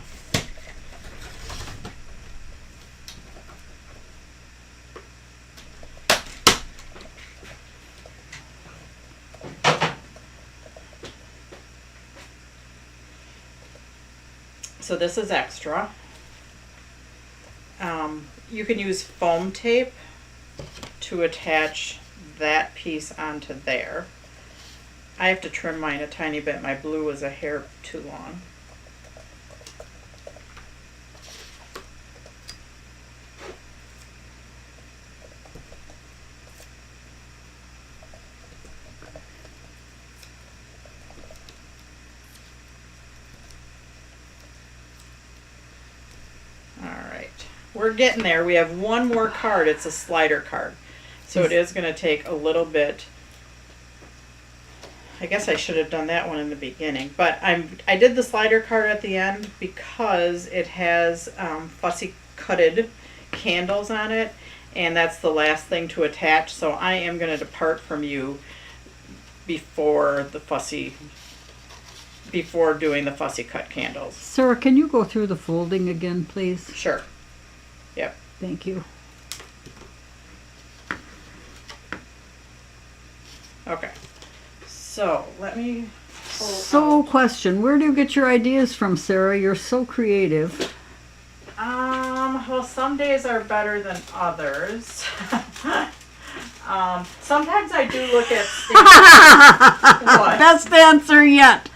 So this is extra. You can use foam tape to attach that piece onto there. I have to trim mine a tiny bit. My blue is a hair too long. We're getting there. We have one more card. It's a slider card. So it is going to take a little bit. I guess I should have done that one in the beginning. But I did the slider card at the end because it has fussy cutted candles on it. And that's the last thing to attach. So I am going to depart from you before doing the fussy cut candles. Sarah, can you go through the folding again, please? Sure. Yep. Thank you. Okay. So let me pull So, out. question, where do you get your ideas from, Sarah? You're so creative. Well, some days are better than others. Sometimes I do look at what? Best answer yet.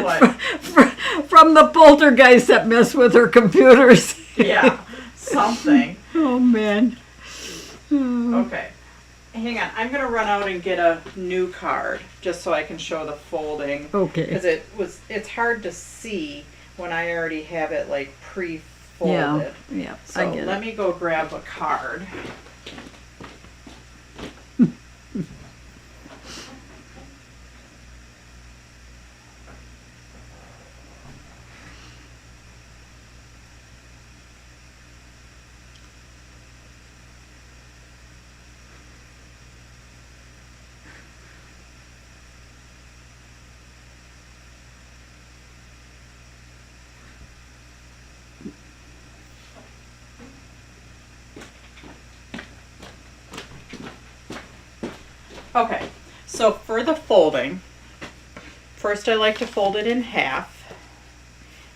What? From the poltergeist that mess with her computers. Yeah, something. Oh, man. Okay. Hang on. I'm going to run out and get a new card just so I can show the folding. Okay. Because it's hard to see when I already have it like pre-folded. Yeah, So I get let it. me go grab a card. Okay, so for the folding, first I like to fold it in half,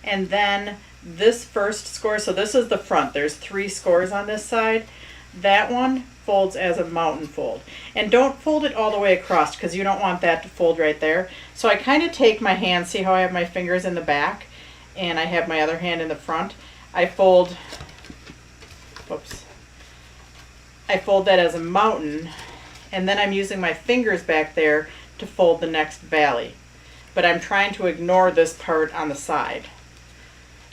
and then this first score, so this is the front, there's 3 scores on this side, that one folds as a mountain fold. And don't fold it all the way across because you don't want that to fold right there. So I kind of take my hand, see how I have my fingers in the back, and I have my other hand in the front. I fold that as a mountain, and then I'm using my fingers back there to fold the next valley. But I'm trying to ignore this part on the side.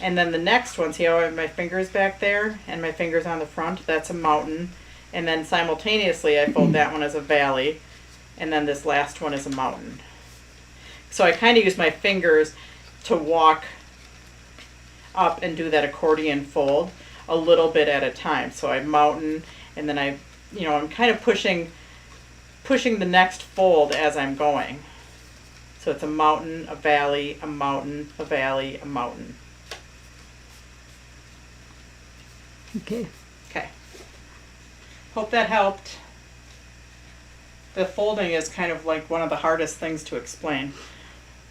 And then the next one, see how I have my fingers back there and my fingers on the front? That's a mountain. And then simultaneously I fold that one as a valley, and then this last one is a mountain. So I kind of use my fingers to walk up and do that accordion fold a little bit at a time. So I mountain, and then I'm kind of pushing the next fold as I'm going. So it's a mountain, a valley, a mountain, a valley, a mountain. Okay. Okay. Hope that helped. The folding is kind of like one of the hardest things to explain.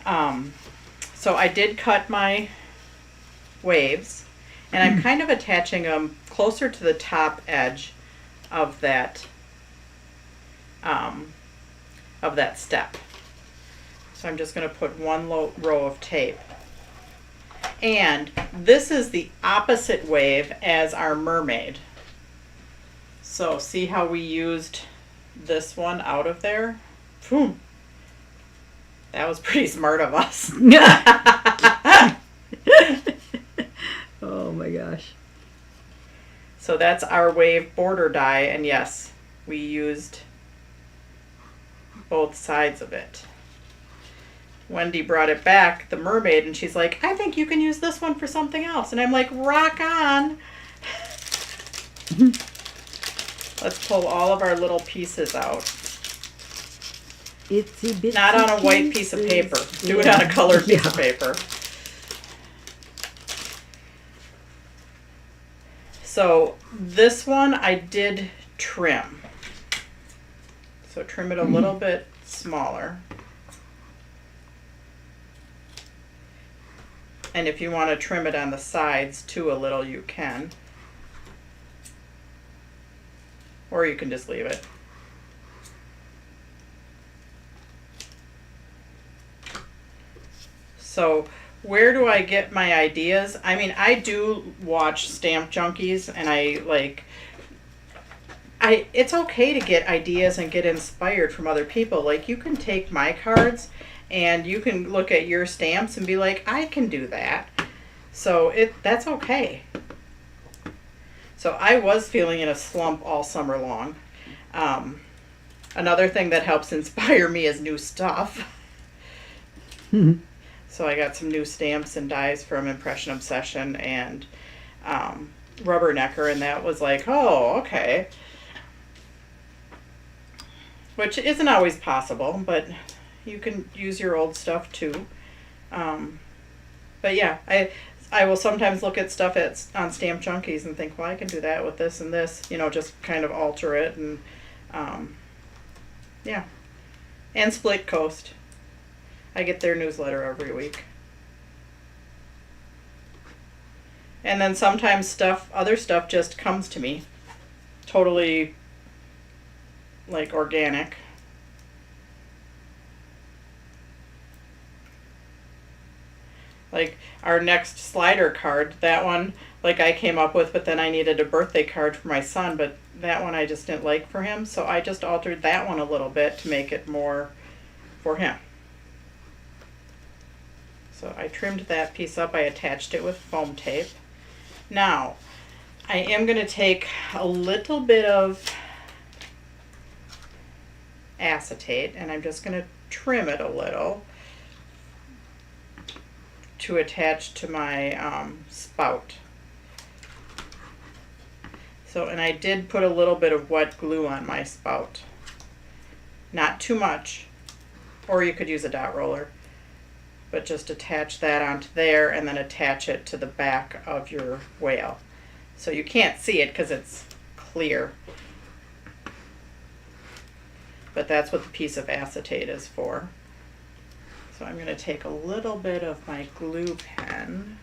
So I did cut my waves, and I'm kind of attaching them closer to the top edge of that step. So I'm just going to put one row of tape. And this is the opposite wave as our mermaid. So see how we used this one out of there? Phew. That was pretty smart of us. Oh my gosh. So that's our wave border die, and yes, we used both sides of it. Wendy brought it back, the mermaid, and she's like, I think you can use this one for something else. And I'm like, rock on. Let's pull all of our little pieces out. Itsy bitsy Not on a white piece of paper. Do it on a colored piece of paper. So this one I did trim. So trim it a little bit smaller. And if you want to trim it on the sides too a little, you can. Or you can just leave it. So where do I get my ideas? I mean, I do watch Stamp Junkies, and it's okay to get ideas and get inspired from other people. Like, you can take my cards and you can look at your stamps and be like, I can do that. So that's okay. So I was feeling in a slump all summer long. Another thing that helps inspire me is new stuff. So I got some new stamps and dies from Impression Obsession and Rubbernecker, and that was like, oh, okay. Which isn't always possible, but you can use your old stuff too. But yeah, I will sometimes look at stuff on Stamp Junkies and think, well, I can do that with this and this, you know, just kind of alter it. And yeah. And Split Coast. I get their newsletter every week. And then sometimes other stuff just comes to me. Totally like organic. Like our next slider card, that one, like I came up with, but then I needed a birthday card for my son, but that one I just didn't like for him, so I just altered that one a little bit to make it more for him. So I trimmed that piece up, I attached it with foam tape. Now, I am going to take a little bit of acetate, and I'm just going to trim it a little to attach to my spout. So, and I did put a little bit of wet glue on my spout. Not too much, or you could use a dot roller. But just attach that onto there and then attach it to the back of your whale. So you can't see it because it's clear. But that's what the piece of acetate is for. So I'm going to take a little bit of my glue pen.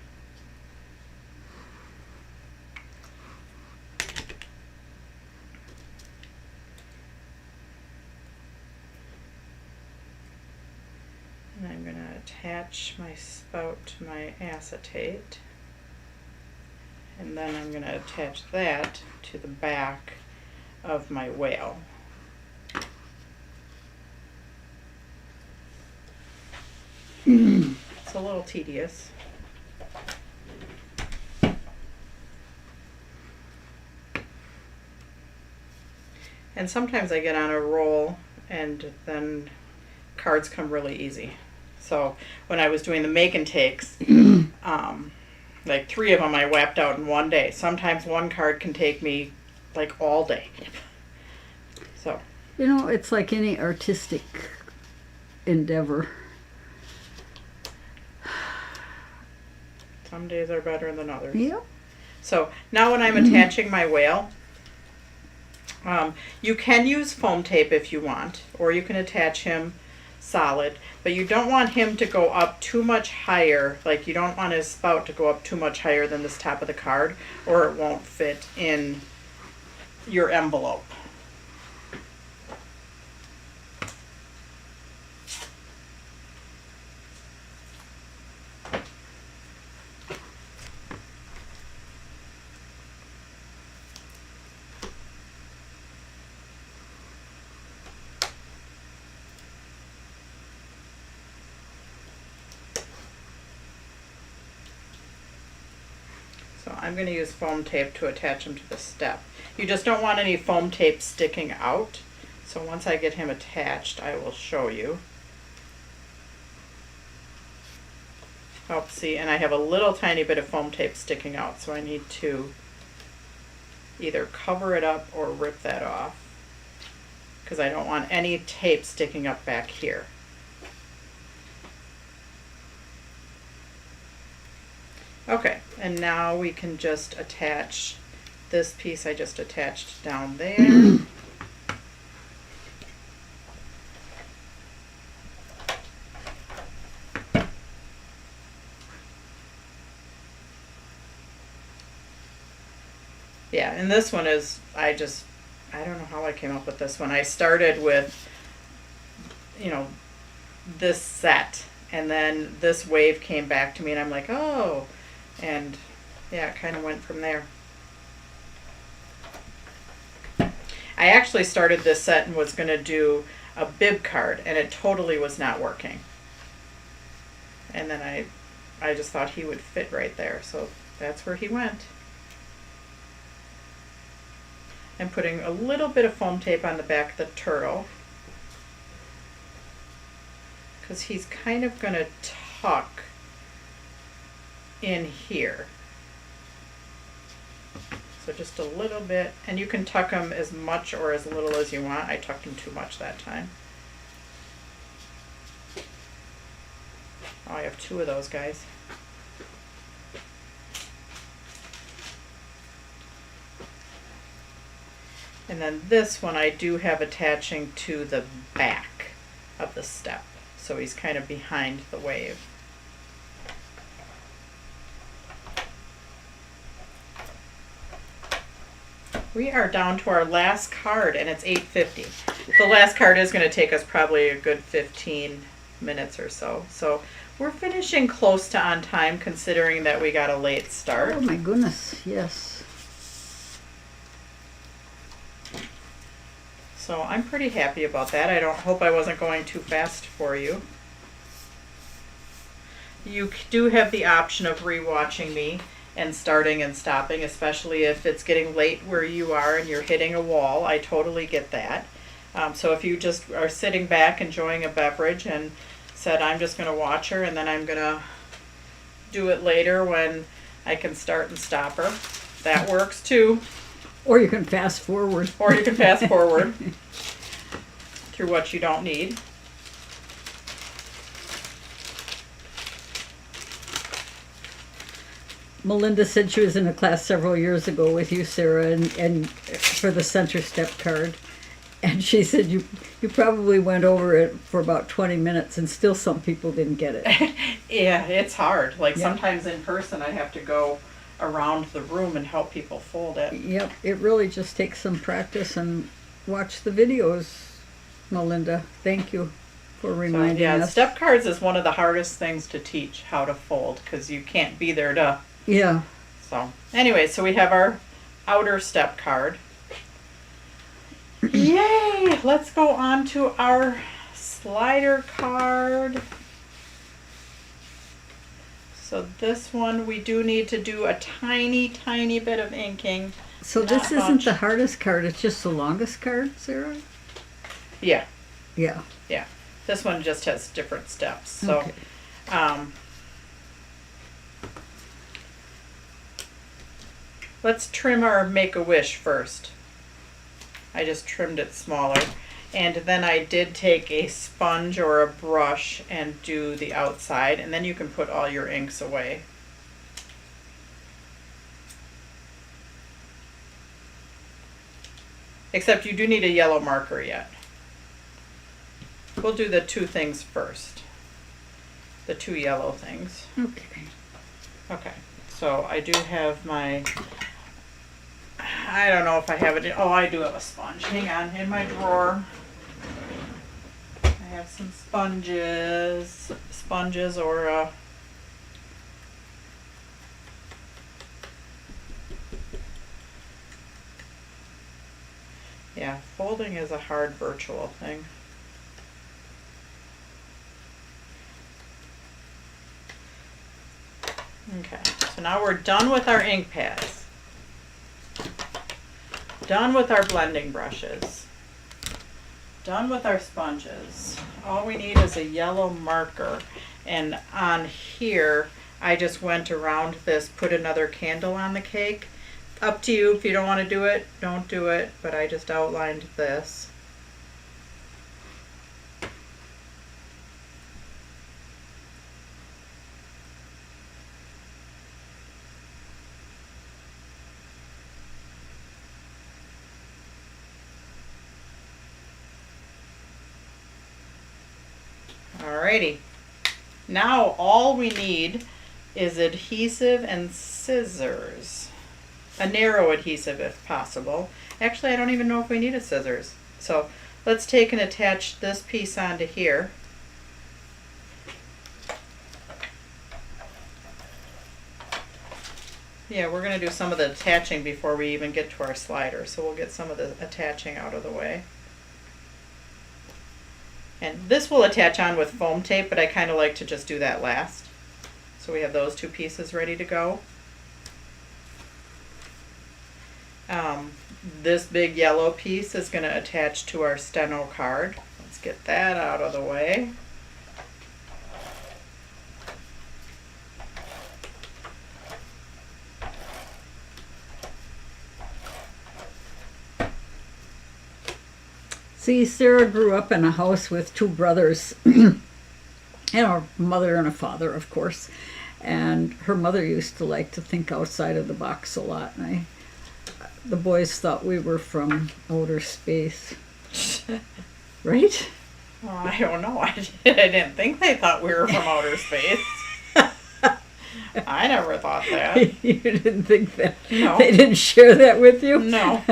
And I'm going to attach my spout to my acetate. And then I'm going to attach that to the back of my whale. It's a little tedious. And sometimes I get on a roll and then cards come really easy. So when I was doing the make and takes, like 3 of them I whapped out in one day. Sometimes one card can take me like all day. So, you know, it's like any artistic endeavor. Some days are better than others. Yeah. So now when I'm attaching my whale, you can use foam tape if you want, or you can attach him solid, but you don't want him to go up too much higher. Like, you don't want his spout to go up too much higher than this top of the card, or it won't fit in your envelope. So I'm going to use foam tape to attach him to the step. You just don't want any foam tape sticking out. So once I get him attached, I will show you. Oh, see, and I have a little tiny bit of foam tape sticking out, so I need to either cover it up or rip that off, because I don't want any tape sticking up back here. Okay, and now we can just attach this piece I just attached down there. Yeah, and this one is, I don't know how I came up with this one. I started with, you know, this set, and then this wave came back to me, and I'm like, oh, and yeah, it kind of went from there. I actually started this set and was going to do a bib card, and it totally was not working. And then I just thought he would fit right there, so that's where he went. I'm putting a little bit of foam tape on the back of the turtle because he's kind of going to tuck in here. So just a little bit, and you can tuck them as much or as little as you want. I tucked them too much that time. Oh, I have 2 of those guys. And then this one I do have attaching to the back of the step. So he's kind of behind the wave. We are down to our last card, and it's 8:50. The last card is going to take us probably a good 15 minutes or so. So we're finishing close to on time, considering that we got a late start. Oh my goodness, yes. So I'm pretty happy about that. I don't hope I wasn't going too fast for you. You do have the option of rewatching me and starting and stopping, especially if it's getting late where you are and you're hitting a wall. I totally get that. So if you just are sitting back enjoying a beverage and said, I'm just going to watch her and then I'm going to do it later when I can start and stop her, that works too. Or you can fast forward. Or you can fast forward through what you don't need. Melinda said she was in a class several years ago with you, Sarah, and for the center step card. And she said you probably went over it for about 20 minutes and still some people didn't get it. Yeah, it's hard. Like Yeah. sometimes in person I have to go around the room and help people fold it. Yep, it really just takes some practice, and watch the videos, Melinda. Thank you for So, reminding yeah, us. step cards is one of the hardest things to teach how to fold because you can't be there to. Yeah. So anyway, so we have our outer step card. Yay! Let's go on to our slider card. So this one we do need to do a tiny, tiny bit of inking. So Not this isn't much. the hardest card, it's just the longest card, Sarah? Yeah, Yeah. yeah. This one just has different steps. So, Okay. Let's trim our Make-A-Wish first. I just trimmed it smaller. And then I did take a sponge or a brush and do the outside, and then you can put all your inks away. Except you do need a yellow marker yet. We'll do the 2 things first. The 2 yellow things. Okay. Okay, so I do have my, I don't know if I have it, oh, I do have a sponge. Hang on, in my drawer. I have some sponges or yeah, folding is a hard virtual thing. Okay, so now we're done with our ink pads. Done with our blending brushes. Done with our sponges. All we need is a yellow marker. And on here, I just went around this, put another candle on the cake. Up to you. If you don't want to do it, don't do it. But I just outlined this. Alrighty. Now all we need is adhesive and scissors. a narrow adhesive if possible. Actually, I don't even know if we need a scissors. So let's take and attach this piece onto here. Yeah, we're going to do some of the attaching before we even get to our slider, so we'll get some of the attaching out of the way. And this will attach on with foam tape, but I kind of like to just do that last. So we have those two pieces ready to go. This big yellow piece is going to attach to our steno card. Let's get that out of the way. See, Sarah grew up in a house with two brothers, and a mother and a father, of course. And her mother used to like to think outside of the box a lot. And the boys thought we were from outer space. Right? Well, I don't know. I didn't think they thought we were from outer space. I never thought that. You didn't think that? No. They didn't share that with you? No.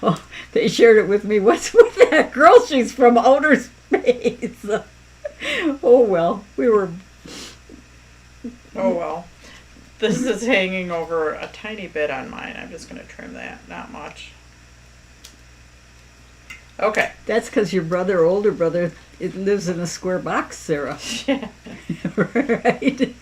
Oh, they shared it with me. What's with that girl? She's from outer space. Oh, well, we were... Oh, well. This is hanging over a tiny bit on mine. I'm just going to trim that. Not much. Okay. That's because your brother, older brother, it lives in a square box, Sarah. Yeah. Right?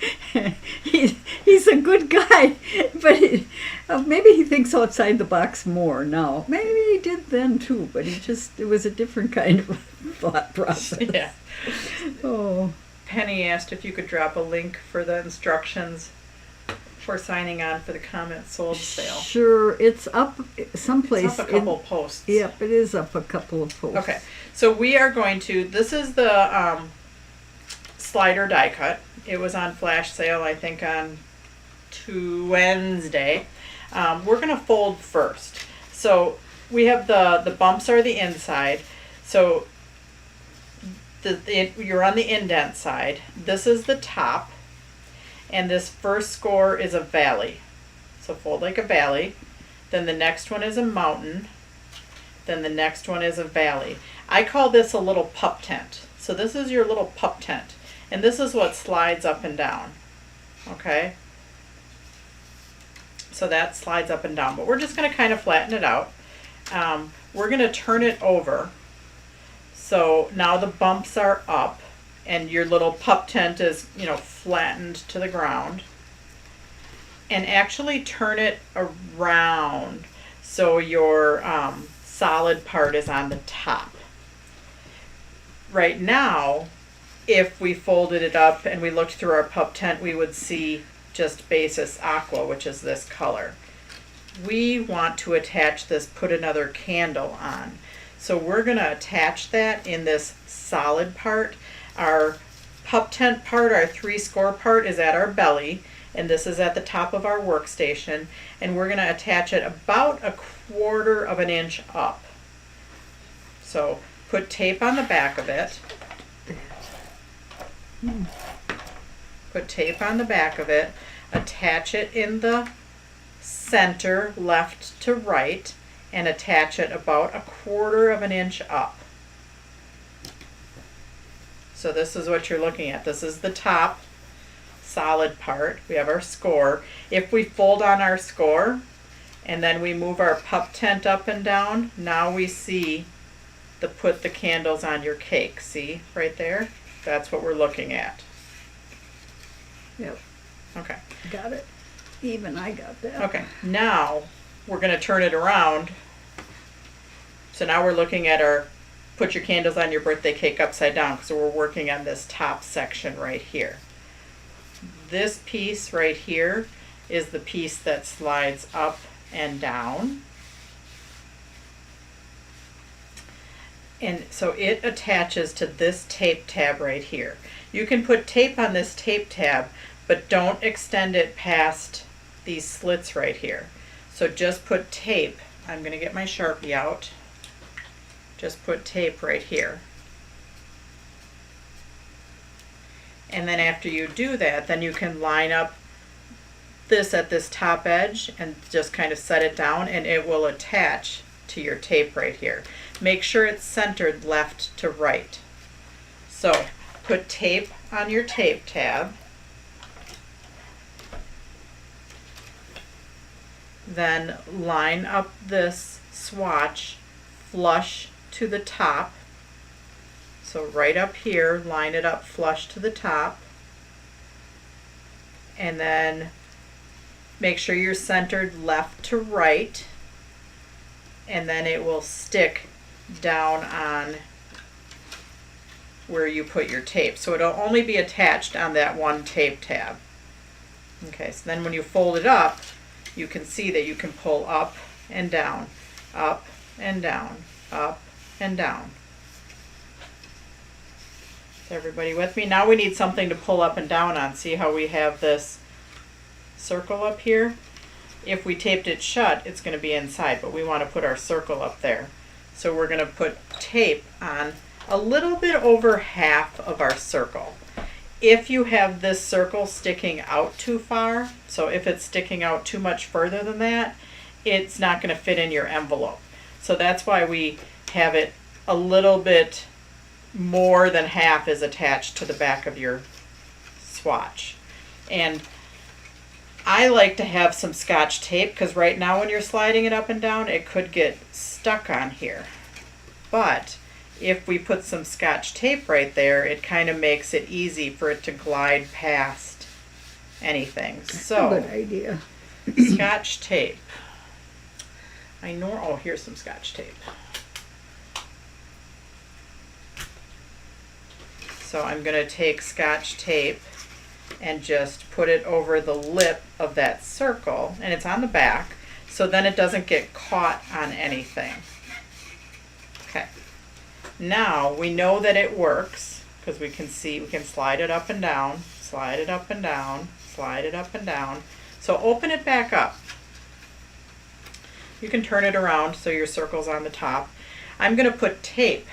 He's a good guy, but maybe he thinks outside the box more now. Maybe he did then too, but it was a different kind of thought process. Yeah. Oh. Penny asked if you could drop a link for the instructions for signing on for the comment sold sale. Sure, it's up someplace. It's up a couple posts. Yep, it is up a couple of posts. Okay, so we are going to, this is the slider die cut. It was on flash sale, I think, on Wednesday. We're going to fold first. So we have the bumps are the inside. So you're on the indent side. This is the top. And this first score is a valley. So fold like a valley. Then the next one is a mountain. Then the next one is a valley. I call this a little pup tent. So this is your little pup tent. And this is what slides up and down. Okay? So that slides up and down. But we're just going to kind of flatten it out. We're going to turn it over. So now the bumps are up. And your little pup tent is, flattened to the ground. And actually turn it around so your solid part is on the top. Right now, if we folded it up and we looked through our pup tent, we would see just basis aqua, which is this color. We want to attach this, put another candle on. So we're going to attach that in this solid part. Our pup tent part, our 3-score part, is at our belly, and this is at the top of our workstation, and we're going to attach it about 1/4 of an inch up. So put tape on the back of it. Put tape on the back of it, attach it in the center, left to right, and attach it about 1/4 of an inch up. So this is what you're looking at. This is the top solid part. We have our score. If we fold on our score and then we move our pup tent up and down, now we see put the candles on your cake. See right there? That's what we're looking at. Yep. Okay. Got it. Even I got that. Okay. Now we're going to turn it around. So now we're looking at our put your candles on your birthday cake upside down, because we're working on this top section right here. This piece right here is the piece that slides up and down. And so it attaches to this tape tab right here. You can put tape on this tape tab, but don't extend it past these slits right here. So just put tape. I'm going to get my Sharpie out. Just put tape right here. And then after you do that, then you can line up this at this top edge and just kind of set it down, and it will attach to your tape right here. Make sure it's centered left to right. So put tape on your tape tab. Then line up this swatch flush to the top. So right up here, line it up flush to the top. And then make sure you're centered left to right. And then it will stick down on where you put your tape. So it'll only be attached on that one tape tab. Okay, so then when you fold it up, you can see that you can pull up and down, up and down, up and down. Is everybody with me? Now we need something to pull up and down on. See how we have this circle up here? If we taped it shut, it's going to be inside, but we want to put our circle up there. So we're going to put tape on a little bit over half of our circle. If you have this circle sticking out too far, so if it's sticking out too much further than that, it's not going to fit in your envelope. So that's why we have it a little bit more than half is attached to the back of your swatch. And I like to have some Scotch tape, because right now when you're sliding it up and down, it could get stuck on here. But if we put some Scotch tape right there, it kind of makes it easy for it to glide past anything. So, Good idea. Scotch tape. Oh, here's some Scotch tape. So I'm going to take Scotch tape and just put it over the lip of that circle, and it's on the back, so then it doesn't get caught on anything. Okay. Now we know that it works because we can see, we can slide it up and down, slide it up and down, slide it up and down. So open it back up. You can turn it around so your circle's on the top. I'm going to put tape,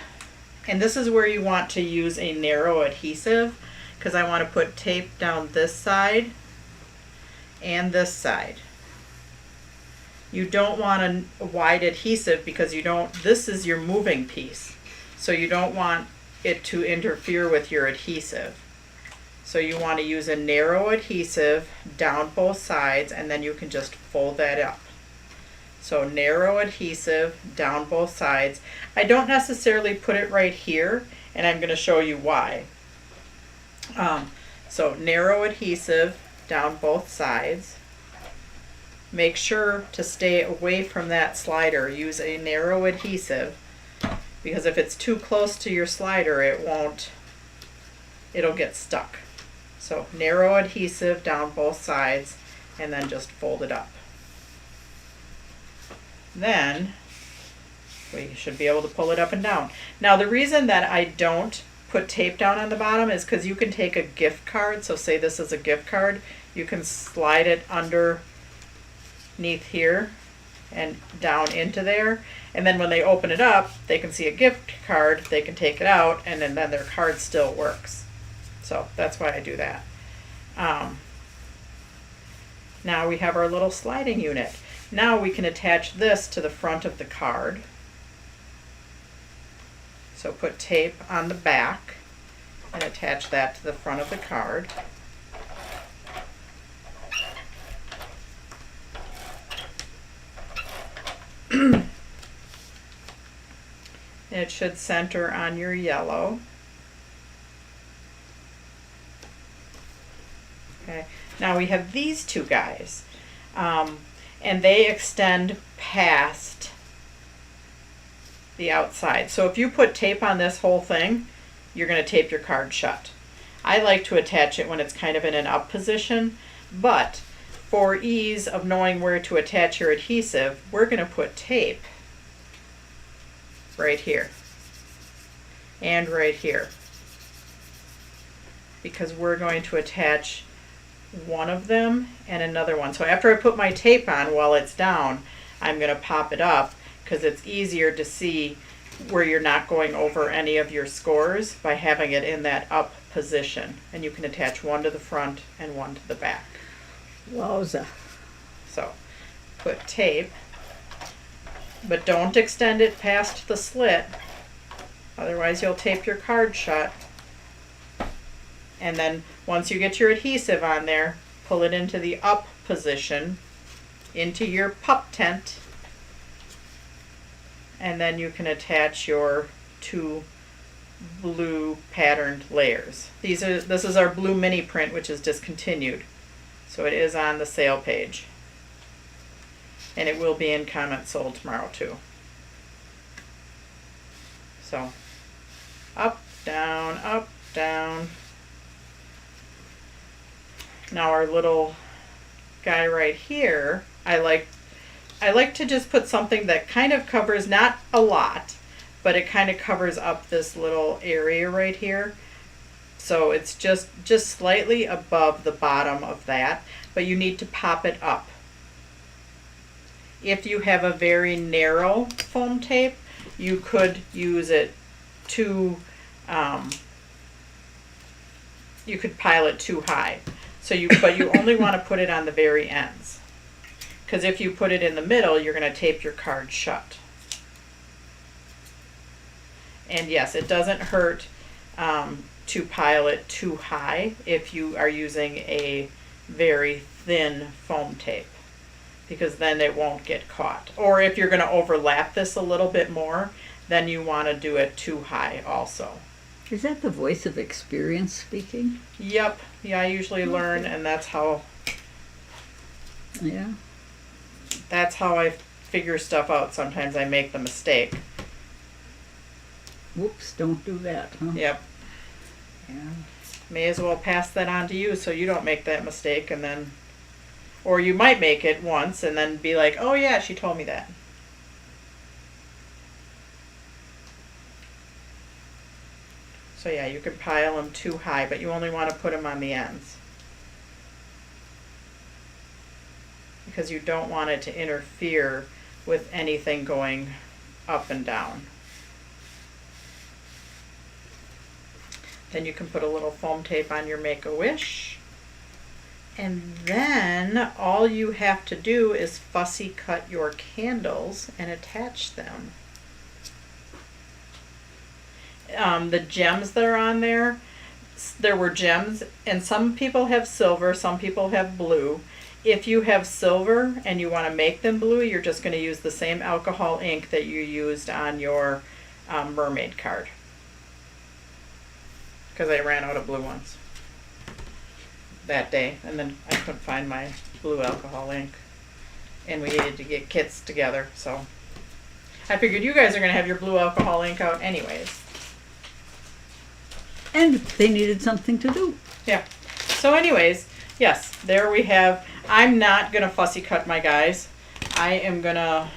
and this is where you want to use a narrow adhesive, because I want to put tape down this side and this side. You don't want a wide adhesive because this is your moving piece. So you don't want it to interfere with your adhesive. So you want to use a narrow adhesive down both sides, and then you can just fold that up. So narrow adhesive down both sides. I don't necessarily put it right here, and I'm going to show you why. So narrow adhesive down both sides. Make sure to stay away from that slider. Use a narrow adhesive, because if it's too close to your slider, it'll get stuck. So narrow adhesive down both sides, and then just fold it up. Then we should be able to pull it up and down. Now the reason that I don't put tape down on the bottom is because you can take a gift card. So say this is a gift card, you can slide it underneath here and down into there, and then when they open it up, they can see a gift card, they can take it out, and then their card still works. So that's why I do that. Now we have our little sliding unit. Now we can attach this to the front of the card. So put tape on the back and attach that to the front of the card. And it should center on your yellow. Okay. Now we have these two guys, and they extend past the outside. So if you put tape on this whole thing, you're going to tape your card shut. I like to attach it when it's kind of in an up position, but for ease of knowing where to attach your adhesive, we're going to put tape right here and right here, because we're going to attach one of them and another one. So after I put my tape on while it's down, I'm going to pop it up, because it's easier to see where you're not going over any of your scores by having it in that up position. And you can attach one to the front and one to the back. Wowza. So put tape, but don't extend it past the slit, otherwise you'll tape your card shut. And then once you get your adhesive on there, pull it into the up position, into your pup tent, and then you can attach your 2 blue patterned layers. This is our blue mini print, which is discontinued. So it is on the sale page. And it will be in comments sold tomorrow too. So up, down, up, down. Now our little guy right here, I like to just put something that kind of covers, not a lot, but it kind of covers up this little area right here. So it's just slightly above the bottom of that, but you need to pop it up. If you have a very narrow foam tape, you could use it too, you could pile it too high. But you only want to put it on the very ends. Because if you put it in the middle, you're going to tape your card shut. And yes, it doesn't hurt to pile it too high if you are using a very thin foam tape, because then it won't get caught. Or if you're going to overlap this a little bit more, then you want to do it too high also. Is that the voice of experience speaking? Yep. Yeah, I usually learn, and that's how I figure stuff out. Sometimes I make the mistake. Whoops, don't do that, huh? Yep. Yeah. May as well pass that on to you so you don't make that mistake, and then, or you might make it once and then be like, oh yeah, she told me that. So yeah, you can pile them too high, but you only want to put them on the ends, because you don't want it to interfere with anything going up and down. Then you can put a little foam tape on your Make-A-Wish. And then all you have to do is fussy cut your candles and attach them. The gems that are on there were gems, and some people have silver, some people have blue. If you have silver and you want to make them blue, you're just going to use the same alcohol ink that you used on your mermaid card. Because I ran out of blue ones that day, and then I couldn't find my blue alcohol ink, and we needed to get kits together, so I figured you guys are going to have your blue alcohol ink out anyways. And they needed something to do. Yeah. So anyways, yes, there we have. I'm not going to fussy cut my guys. I am going to...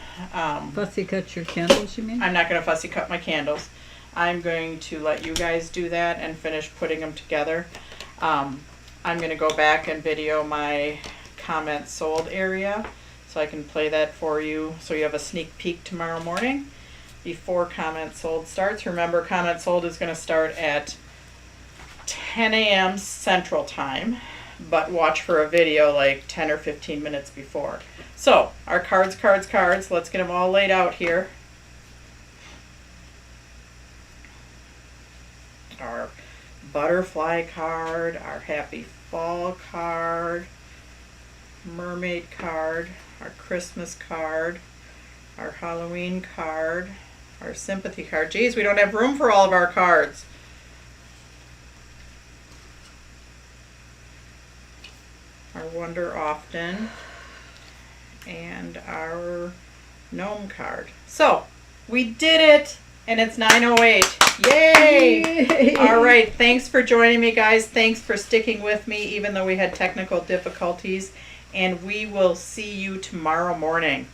Fussy cut your candles, you mean? I'm not going to fussy cut my candles. I'm going to let you guys do that and finish putting them together. I'm going to go back and video my comments sold area so I can play that for you so you have a sneak peek tomorrow morning before comments sold starts. Remember, comments sold is going to start at 10 a.m. Central Time, but watch for a video like 10 or 15 minutes before. So, our cards, let's get them all laid out here. Our butterfly card, our happy fall card, mermaid card, our Christmas card, our Halloween card, our sympathy card. Geez, we don't have room for all of our cards. Our Wonder Often, and our gnome card. So, we did it, and it's 9:08. Yay! Yay! All right, thanks for joining me, guys. Thanks for sticking with me, even though we had technical difficulties, and we will see you tomorrow morning.